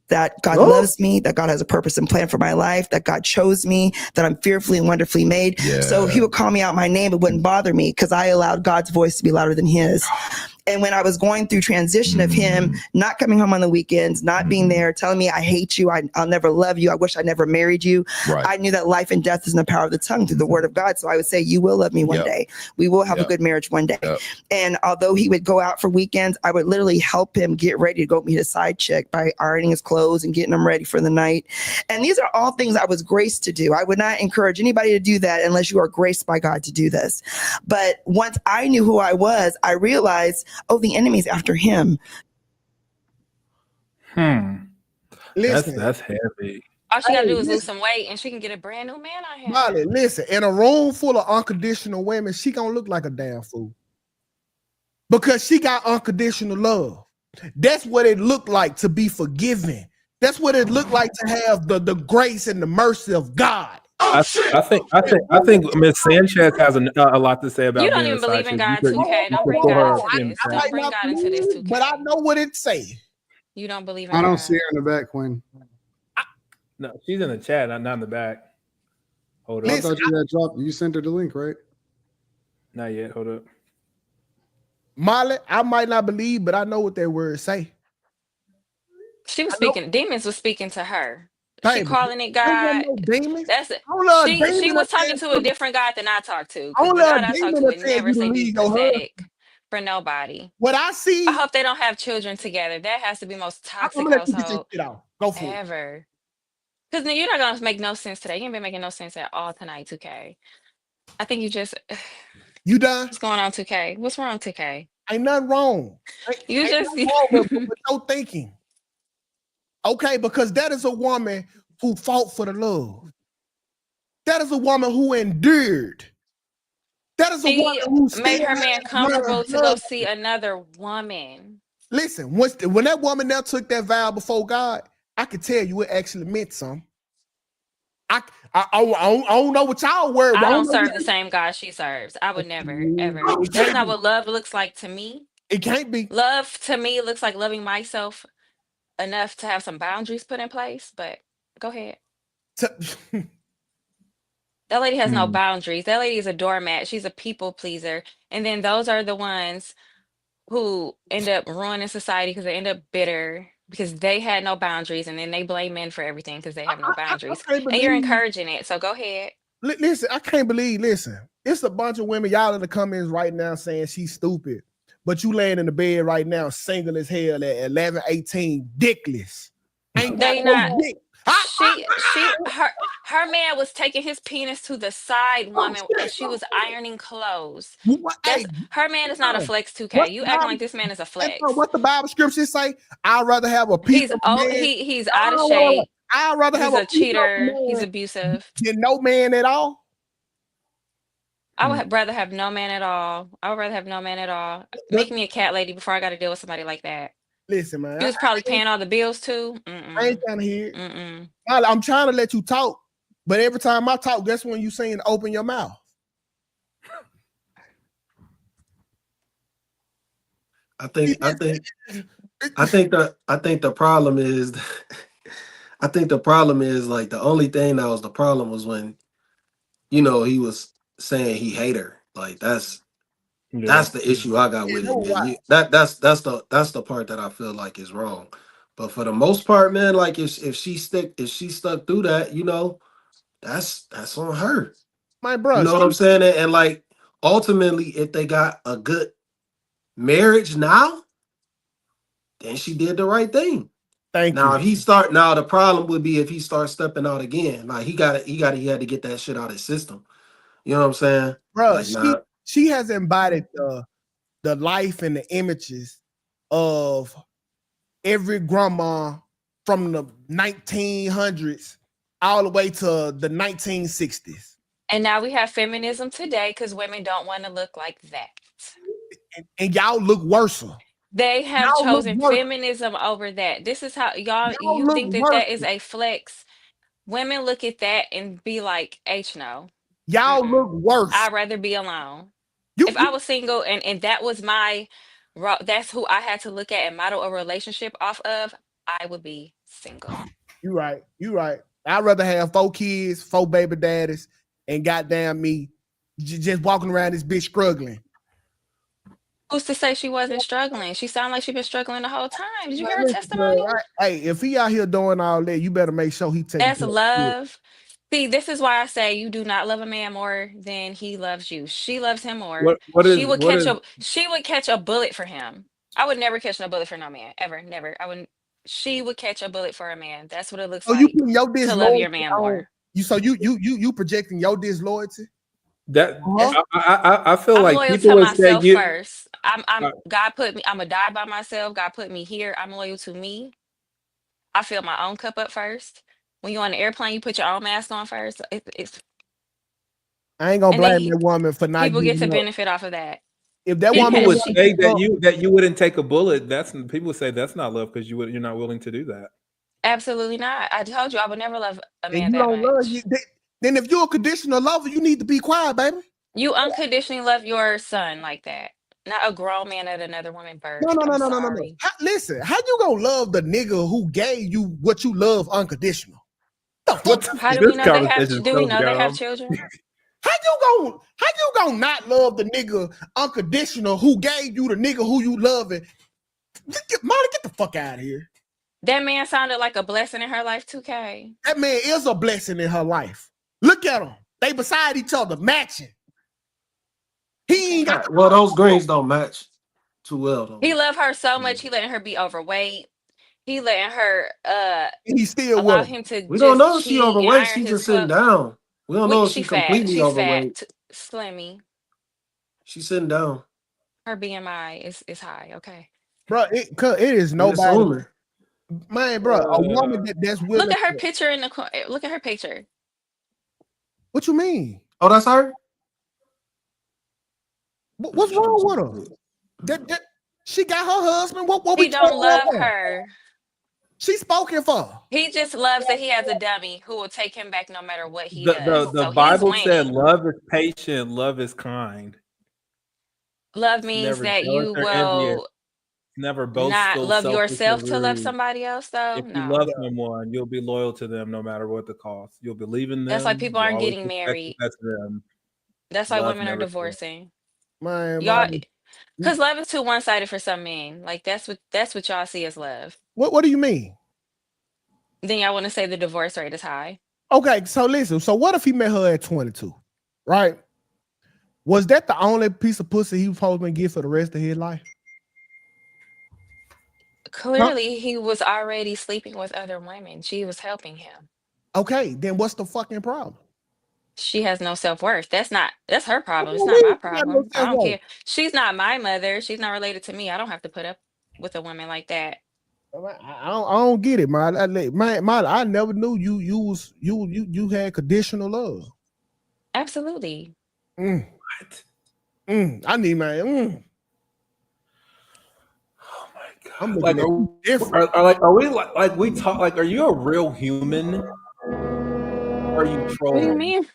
S11: that God loves me, that God has a purpose and plan for my life, that God chose me, that I'm fearfully and wonderfully made. So he would call me out my name. It wouldn't bother me because I allowed God's voice to be louder than his. And when I was going through transition of him not coming home on the weekends, not being there, telling me I hate you, I'll never love you, I wish I never married you, I knew that life and death is in the power of the tongue through the word of God. So I would say, you will love me one day. We will have a good marriage one day. And although he would go out for weekends, I would literally help him get ready to go meet a side chick by ironing his clothes and getting him ready for the night. And these are all things I was graced to do. I would not encourage anybody to do that unless you are graced by God to do this. But once I knew who I was, I realized, oh, the enemy's after him.
S8: Listen,
S4: that's heavy.
S5: All she gotta do is lose some weight and she can get a brand new man on here.
S8: Molly, listen, in a room full of unconditional women, she gonna look like a damn fool. Because she got unconditional love. That's what it looked like to be forgiven. That's what it looked like to have the grace and the mercy of God.
S4: I think Miss Sanchez has a lot to say about.
S5: You don't
S4: being
S5: even believe in God,
S4: You
S5: 2K. Don't bring God into this. Don't bring God into this, 2K.
S8: But I know what it say.
S5: You don't believe in God.
S1: I don't see her in the back, Quinn.
S4: No, she's in the chat, not in the back. Hold up.
S1: I thought you had dropped. You sent her the link, right?
S4: Not yet. Hold up.
S8: Molly, I might not believe, but I know what that word say.
S5: She was speaking. Demons was speaking to her.
S8: Baby,
S5: she calling it God. That's it. She was talking to a different God than I talked to. Because the God I talked to would never say be pathetic for nobody.
S8: What I see,
S5: I hope they don't have children together. That has to be the most toxic household ever. Because you're not gonna make no sense today. You ain't been making no sense at all tonight, 2K. I think you just
S8: you done.
S5: What's going on, 2K? What's wrong, 2K?
S8: Ain't nothing wrong.
S5: You just
S8: wrong with no thinking. Okay, because that is a woman who fought for the love. That is a woman who endured. That is a woman who
S5: made her man comfortable to go see another woman.
S8: Listen, when that woman now took that vow before God, I could tell you it actually meant something. I don't know what y'all were.
S5: I don't serve the same God she serves. I would never, ever. That's not what love looks like to me.
S8: It can't be.
S5: Love to me looks like loving myself enough to have some boundaries put in place. But go ahead. That lady has no boundaries. That lady is a doormat. She's a people pleaser. And then those are the ones who end up ruining society because they end up bitter because they had no boundaries, and then they blame men for everything because they have no boundaries. And you're encouraging it. So go ahead.
S8: Listen, I can't believe, listen, it's a bunch of women, y'all in the comments right now saying she's stupid, but you laying in the bed right now single as hell at 11, 18, dickless. Ain't
S5: they not. Her man was taking his penis to the side, woman, and she was ironing clothes. Her man is not a flex, 2K. You acting like this man is a flex.
S8: What the Bible scriptures say? I'd rather have a piece of man.
S5: He's out of shape.
S8: I'd rather have
S5: a cheater. He's abusive.
S8: Than no man at all.
S5: I would rather have no man at all. I would rather have no man at all. Make me a cat lady before I got to deal with somebody like that.
S8: Listen, man.
S5: He was probably paying all the bills too.
S8: I ain't trying to hear it. I'm trying to let you talk, but every time I talk, guess when you saying open your mouth.
S2: I think the problem is I think the problem is like the only thing that was the problem was when he was saying he hate her. Like that's the issue I got with it. That's the part that I feel like is wrong. But for the most part, man, like if she stuck through that, that's on her.
S8: My brother,
S2: you know what I'm saying? And like ultimately, if they got a good marriage now, then she did the right thing. Now the problem would be if he starts stepping out again. Like he had to get that shit out of his system. You know what I'm saying?
S8: Bro,
S2: like,
S8: she has embodied the life and the images of every grandma from the 1900s all the way to the 1960s.
S5: And now we have feminism today because women don't want to look like that.
S8: And y'all look worse.
S5: They have chosen feminism over that. This is how you think that is a flex. Women look at that and be like, no.
S8: Y'all look worse.
S5: I'd rather be alone. If I was single and that was that's who I had to look at and model a relationship off of, I would be single.
S8: You right. I'd rather have 4 kids, 4 baby daddies, and goddamn me just walking around this bitch struggling.
S5: Who's to say she wasn't struggling? She sounded like she's been struggling the whole time. Did you hear her
S8: Listen,
S5: testimony?
S8: hey, if he out here doing all that, you better make sure he taking
S5: That's
S8: care of you.
S5: love. See, this is why I say you do not love a man more than he loves you. She loves him more.
S4: What
S5: She
S4: is
S5: would
S4: what
S5: catch
S4: is
S5: a bullet for him. I would never catch no bullet for no man. Ever. Never. I wouldn't. She would catch a bullet for a man. That's what it looks
S8: So you
S5: like
S8: putting your
S5: to love your
S8: disloyalty
S5: man
S8: on
S5: more.
S8: you? So you projecting your disloyalty?
S4: that?
S8: Uh-huh.
S4: I feel
S5: I'm
S4: like
S5: loyal
S4: people
S5: to
S4: would say
S5: myself
S4: you.
S5: first. I'm God put me, I'm gonna die by myself. God put me here. I'm loyal to me. I fill my own cup up first. When you're on the airplane, you put your own mask on first. It's
S8: I ain't gonna
S5: and then
S8: blame that woman for not
S5: people get to
S8: giving up.
S5: benefit off of that.
S8: If that woman
S4: People
S8: didn't
S4: would
S5: Because
S8: want to
S4: say
S8: give up,
S4: that you wouldn't take a bullet. That's people would say that's not love because you're not willing to do that.
S5: absolutely not. I told you I would never love a
S8: and
S5: man
S8: you
S5: that
S8: don't love you,
S5: much.
S8: then if you're a conditional lover, you need to be quiet, baby.
S5: You unconditionally love your son like that. Not a grown man that another woman
S8: No,
S5: birthed.
S8: no, no,
S5: I'm
S8: no, no, no, no.
S5: sorry.
S8: Listen, how you gonna love the nigga who gave you what you love unconditional? The
S4: What
S8: fuck?
S5: How do we
S4: this
S5: know they have?
S4: conversation is
S5: Do we
S4: so
S5: know they have
S4: dumb.
S5: children?
S8: How you gonna not love the nigga unconditional who gave you the nigga who you loving? Molly, get the fuck out of here.
S5: That man sounded like a blessing in her life, 2K.
S8: That man is a blessing in her life. Look at them. They beside each other, matching. He ain't got
S2: Well, those greens don't match too well, though.
S5: He loved her so much. He letting her be overweight. He letting her
S8: he's still with
S5: allow
S8: him.
S5: him to
S2: We don't
S5: just
S2: know if she
S5: cheat and
S2: overweight.
S5: iron
S2: She's
S5: his
S2: just sitting
S5: clothes.
S2: down. We don't know if
S5: She
S2: she
S5: fat.
S2: completely
S5: She's fat.
S2: overweight.
S5: Slimmy.
S2: She's sitting down.
S5: Her BMI is high. Okay.
S8: Bro, it is
S2: We
S8: nobody.
S2: assuming.
S8: Man, bro, a woman that's
S5: Look
S8: willing
S5: at her
S8: to,
S5: picture in the corner. Look at her picture.
S8: what you mean?
S2: Oh, that's her?
S8: What's wrong with her? That she got her husband. What we
S5: He don't
S8: talking about
S5: love
S8: her?
S5: her.
S8: She spoken for.
S5: He just loves that he has a dummy who will take him back no matter what he
S4: The
S5: does.
S4: the
S5: So he's
S4: Bible said
S5: winning.
S4: love is patient, love is kind.
S5: Love
S4: It's
S5: means
S4: never
S5: that
S4: jealous
S5: you
S4: or envious.
S5: will
S4: It's never
S5: not
S4: boastful,
S5: love
S4: selfish, or
S5: yourself to love
S4: rude.
S5: somebody else, though.
S4: If you
S5: No.
S4: love someone, you'll be loyal to them no matter what the cost. You'll believe in
S5: That's why
S4: them.
S5: people
S4: You'll
S5: aren't
S4: always
S5: getting
S4: respect the
S5: married.
S4: best of them.
S5: That's why
S4: Love
S5: women are
S4: never fails.
S5: divorcing.
S8: Man,
S5: Y'all, because love is too one-sided for some men. Like that's what y'all see as love.
S8: what do you mean?
S5: Then y'all want to say the divorce rate is high.
S8: Okay, so listen. So what if he met her at 22? Right? Was that the only piece of pussy he was supposed to get for the rest of his life?
S5: Clearly, he was already sleeping with other women. She was helping him.
S8: Okay, then what's the fucking problem?
S5: She has no self-worth. That's her problem. It's
S8: What
S5: not
S8: do you
S5: my
S8: mean she got no
S5: problem. I don't
S8: self-worth?
S5: care. She's not my mother. She's not related to me. I don't have to put up with a woman like that.
S8: I don't get it, man. I never knew you had conditional love.
S5: Absolutely.
S8: What? I need my.
S4: Oh my god!
S8: I'm looking
S4: Like,
S8: at you different.
S4: are we like we talk? Like, are you a real human? Or are you
S5: What do you
S4: trolling?
S5: mean?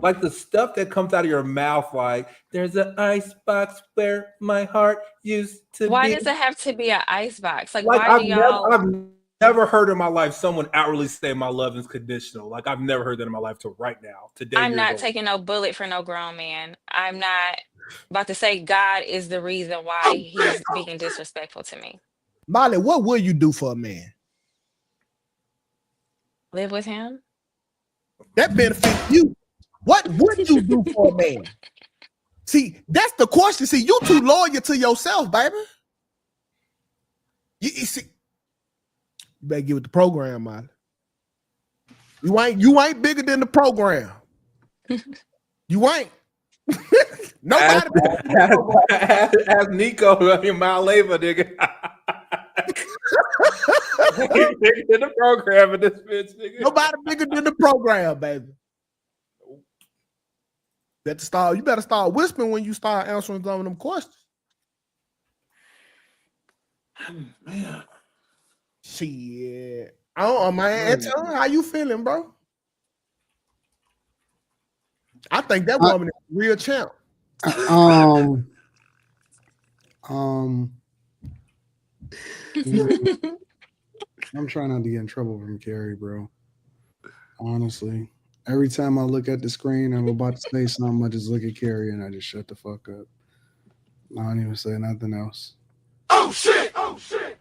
S4: Like the stuff that comes out of your mouth, like there's an ice box where my heart used to
S5: Why
S4: be.
S5: does it have to be an ice box? Like,
S4: Like
S5: why do y'all?
S4: I've never heard in my life someone outwardly say my love is conditional. Like I've never heard that in my life till right now. Today,
S5: I'm
S4: years
S5: not
S4: old.
S5: taking no bullet for no grown man. I'm not about to say God is the reason why he's being disrespectful to me.
S8: Molly, what will you do for a man?
S5: Live with him.
S8: That benefits you. What would you do for a man? See, that's the question. See, you too loyal to yourself, baby. You see, you better get with the program, Molly. You ain't bigger than the program. You ain't. Nobody.
S4: Ask Nico, your mile labor, nigga. In the program of this bitch, nigga.
S8: Nobody bigger than the program, baby. You better start whispering when you start answering some of them questions.
S2: Man.
S8: Shit. I don't know, man. Anton, how you feeling, bro? I think that woman is a real champ.
S6: I'm trying not to get in trouble from Carrie, bro. Honestly. Every time I look at the screen, I'm about to say something. I just look at Carrie and I just shut the fuck up. I don't even say nothing else.
S10: Oh shit! Oh shit!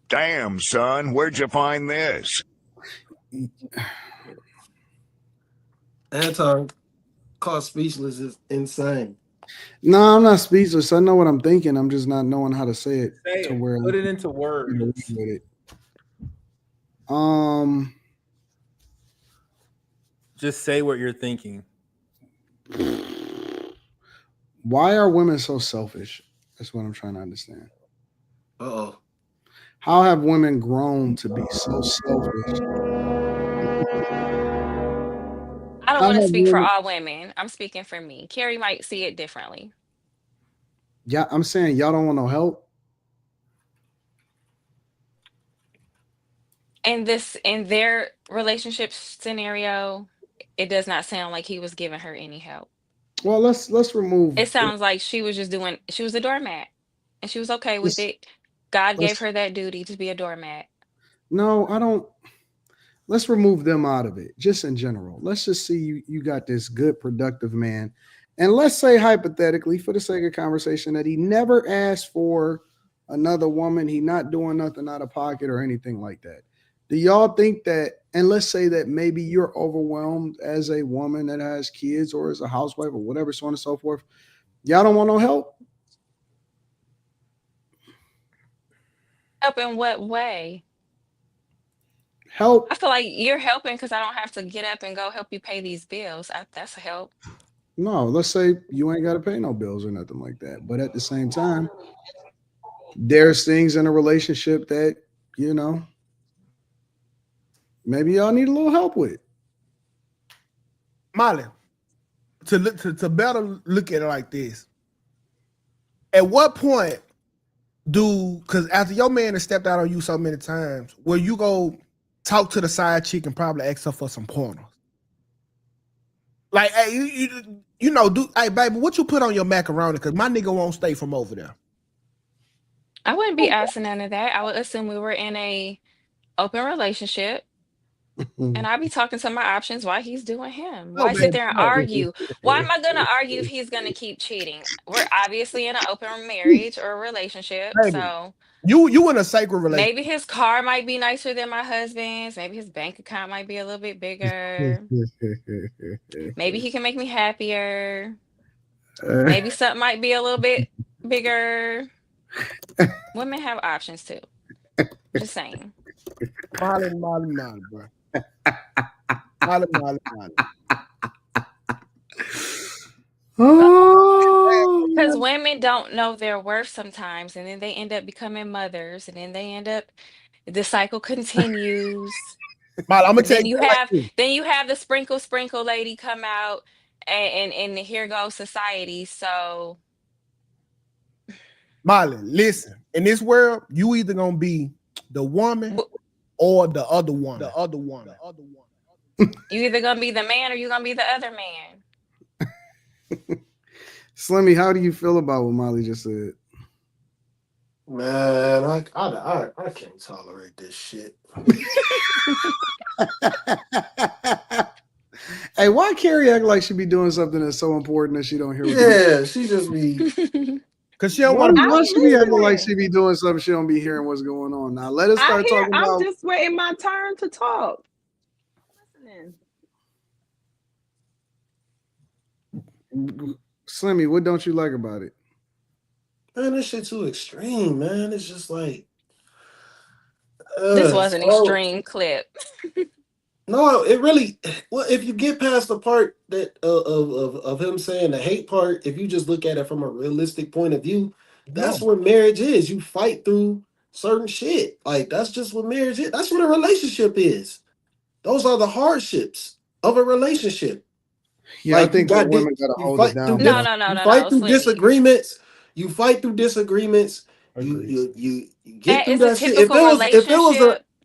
S12: Damn, son, where'd you find this?
S2: Anton called speechless is insane.
S6: No, I'm not speechless. I know what I'm thinking. I'm just not knowing how to say it to where
S4: Put it into
S6: I get
S4: words.
S6: away with it. Um,
S4: Just say what you're thinking.
S6: why are women so selfish? That's what I'm trying to understand.
S2: Uh-oh.
S6: How have women grown to be so selfish?
S5: I don't
S6: How
S5: want to
S6: have
S5: speak for
S6: women?
S5: all women. I'm speaking for me. Carrie might see it differently.
S6: Yeah, I'm saying y'all don't want no help.
S5: In their relationship scenario, it does not sound like he was giving her any help.
S6: Well, let's remove.
S5: It sounds like she was a doormat and she was okay with
S6: Let's,
S5: it. God gave
S6: let's
S5: her that duty to be a doormat.
S6: no, I don't. Let's remove them out of it. Just in general, let's just see you got this good productive man, and let's say hypothetically, for the sake of conversation, that he never asked for another woman. He not doing nothing out of pocket or anything like that. Do y'all think that? And let's say that maybe you're overwhelmed as a woman that has kids or as a housewife or whatever, so on and so forth. Y'all don't want no help.
S5: Help in what way?
S6: Help.
S5: I feel like you're helping because I don't have to get up and go help you pay these bills. That's a help.
S6: No, let's say you ain't got to pay no bills or nothing like that. But at the same time, there's things in a relationship that, you know, maybe y'all need a little help with.
S8: Molly, to better look at it like this. At what point because after your man has stepped out on you so many times, will you go talk to the side chick and probably ask her for some pointers? Like, hey, hey, baby, what you put on your macaroni? Because my nigga won't stay from over there.
S5: I wouldn't be asking none of that. I would assume we were in a open relationship. And I'd be talking to my options while he's doing him.
S8: No,
S5: Why sit
S8: baby,
S5: there and
S8: no.
S5: argue? Why am I going to argue if he's going to keep cheating? We're obviously in an open marriage or a relationship.
S8: Baby,
S5: So
S8: you in a sacred relationship.
S5: maybe his car might be nicer than my husband's. Maybe his bank account might be a little bit bigger. Maybe he can make me happier. Maybe something might be a little bit bigger. Women have options too. Just saying.
S8: Molly, bro. Molly.
S6: Oh,
S5: Because women don't know their worth sometimes, and then they end up becoming mothers, and then the cycle continues.
S8: Molly, I'm gonna
S5: And
S8: tell
S5: then
S8: you
S5: you
S8: like
S5: have
S8: this.
S5: the sprinkle lady come out, and here goes society. So
S8: Molly, listen. In this world, you either gonna be the woman or the other one.
S5: you either gonna be the man or you gonna be the other man.
S6: Slimmy, how do you feel about what Molly just said?
S2: Man, I can't tolerate this shit.
S6: Hey, why Carrie act like she be doing something that's so important that she don't hear?
S2: Yeah, she just be.
S8: Cause she don't
S6: Why
S8: want
S6: she be acting like
S3: listening.
S6: she be doing something she don't be hearing what's going on? Now let us start talking
S3: I'm
S6: about.
S3: just waiting my turn to talk. Listening.
S6: Slimmy, what don't you like about it?
S2: Man, this shit too extreme, man. It's just like.
S5: This was an extreme clip.
S2: No, it really. Well, if you get past the part that of him saying the hate part, if you just look at it from a realistic point of view, that's what marriage is. You fight through certain shit. Like that's just what marriage is. That's what a relationship is. Those are the hardships of a relationship.
S6: Yeah,
S2: Like
S6: I think that women gotta hold it down.
S5: No, Slimmy.
S2: disagreements. You fight through disagreements. You get
S5: That
S2: through
S5: is a
S2: that shit. If
S5: typical
S2: it was a
S5: relationship.
S2: no,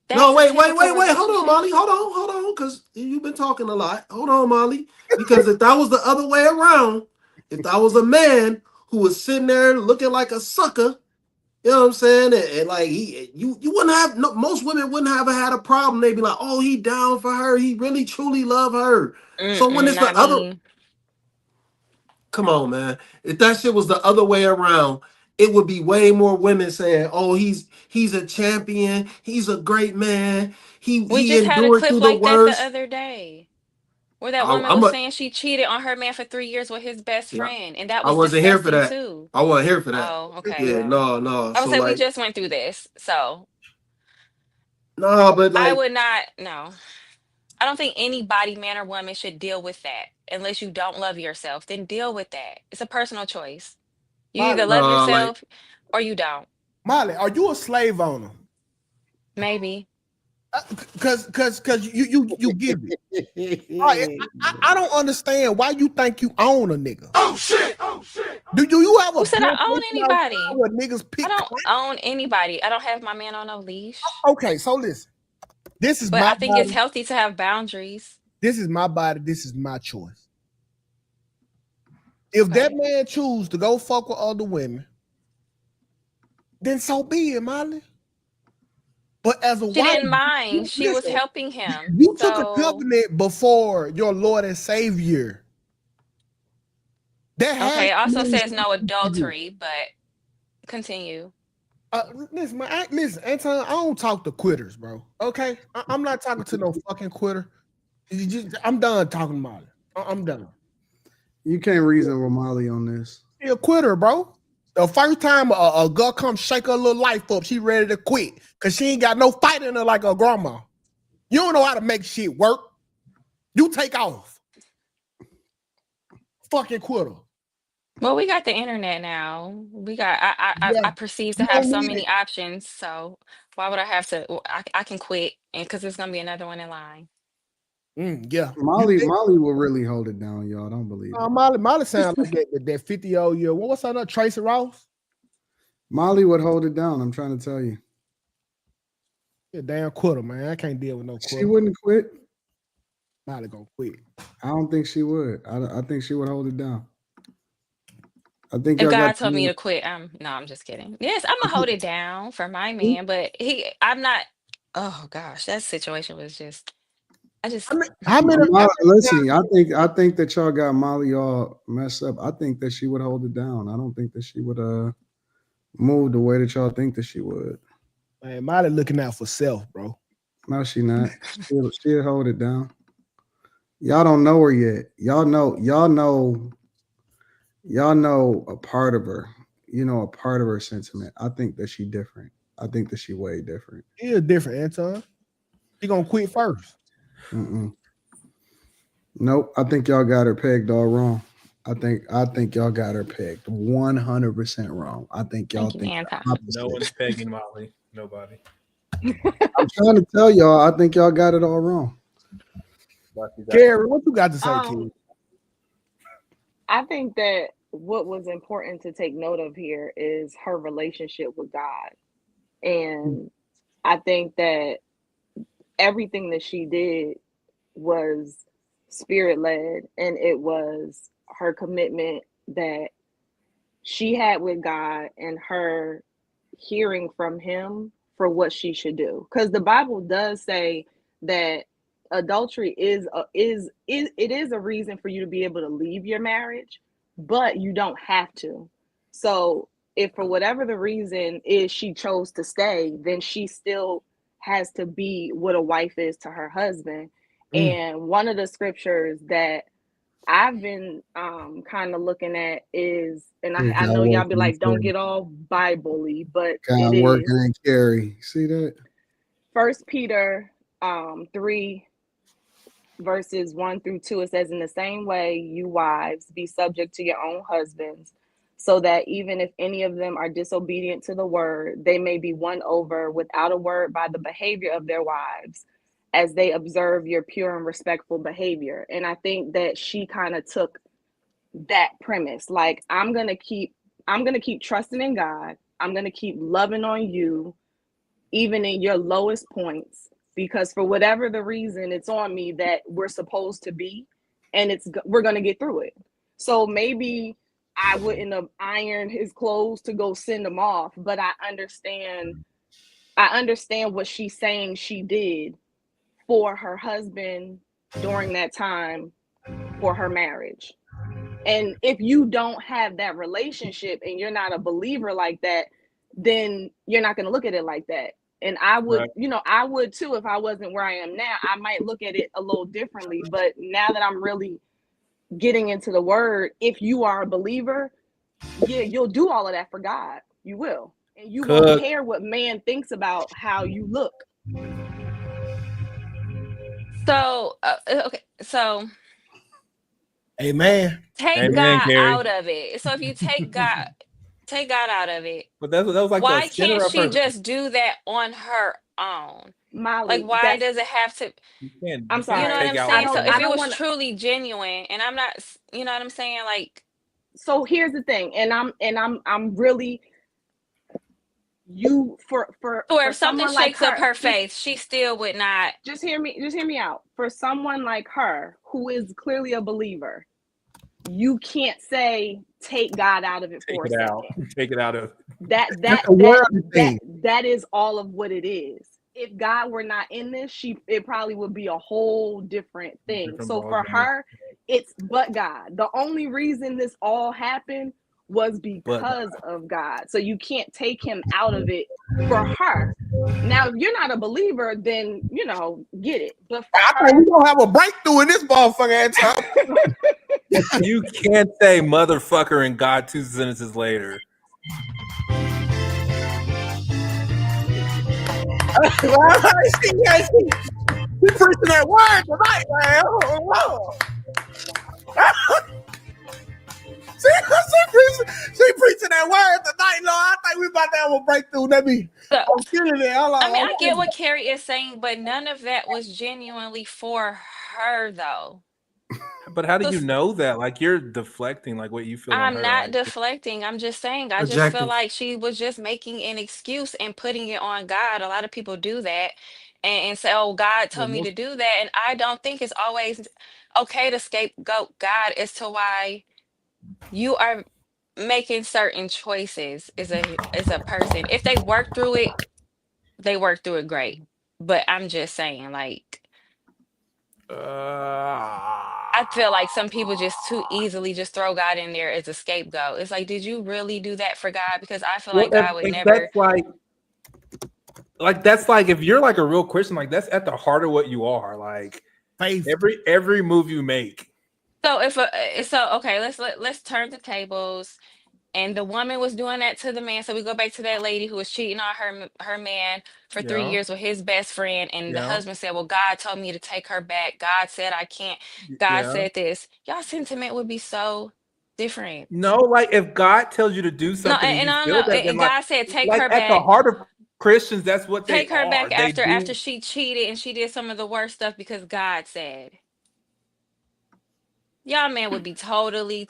S5: That's a
S2: wait.
S5: typical
S2: Hold on, Molly.
S5: relationship.
S2: Hold on, because you've been talking a lot. Hold on, Molly. Because if that was the other way around, if I was a man who was sitting there looking like a sucker. You know what I'm saying? And like you wouldn't have most women wouldn't have had a problem. They'd be like, oh, he down for her. He really truly love her. So when it's the
S5: Not
S2: other,
S5: me.
S2: come on, man. If that shit was the other way around, it would be way more women saying, oh, he's a champion. He's a great man.
S5: We
S2: He
S5: just had a
S2: endured
S5: clip
S2: through the
S5: like that the
S2: worst.
S5: other day, where that woman
S2: I'm
S5: was
S2: a
S5: saying she cheated on her man for 3 years with his best
S2: yeah.
S5: friend, and that
S2: I
S5: was
S2: wasn't here for
S5: disgusting
S2: that.
S5: too.
S2: I wasn't here for that.
S5: Oh, okay.
S2: Yeah,
S5: Well,
S2: no.
S5: I would
S2: So
S5: say we
S2: like,
S5: just went through this, so
S2: no, but
S5: I
S2: like,
S5: would not. No, I don't think anybody, man or woman, should deal with that unless you don't love yourself. Then deal with that. It's a personal choice. You
S8: Molly,
S5: either love
S2: no, like,
S5: yourself or you don't.
S8: Molly, are you a slave owner?
S5: Maybe.
S8: Cause you give it. I don't understand why you think you own a nigga.
S10: Oh shit! Oh shit!
S8: Do you have a
S5: Who said I own
S8: plantation outside
S5: anybody?
S8: where niggas
S5: I
S8: pick?
S5: don't own anybody. I don't have my man on a leash.
S8: Okay, so listen. This is
S5: But
S8: my
S5: I think it's
S8: body.
S5: healthy to have boundaries.
S8: This is my body. This is my choice. If that
S5: Okay.
S8: man choose to go fuck with other women, then so be it, Molly. But as a
S5: She
S8: wife,
S5: didn't mind. She was
S8: listen,
S5: helping him.
S8: you took a
S5: So,
S8: covenant before your Lord and Savior. That has
S5: okay. It also
S8: means
S5: says no
S8: something to you.
S5: adultery, but continue.
S8: Listen, man, listen, Anton, I don't talk to quitters, bro. Okay, I'm not talking to no fucking quitter. I'm done talking to Molly. I'm done.
S6: You can't reason with Molly on this.
S8: She a quitter, bro. The first time a girl come shake her little life up, she ready to quit because she ain't got no fight in her like her grandma. You don't know how to make shit work. You take off. Fucking quitter.
S5: Well, we got the internet now. We got.
S8: Yeah,
S5: I perceive to
S8: you
S5: have
S8: don't
S5: so
S8: need
S5: many
S8: it.
S5: options. So why would I have to? I can quit, and because there's gonna be another one in line.
S8: Yeah.
S6: Molly will really hold it down, y'all. Don't believe it.
S8: Molly sound like that 50-year-old year. What's her name? Tracy Ross?
S6: Molly would hold it down. I'm trying to tell you.
S8: Yeah, damn quitter, man. I can't deal with no
S6: She
S8: quitter.
S6: wouldn't quit.
S8: Molly gonna quit.
S6: I don't think she would. I think she would hold it down. I think
S5: If
S6: y'all got.
S5: God told me to quit, no, I'm just kidding. Yes, I'm gonna hold it down for my man, but I'm not. Oh gosh, that situation was just. I just.
S8: How many
S6: Listen, I think that y'all got Molly all messed up. I think that she would hold it down. I don't think that she would move the way that y'all think that she would.
S8: man, Molly looking out for self, bro.
S6: No, she not. She'll hold it down. Y'all don't know her yet. Y'all know a part of her. You know a part of her sentiment. I think that she different. I think that she way different.
S8: She is different, Anton. She gonna quit first.
S6: Nope. I think y'all got her pegged all wrong. I think y'all got her pegged 100% wrong. I think y'all think the opposite.
S4: No one's pegging Molly. Nobody.
S6: I'm trying to tell y'all, I think y'all got it all wrong.
S8: Gary, what you got to say, kid?
S3: I think that what was important to take note of here is her relationship with God. And I think that everything that she did was spirit led, and it was her commitment that she had with God and her hearing from him for what she should do. Because the Bible does say that adultery is a reason for you to be able to leave your marriage, but you don't have to. So if for whatever the reason is she chose to stay, then she still has to be what a wife is to her husband. And one of the scriptures that I've been kind of looking at is, and I
S6: God
S3: know y'all be
S6: working
S3: like,
S6: and
S3: don't
S6: carry.
S3: get all Bible-y, but
S6: God
S3: it
S6: working
S3: is
S6: and carry. See that?
S3: 1 Peter 3 verses 1-2. It says, in the same way, you wives, be subject to your own husbands, so that even if any of them are disobedient to the word, they may be won over without a word by the behavior of their wives, as they observe your pure and respectful behavior. And I think that she kind of took that premise, like, I'm gonna keep trusting in God. I'm gonna keep loving on you even in your lowest points, because for whatever the reason, it's on me that we're supposed to be, and we're going to get through it. So maybe I wouldn't have ironed his clothes to go send them off. But I understand what she's saying she did for her husband during that time for her marriage. And if you don't have that relationship and you're not a believer like that, then you're not going to look at it like that. And I would, I would too, if I wasn't where I am now. I might look at it a little differently. But now that I'm really getting into the word, if you are a believer, yeah, you'll do all of that for God. You will. And you won't care what man thinks about how you look.
S5: So, okay, so
S8: Amen.
S5: take God out of it. So if you take God out of it,
S4: but that was like
S5: why
S4: the center
S5: can't
S4: of
S5: she
S4: her.
S5: just do that on her own? Like,
S3: Molly,
S5: why does it have to?
S3: I'm
S5: You know
S3: sorry.
S5: what I'm
S3: I
S5: saying? So
S3: don't
S5: if
S3: I
S5: it
S3: don't
S5: was
S3: want to.
S5: truly genuine, and I'm not, you know what I'm saying? Like,
S3: So here's the thing, and I'm really you for
S5: or if something
S3: someone like
S5: shakes up
S3: her.
S5: her faith, she still would not.
S3: Just hear me out. For someone like her who is clearly a believer, you can't say take God out of it for a second.
S4: Take it out of
S3: That is all of what it is. If God were not in this, it probably would be a whole different thing. So for her, it's but God. The only reason this all happened was because of God. So you can't take him out of it for her. Now, if you're not a believer, then get it. But for
S8: I
S3: her,
S8: think we're gonna have a breakthrough in this motherfucker at time.
S4: You can't say motherfucker and God 2 sentences later.
S8: We preaching that word tonight, man. Oh, she preaching that word tonight, Lord. I think we about to have a breakthrough. Let me. I'm feeling it.
S5: I get what Carrie is saying, but none of that was genuinely for her, though.
S4: But how do you know that? Like, you're deflecting like what you feel on her.
S5: I'm not
S4: like,
S5: deflecting. I'm just saying, I just feel like she was just making an excuse and putting it on God. A lot of people do that and say, oh, God told me to do that. And I don't think it's always okay to scapegoat God as to why you are making certain choices as a person. If they work through it, they work through it great. But I'm just saying, like, I feel like some people just too easily just throw God in there as a scapegoat. It's like, did you really do that for God? Because I feel like God would
S4: if
S5: never.
S4: That's like if you're like a real Christian, like that's at the heart of what you are. Like
S8: faith.
S4: Every move you make.
S5: So okay, let's turn the tables. And the woman was doing that to the man. So we go back to that lady who was cheating on her man for 3 years with his best friend. And the husband said, well, God told me to take her back. God said I can't. God said this. Y'all sentiment would be so different.
S4: No, like if God tells you to do something and you feel that, then
S5: God said take her
S4: at
S5: back.
S4: the heart of Christians, that's what they
S5: take her
S4: are.
S5: back after she cheated and she did some of the worst stuff because God said. Y'all man would be totally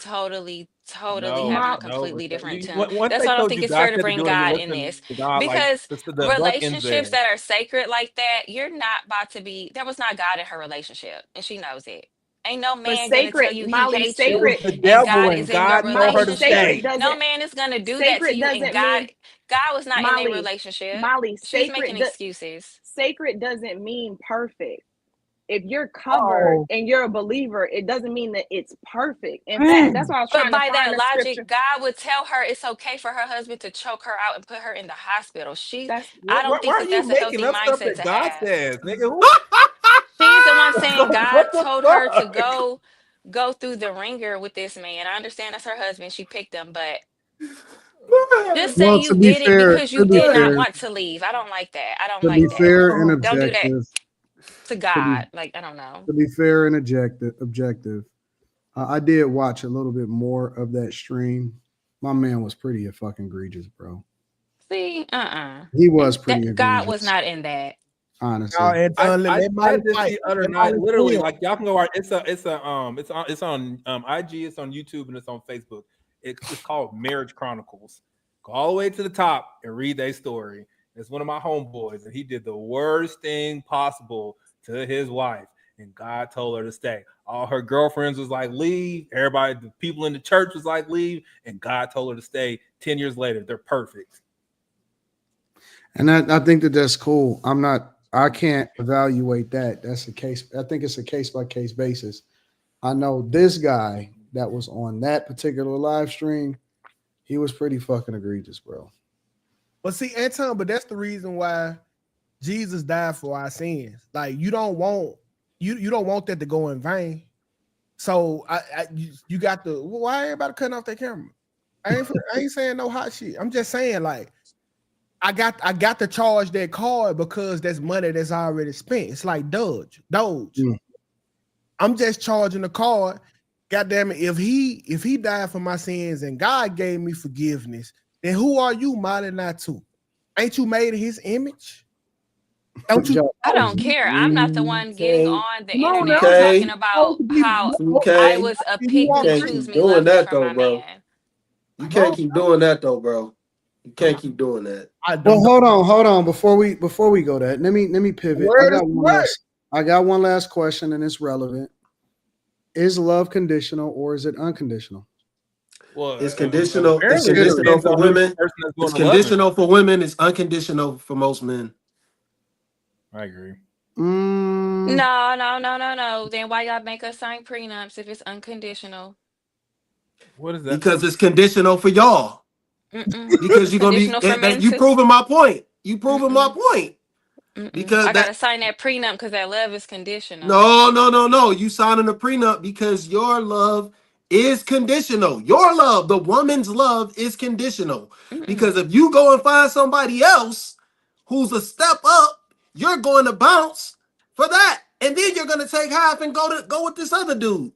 S5: having a completely different tune. That's why I don't think it's fair to bring God in this. Because relationships that are sacred like that, you're not about to be, that was not God in her relationship. And she knows it. Ain't no man gonna tell you he hates you and God is in your relationship. No man is gonna do that to you and God was not in a relationship. She's making excuses.
S3: Sacred doesn't mean perfect. If you're covered and you're a believer, it doesn't mean that it's perfect. In fact, that's why I was trying to find
S5: that
S3: the
S5: logic,
S3: scripture.
S5: God would tell her it's okay for her husband to choke her out and put her in the hospital. I don't
S4: why
S5: think
S4: are you
S5: that's a
S4: making
S5: healthy
S4: up stuff
S5: mindset
S4: that
S5: to
S4: God
S5: have.
S4: says, nigga?
S5: She's the one saying God
S4: What the
S5: told her to
S4: fuck?
S5: go through the ringer with this man. I understand that's her husband. She picked him, but just say
S6: Well,
S5: you did it because you did not want to leave. I don't like that. I don't
S6: to be
S5: like that.
S6: fair and
S5: Don't do that
S6: objective,
S5: to God. Like, I don't know.
S6: to be fair and objective, I did watch a little bit more of that stream. My man was pretty fucking egregious, bro.
S5: See,
S6: He was pretty egregious.
S5: God was not in that.
S6: Honestly,
S4: I said this the other night. Literally, like y'all can go. It's on IG, it's on YouTube, and it's on Facebook. It's called Marriage Chronicles. Go all the way to the top and read their story. It's one of my homeboys, and he did the worst thing possible to his wife. and God told her to stay. All her girlfriends was like, leave. Everybody, the people in the church was like, leave. And God told her to stay. 10 years later, they're perfect.
S6: And I think that's cool. I can't evaluate that. That's a case. I think it's a case by case basis. I know this guy that was on that particular live stream, he was pretty fucking egregious, bro.
S8: But see, Anton, but that's the reason why Jesus died for our sins. Like you don't want that to go in vain. So you got to why everybody cutting off their camera? I ain't saying no hot shit. I'm just saying like I got to charge that card because that's money that's already spent. It's like Doge. Mm. I'm just charging the card. God damn it! If he died for my sins and God gave me forgiveness, then who are you, Molly? Not to? Ain't you made in His image? Don't you?
S5: I don't care. I'm not the one getting on the
S8: No,
S5: internet
S8: no.
S5: talking about how I was a pick me, choose me, love me for my man.
S2: You can't keep doing that though, bro. You can't keep doing that.
S6: Well, hold on. Before we go that, let me pivot. I got one last question, and it's relevant. Is love conditional or is it unconditional?
S2: Well, it's conditional. It's conditional for women. It's conditional for women. It's unconditional for most men.
S4: I agree.
S5: No. Then why y'all make us sign prenups if it's unconditional?
S4: What is that?
S2: Because it's conditional for y'all. Because you're gonna be. You proving my point. You proving my point. Because
S5: I gotta sign that prenup because that love is conditional.
S2: No. You signing a prenup because your love is conditional. Your love, the woman's love, is conditional. Because if you go and find somebody else who's a step up, you're going to bounce for that, and then you're going to take half and go with this other dude.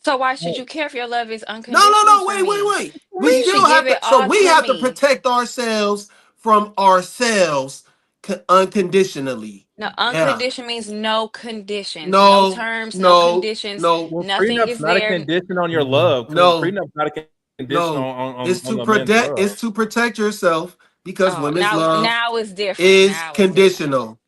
S5: So why should you care if your love is unconditional?
S2: No. Wait. We still have to. So we have to protect ourselves from ourselves unconditionally.
S5: No, unconditional means no conditions, no terms, no conditions.
S4: Well,
S5: nothing
S4: prenup's
S5: is
S4: not
S5: there.
S4: a condition on your love. Prenup's not a condition on
S2: it's to protect. It's to protect yourself because women's love
S5: now is different.
S2: Is conditional.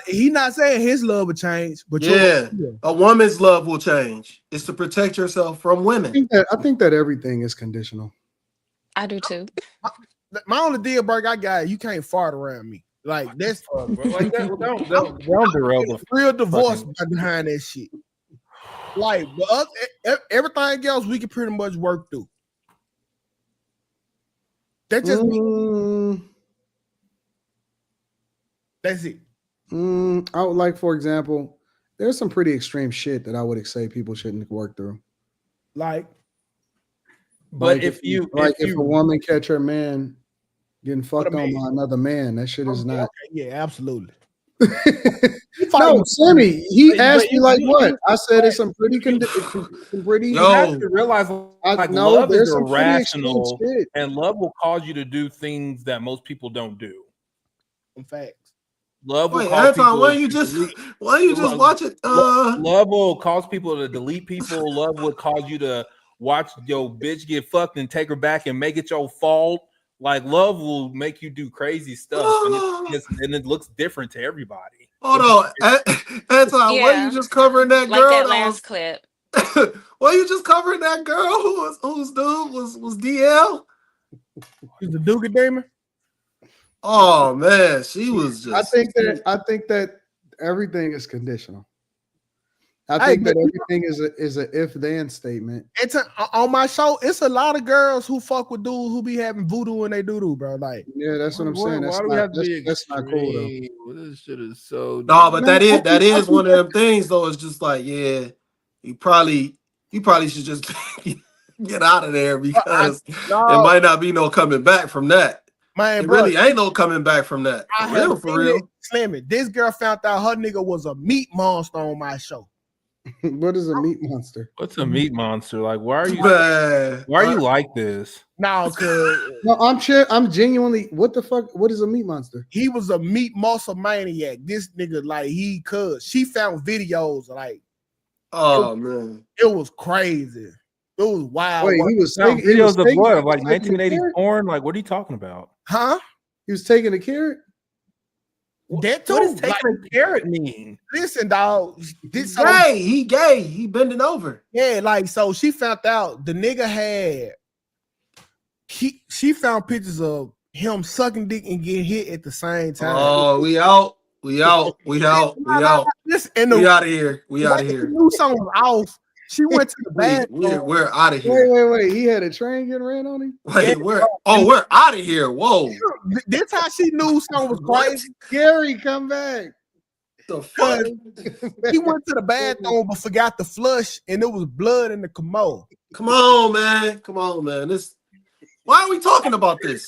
S8: He not saying his love will change, but
S2: a woman's love will change. It's to protect yourself from women.
S6: I think that everything is conditional.
S5: I do too.
S8: My only deal breaker I got, you can't fart around me. Like that's
S4: like that. Don't derail the
S8: real divorce behind that shit. Like everything else we can pretty much work through. That's just that's it.
S6: I would like, for example, there's some pretty extreme shit that I would say people shouldn't work through.
S8: Like,
S6: but if a woman catch her man getting fucked on by another man, that shit is not.
S8: Okay, yeah, absolutely.
S6: No, Sammy, he asked me like what? I said it's some pretty.
S4: You have to realize, love is irrational, and love will cause you to do things that most people don't do.
S8: In fact,
S4: love will cause people.
S2: Why you just watch it?
S4: Love will cause people to delete people. Love will cause you to watch your bitch get fucked and take her back and make it your fault. Like love will make you do crazy stuff, and it looks different to everybody.
S2: Hold on, Anton, why are you just covering that girl?
S5: Like that last clip.
S2: Why are you just covering that girl whose dude was DL?
S8: She's the Duke of Damon.
S2: Oh man, she was just.
S6: I think that everything is conditional. I think that everything is a if then statement.
S8: It's on my show. It's a lot of girls who fuck with dudes who be having voodoo when they do, bro. Like,
S6: yeah, that's what I'm saying. That's not cool though.
S4: This shit is so.
S2: No, but that is one of them things though. It's just like, yeah, you probably should just get out of there because there might not be no coming back from that. Man, really ain't no coming back from that. For real.
S8: Slim it. This girl found out her nigga was a meat monster on my show.
S6: What is a meat monster?
S4: What's a meat monster? Like, why are you like this?
S8: No,
S6: I'm genuinely. What the fuck? What is a meat monster?
S8: He was a meat muscle maniac. This nigga, like, she found videos, like,
S2: man,
S8: it was crazy. It was wild.
S6: Wait, he was
S4: taking videos of what? Of like 1980s porn? Like, what are you talking about?
S8: Huh?
S6: He was taking a carrot.
S8: That too.
S4: What does taking
S8: Like,
S4: a carrot mean?
S8: listen, dog. This
S2: Gay. He gay. He bending over.
S8: yeah, like so she found out the nigga had she found pictures of him sucking dick and getting hit at the same time.
S2: Oh, we out. We out. We out. We out.
S8: Listen, and
S2: We out of here. We out of
S8: she
S2: here.
S8: knew something was off. She went to the bathroom.
S2: We're out of here.
S6: Wait. He had a train getting ran on him?
S2: Wait, we're out of here. Whoa.
S8: This how she knew something was crazy.
S6: Gary, come back.
S2: The fuck?
S8: He went to the bathroom but forgot to flush, and there was blood in the commode.
S2: Come on, man. Come on, man. Why are we talking about this?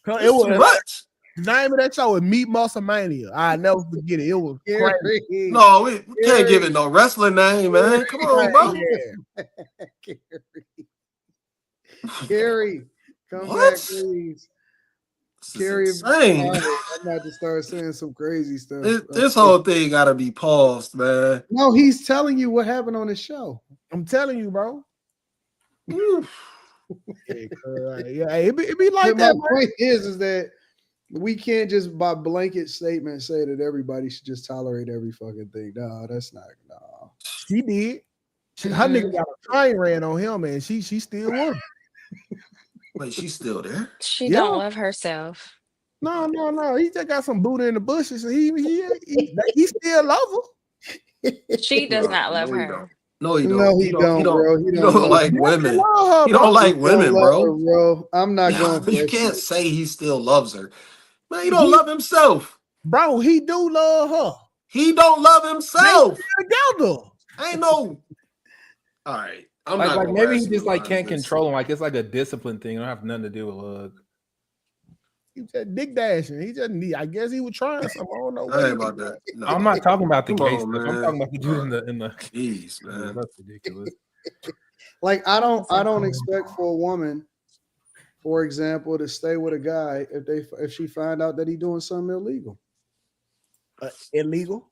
S8: It was
S2: too much.
S8: The name of that show is Meat Muscle Mania. I never forget it. It was crazy.
S2: No, we can't give it no wrestling name, man. Come on, bro.
S6: Gary, come back, please. Gary, I'm about to start saying some crazy stuff.
S2: This whole thing gotta be paused, man.
S6: No, he's telling you what happened on the show.
S8: I'm telling you, bro. Yeah, it be like that.
S6: My point is that we can't just by blanket statement say that everybody should just tolerate every fucking thing. No, that's not. No,
S8: she did. Her nigga got a train ran on him, and she still won.
S2: Wait, she's still there?
S5: She don't love herself.
S8: No. He just got some Buddha in the bushes, and he still love her.
S5: She does not love her.
S2: No, he don't.
S6: No, he don't, bro.
S2: He don't like women. He don't like women, bro.
S6: I'm not going for
S2: You can't say he still loves her. Man, he don't love himself.
S8: Bro, he do love her.
S2: He don't love himself.
S8: Together.
S2: Ain't no. All right. I'm
S4: like,
S2: not
S4: like maybe he just like
S2: lie
S4: can't
S2: to this.
S4: control him. Like it's like a discipline thing. It don't have nothing to do with love.
S8: He just dick dashing. He just need. I guess he was trying something. I don't know.
S2: I ain't about that. No.
S4: I'm not talking about the
S2: Come
S4: gay
S2: on,
S4: stuff.
S2: man.
S4: I'm talking about the dude in the.
S2: Jeez, man.
S4: That's ridiculous.
S6: Like I don't expect for a woman, for example, to stay with a guy if she find out that he doing something illegal.
S8: Illegal?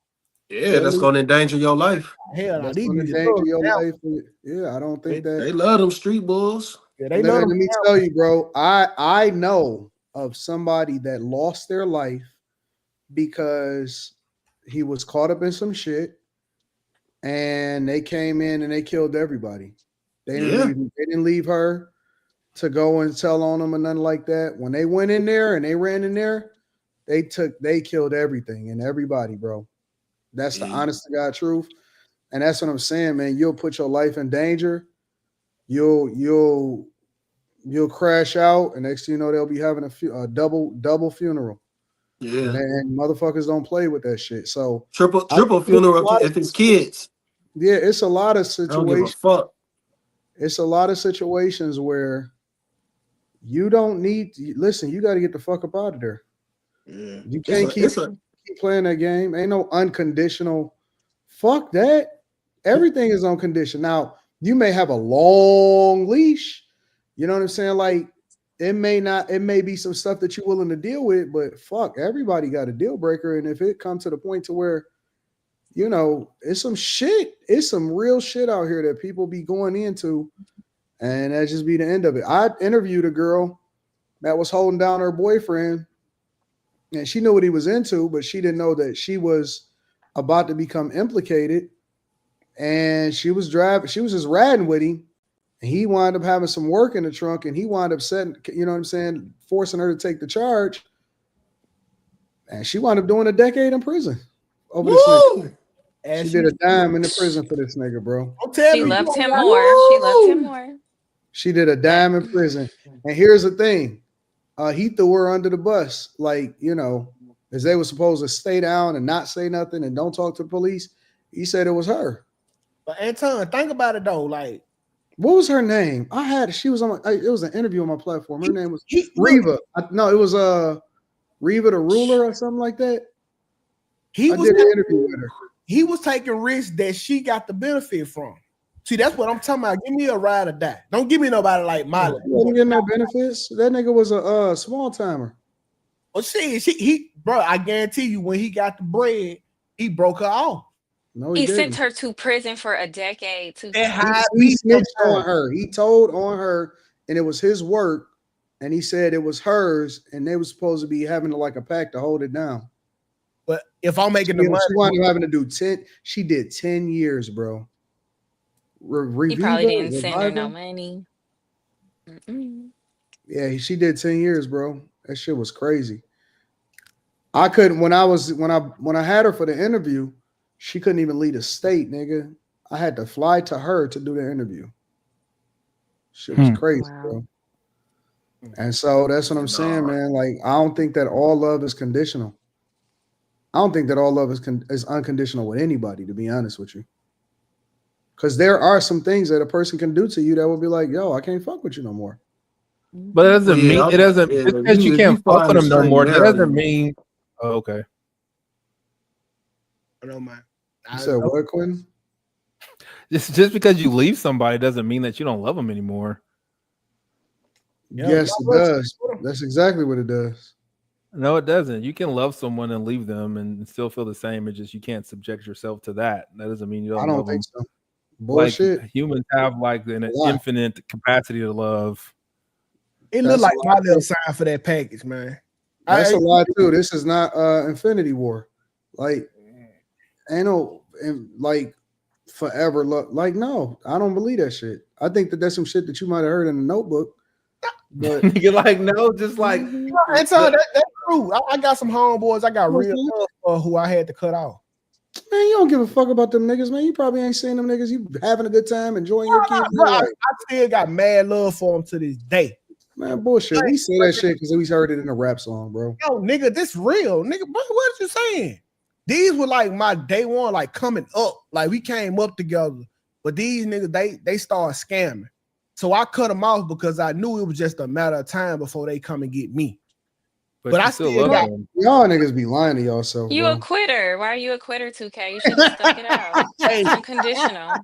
S2: Yeah, that's gonna endanger your life.
S8: Hell,
S6: that's gonna endanger your life. Yeah, I don't think that
S2: they love them street bulls.
S8: Yeah, they love them.
S6: Let me tell you, bro. I know of somebody that lost their life because he was caught up in some shit, and they came in and they killed everybody. They didn't leave her to go and tell on them or nothing like that. When they went in there and they ran in there, they killed everything and everybody, bro. That's the honest to God truth. And that's what I'm saying, man. You'll put your life in danger. You'll crash out, and next thing you know, they'll be having a double funeral.
S2: Yeah.
S6: And motherfuckers don't play with that shit. So
S2: triple funeral if it's kids.
S6: Yeah, it's a lot of situations.
S2: I don't give a fuck.
S6: It's a lot of situations where you don't need listen, you got to get the fuck up out of there.
S2: Yeah.
S6: You can't keep playing that game. Ain't no unconditional. Fuck that. Everything is on condition. Now, you may have a long leash. You know what I'm saying? Like it may be some stuff that you're willing to deal with, but fuck, everybody got a deal breaker. And if it comes to the point to where, you know, it's some real shit out here that people be going into, and that just be the end of it. I interviewed a girl that was holding down her boyfriend, and she knew what he was into, but she didn't know that she was about to become implicated. And she was just riding with him, and he wound up having some work in the trunk, and he wound up forcing her to take the charge. And she wound up doing a decade in prison over this nigga. And she did a dime in the prison for this nigga, bro.
S5: She loved him more. She loved him more.
S6: She did a dime in prison. And here's the thing. He threw her under the bus. Like, you know, as they were supposed to stay down and not say nothing and don't talk to the police. He said it was her.
S8: But Anton, think about it though. Like,
S6: what was her name? She was on it was an interview on my platform. Her name was Reva. No, it was Reva the Ruler or something like that. I did an interview with her.
S8: He was taking risks that she got the benefit from. See, that's what I'm talking about. Give me a ride or die. Don't give me nobody like Miley.
S6: He didn't get no benefits. That nigga was a small timer.
S8: Well, bro, I guarantee you, when he got the bread, he broke her off.
S6: No,
S5: he sent her to prison for a decade.
S6: He snitched on her. He told on her, and it was his work. And he said it was hers, and they were supposed to be having like a pact to hold it down.
S8: But if I'm making the money,
S6: she wound up having to do 10. She did 10 years, bro.
S5: He probably didn't
S6: Reviva,
S5: send her no
S6: Reviva.
S5: money.
S6: Yeah, she did 10 years, bro. That shit was crazy. I couldn't when I had her for the interview, she couldn't even leave the state, nigga. I had to fly to her to do the interview. Shit was crazy, bro. And so that's what I'm saying, man. Like, I don't think that all love is conditional. I don't think that all love is unconditional with anybody, to be honest with you. Because there are some things that a person can do to you that will be like, yo, I can't fuck with you no more.
S4: But it doesn't mean it doesn't. Just because you can't fuck with them no more, that doesn't mean. Oh, okay.
S8: I don't mind.
S6: You said what, Quinn?
S4: Just because you leave somebody doesn't mean that you don't love them anymore.
S6: Yes, it does. That's exactly what it does.
S4: No, it doesn't. You can love someone and leave them and still feel the same. It's just you can't subject yourself to that. That doesn't mean you don't.
S6: I don't
S4: love
S6: think
S4: them.
S6: so. Bullshit.
S4: Like, humans have like an infinite capacity to love.
S8: It looked like my little sign for that package, man.
S6: That's a lot too. This is not Infinity War. Like, ain't no like forever love. Like, no, I don't believe that shit. I think that that's some shit that you might have heard in the Notebook. But
S4: you're like, no, just like
S8: and so that's true. I got some homeboys I got real love for who I had to cut off.
S6: Man, you don't give a fuck about them niggas, man. You probably ain't seen them niggas. You having a good time, enjoying your kids.
S8: I still got mad love for them to this day.
S6: Man, bullshit. We say that shit because we heard it in a rap song, bro.
S8: Yo, nigga, this real. Nigga, bro, what you saying? These were like my day one, like coming up. Like we came up together. But these niggas, they started scamming. So I cut them off because I knew it was just a matter of time before they come and get me. But I still got
S6: them. Y'all niggas be lying to yourself.
S5: You
S6: bro.
S5: a quitter. Why are you a quitter, 2K? You should have stuck it out. It's unconditional.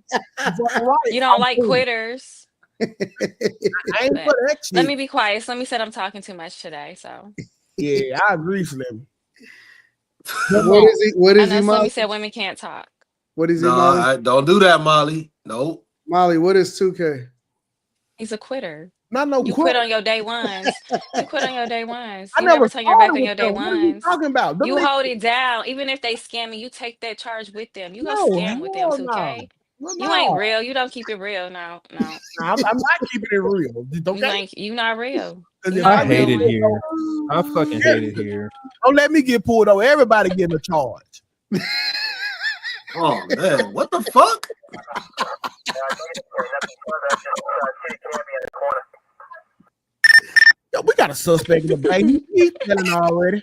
S5: You don't like quitters. Let me be quiet. Let me say I'm talking too much today. So
S8: yeah, I agree, Slim.
S6: What is he? What is
S5: I know
S6: he?
S5: Slimmy said women can't talk.
S6: What is he?
S2: No,
S6: Molly?
S2: don't do that, Molly. Nope.
S6: Molly, what is 2K?
S5: He's a quitter.
S8: Not no
S5: you quit on your day ones. You quit on your day ones. You
S8: I never
S5: turn your back on
S8: started
S5: your day
S8: with them. What are you
S5: ones.
S8: talking about? Them
S5: You
S8: niggas-
S5: hold it down. Even if they scam you take that charge with them. You go
S8: No,
S5: scam with them,
S8: hell
S5: 2K.
S8: no.
S5: You ain't real. You don't keep it real. No.
S8: I'm not keeping it real.
S5: You not real.
S4: I hate it here. I fucking hate it here.
S8: Don't let me get pulled over. Everybody getting a charge.
S2: Oh man, what the fuck?
S8: Yo, we got a suspect in the bank. He's telling already.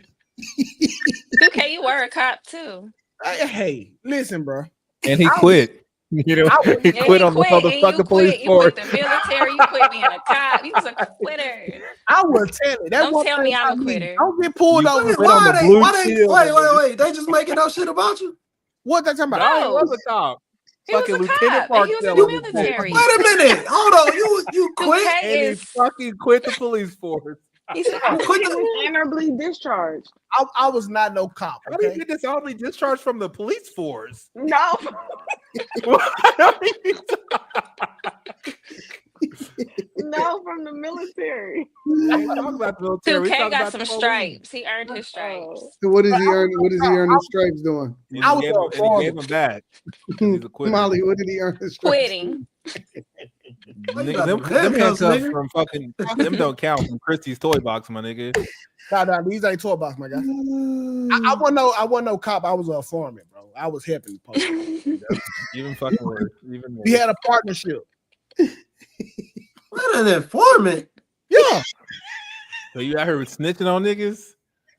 S5: 2K, you were a cop too.
S8: Hey, listen, bro.
S4: And he quit. You know, he quit on the motherfucking police force.
S5: You quit the military. You quit being a cop. You was a quitter.
S8: I will tell you.
S5: Don't tell me I'm a quitter.
S8: Don't get pulled over.
S2: Wait, they just making up shit about you?
S8: What they talking about?
S4: No, he was a cop.
S5: He was a
S4: Lieutenant
S5: cop. He was in the military.
S2: Wait a minute. Hold on. You quit?
S4: And he fucking quit the police force.
S3: He was honorably discharged.
S8: I was not no cop.
S4: How do you get dishonorably discharged from the police force?
S3: No. No, from the military.
S4: Talk about the military.
S5: 2K got some stripes. He earned his stripes.
S6: So what is he earning? What does he earn his stripes doing?
S4: He gave him back. He's a quitter.
S6: Molly, what did he earn his stripes?
S5: Quitting.
S4: Nigga, them handcuffs from fucking them don't count from Christie's toy box, my nigga.
S8: No, these ain't toy box, my guy. I wasn't no cop. I was a foreman, bro. I was helping the police.
S4: Even fucking worse. Even more.
S8: We had a partnership.
S2: What an informant.
S8: Yeah.
S4: So you out here snitching on niggas?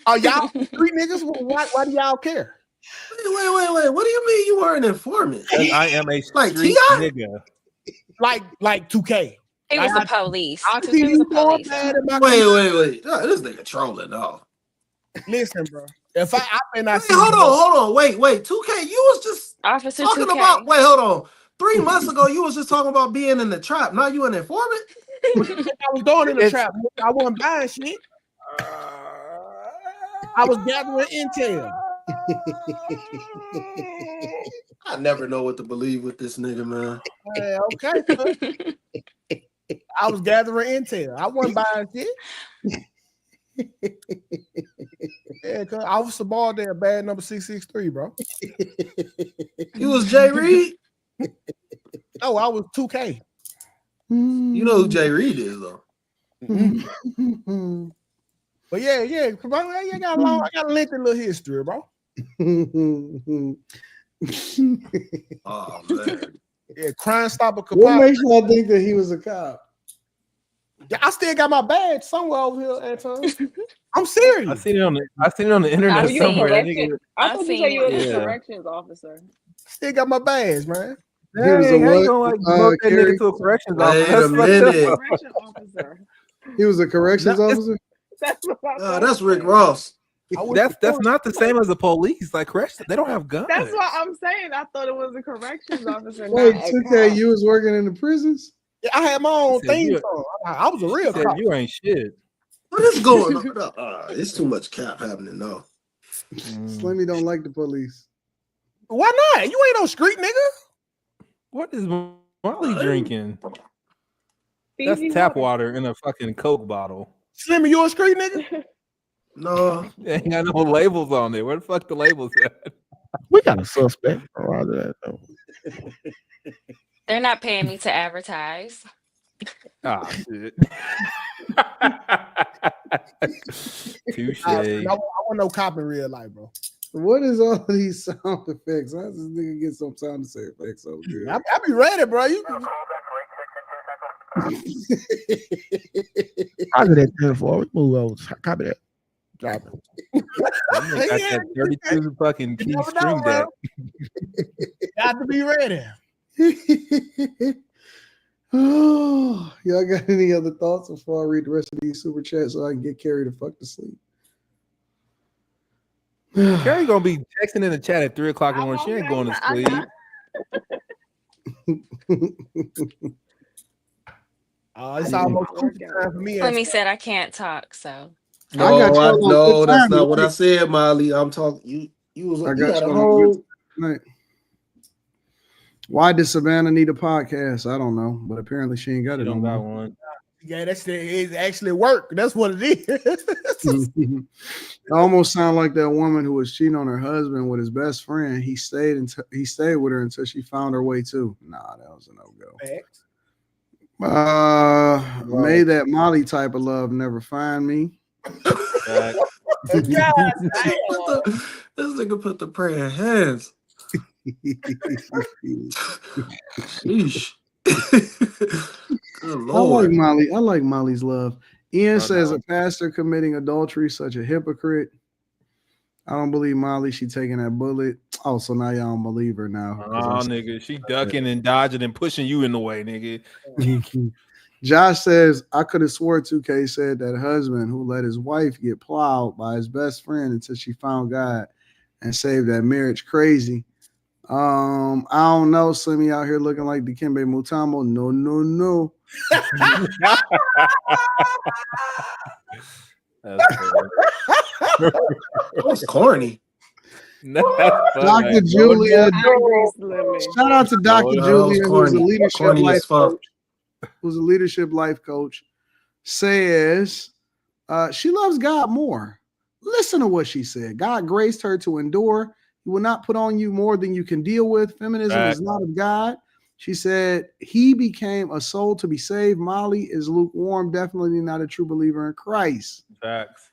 S8: Oh, y'all street niggas? Why do y'all care?
S2: Wait. What do you mean you were an informant?
S4: I am a
S2: like
S4: street
S2: T.I.?
S4: nigga.
S8: Like 2K.
S5: He was the police.
S8: I see you going bad in my
S2: Wait. This nigga trolling, dog.
S8: Listen, bro. If I may not see
S2: hold on. Wait. 2K, you was just
S5: Officer
S2: talking
S5: 2K.
S2: about. Wait, hold on. 3 months ago, you was just talking about being in the trap. Now you an informant?
S8: I was going in the trap. I wasn't buying shit. I was gathering intel.
S2: I never know what to believe with this nigga, man.
S8: Okay. I was gathering intel. I wasn't buying shit. Yeah, cause Officer Ball there, bad number 663, bro.
S2: You was Jay Reed?
S8: No, I was 2K.
S2: You know who Jay Reed is, though.
S8: But yeah, bro, I got a lengthy little history, bro.
S2: Oh man.
S8: Yeah, Crime Stopper.
S6: What makes y'all think that he was a cop?
S8: Yeah, I still got my badge somewhere over here, Anton. I'm serious.
S4: I seen it on the internet somewhere. That nigga,
S3: I thought you said you was a
S4: yeah.
S3: corrections officer.
S8: Still got my badge, man.
S6: He was a
S4: Dang, how you gonna
S6: what?
S4: promote that
S6: Kerry?
S4: nigga to a corrections
S2: Wait
S4: officer?
S2: a
S4: That's fucked
S2: minute.
S4: up.
S3: Correction officer.
S6: He was a corrections officer?
S3: That's what I thought.
S2: That's Rick Ross.
S4: That's not the same as the police. Like corrections, they don't have guns.
S3: That's what I'm saying. I thought it was a corrections officer.
S6: Wait,
S3: not a
S6: 2K,
S3: cop.
S6: you was working in the prisons?
S8: Yeah, I had my own
S4: He said
S8: theme
S4: you-
S8: song. I was a real cop.
S4: You ain't shit.
S2: What is going on? It's too much cap happening now.
S6: Slimmy don't like the police.
S8: Why not? You ain't no street nigga.
S4: What is Molly drinking?
S3: Fiji
S4: That's tap water in a fucking Coke bottle.
S8: Slimmy, you a street nigga?
S2: No.
S4: Ain't got no labels on there. Where the fuck the labels at?
S8: We got a suspect around that though.
S5: They're not paying me to advertise.
S4: Ah, shit. Touche.
S8: I want no cop in real life, bro.
S6: What is all these sound effects? How does this nigga get some sound effects over here?
S8: I be ready, bro. You copy that 10-4. Move over. Copy that. Drop it.
S4: Got that 32 fucking key string deck.
S8: Got to be ready.
S6: Oh, y'all got any other thoughts before I read the rest of these super chats so I can get Carrie to fuck to sleep?
S4: Carrie gonna be texting in the chat at 3 o'clock in the morning. She ain't going to sleep.
S8: It's almost time for me.
S5: Flemmy said I can't talk, so.
S2: No, that's not what I said, Molly. I'm talking. You was.
S6: I
S2: You
S6: got
S2: got a
S6: you
S2: whole.
S6: on. Why does Savannah need a podcast? I don't know, but apparently she ain't got it on
S4: one.
S8: Yeah, it actually work. That's what it is.
S6: It almost sound like that woman who was cheating on her husband with his best friend. He stayed with her until she found her way too. Nah, that was a no-go. May that Molly type of love never find me.
S2: This nigga put the prayer in hands. Sheesh. Good Lord.
S6: I like Molly's love. Ian says a pastor committing adultery, such a hypocrite. I don't believe Molly. She taking that bullet. Oh, so now y'all don't believe her now.
S4: Oh, nigga, she ducking and dodging and pushing you in the way, nigga.
S6: Josh says, I could have swore 2K said that husband who let his wife get plowed by his best friend until she found God and saved that marriage. Crazy. I don't know. Slimmy out here looking like Dikembe Mutombo. No.
S2: That was corny.
S6: Dr. Julia. Shout out to Dr. Julia, who's a leadership life coach. Who's a leadership life coach, says she loves God more. Listen to what she said. God graced her to endure. He will not put on you more than you can deal with. Feminism is not of God. She said he became a soul to be saved. Molly is lukewarm, definitely not a true believer in Christ.
S4: Facts.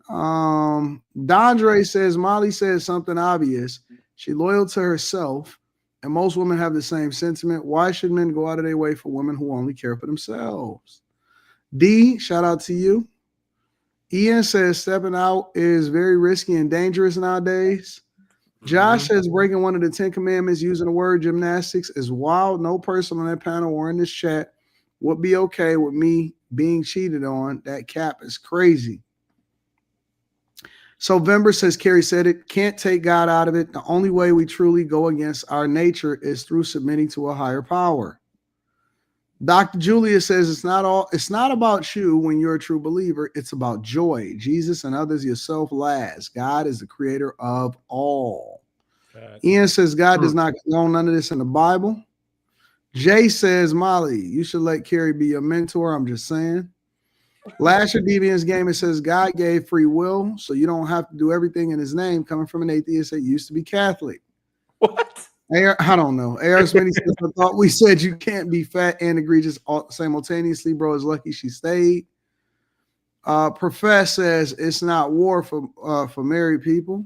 S6: Dondre says Molly says something obvious. She's loyal to herself, and most women have the same sentiment. Why should men go out of their way for women who only care for themselves? D, shout out to you. Ian says stepping out is very risky and dangerous nowadays. Josh says breaking one of the 10 commandments using the word gymnastics is wild. No person on that panel or in this chat would be okay with me being cheated on. That cap is crazy. So Vember says, Carrie said it, can't take God out of it. The only way we truly go against our nature is through submitting to a higher power. Dr. Julia says it's not about you when you're a true believer. It's about joy. Jesus and others, yourself last. God is the creator of all. Ian says God does not condone none of this in the Bible. Jay says, Molly, you should let Carrie be your mentor. I'm just saying. Last year, Deviant's game, it says God gave free will, so you don't have to do everything in his name, coming from an atheist that used to be Catholic.
S4: What?
S6: I don't know. AR Smitty says, I thought we said you can't be fat and egregious simultaneously, bro. Is lucky she stayed. Profess says it's not war for married people.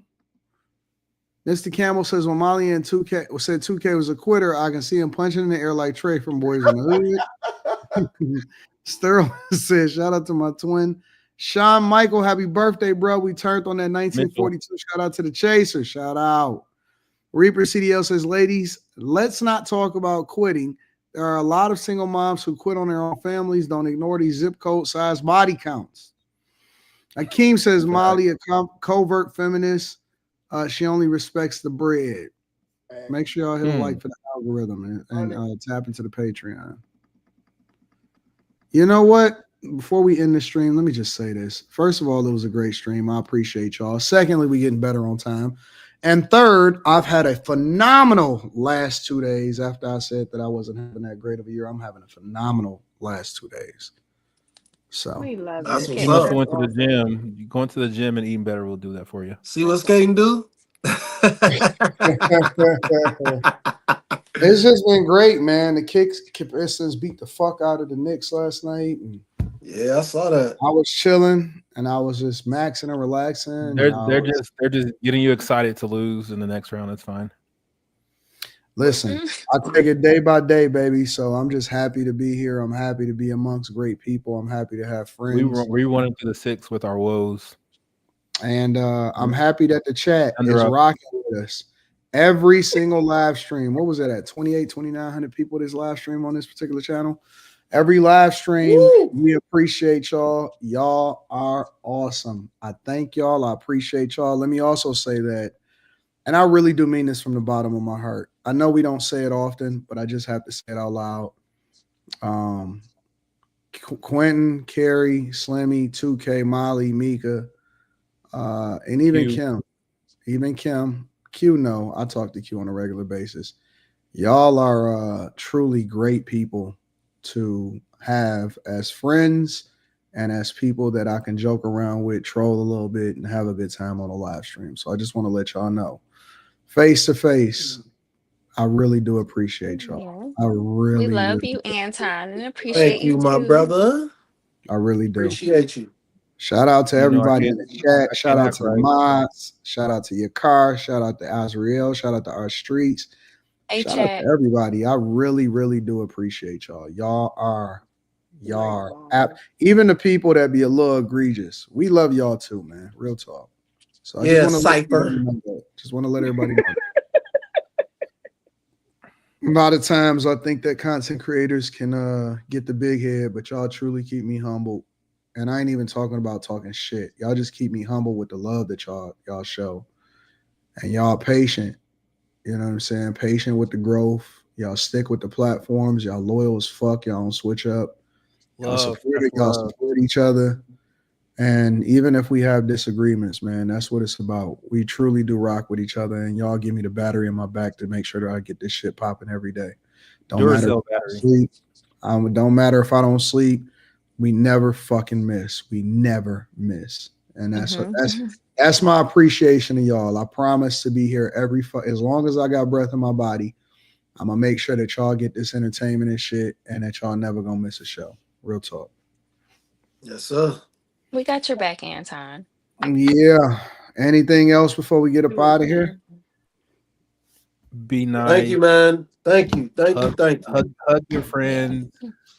S6: Mr. Campbell says when Molly and 2K said 2K was a quitter, I can see him punching in the air like Trey from Boys in the Hood. Sterling says, shout out to my twin. Sean Michael, happy birthday, bro. We turned on that 1942. Mitchell. Shout out to the Chaser. Shout out. Reaper CDL says, ladies, let's not talk about quitting. There are a lot of single moms who quit on their own families. Don't ignore these zip code size body counts. Akeem says, Molly, a covert feminist. She only respects the bread. Make sure y'all hit a like for the algorithm and tap into the Patreon. You know what? Before we end the stream, let me just say this. First of all, it was a great stream. I appreciate y'all. Secondly, we're getting better on time. And third, I've had a phenomenal last 2 days. After I said that I wasn't having that great of a year, I'm having a phenomenal last 2 days. So
S3: we love
S2: that's
S3: it.
S2: what's
S4: Going
S2: up.
S4: to the gym. Going to the gym and eating better will do that for you.
S2: See what skating do?
S6: It's just been great, man. The Pistons beat the fuck out of the Knicks last night. And
S2: yeah, I saw that.
S6: I was chilling and I was just maxing and relaxing.
S4: They're just getting you excited to lose in the next round. That's fine.
S6: Listen, I take it day by day, baby. So I'm just happy to be here. I'm happy to be amongst great people. I'm happy to have friends.
S4: We went into the 6 with our woes.
S6: And I'm happy that the chat is rocking with us. Every single live stream. What was it at? 2,900 people this live stream on this particular channel. Every live stream, we appreciate y'all. Y'all are awesome. I thank y'all. I appreciate y'all. Let me also say that, and I really do mean this from the bottom of my heart. I know we don't say it often, but I just have to say it out loud. Quentin, Carrie, Slimmy, 2K, Molly, Mika, and even Kim. Even Kim. Q, no, I talk to Q on a regular basis. Y'all are truly great people to have as friends and as people that I can joke around with, troll a little bit, and have a good time on a live stream. So I just want to let y'all know, face to face, I really do appreciate y'all.
S5: Yeah.
S6: I really
S5: we love
S6: really
S5: you,
S6: do.
S5: Anton, and appreciate you,
S2: my
S5: too.
S2: brother.
S6: I really do.
S2: Appreciate you.
S6: Shout out to everybody in the chat. Shout out to the mods. Shout out to your car. Shout out to Azriel. Shout out to our streets. Shout out to everybody. I really, really do appreciate y'all. Y'all are even the people that be a little egregious. We love y'all too, man. Real talk. So I just want to let everybody know that. A lot of times I think that content creators can get the big head, but y'all truly keep me humble. And I ain't even talking about talking shit. Y'all just keep me humble with the love that y'all show. And y'all patient. You know what I'm saying? Patient with the growth. Y'all stick with the platforms. Y'all loyal as fuck. Y'all don't switch up. Y'all support each other. And even if we have disagreements, man, that's what it's about. We truly do rock with each other. And y'all give me the battery in my back to make sure that I get this shit popping every day. Don't matter if I sleep. Don't matter if I don't sleep. We never fucking miss. We never miss. And that's my appreciation of y'all. I promise to be here as long as I got breath in my body. I'm gonna make sure that y'all get this entertainment and shit, and that y'all never gonna miss a show. Real talk.
S2: Yes, sir.
S5: We got your back, Anton.
S6: Yeah. Anything else before we get up out of here?
S4: Be nice.
S2: Thank you, man. Thank you. Thank you.
S4: Hug your friends.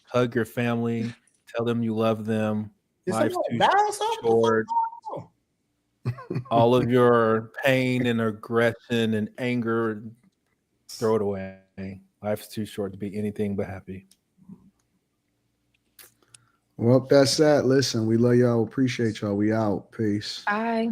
S4: Hug your family. Tell them you love them. Life's too short. All of your pain and aggression and anger, throw it away. Life's too short to be anything but happy.
S6: Well, that's that. Listen, we love y'all. Appreciate y'all. We out. Peace.
S5: Bye.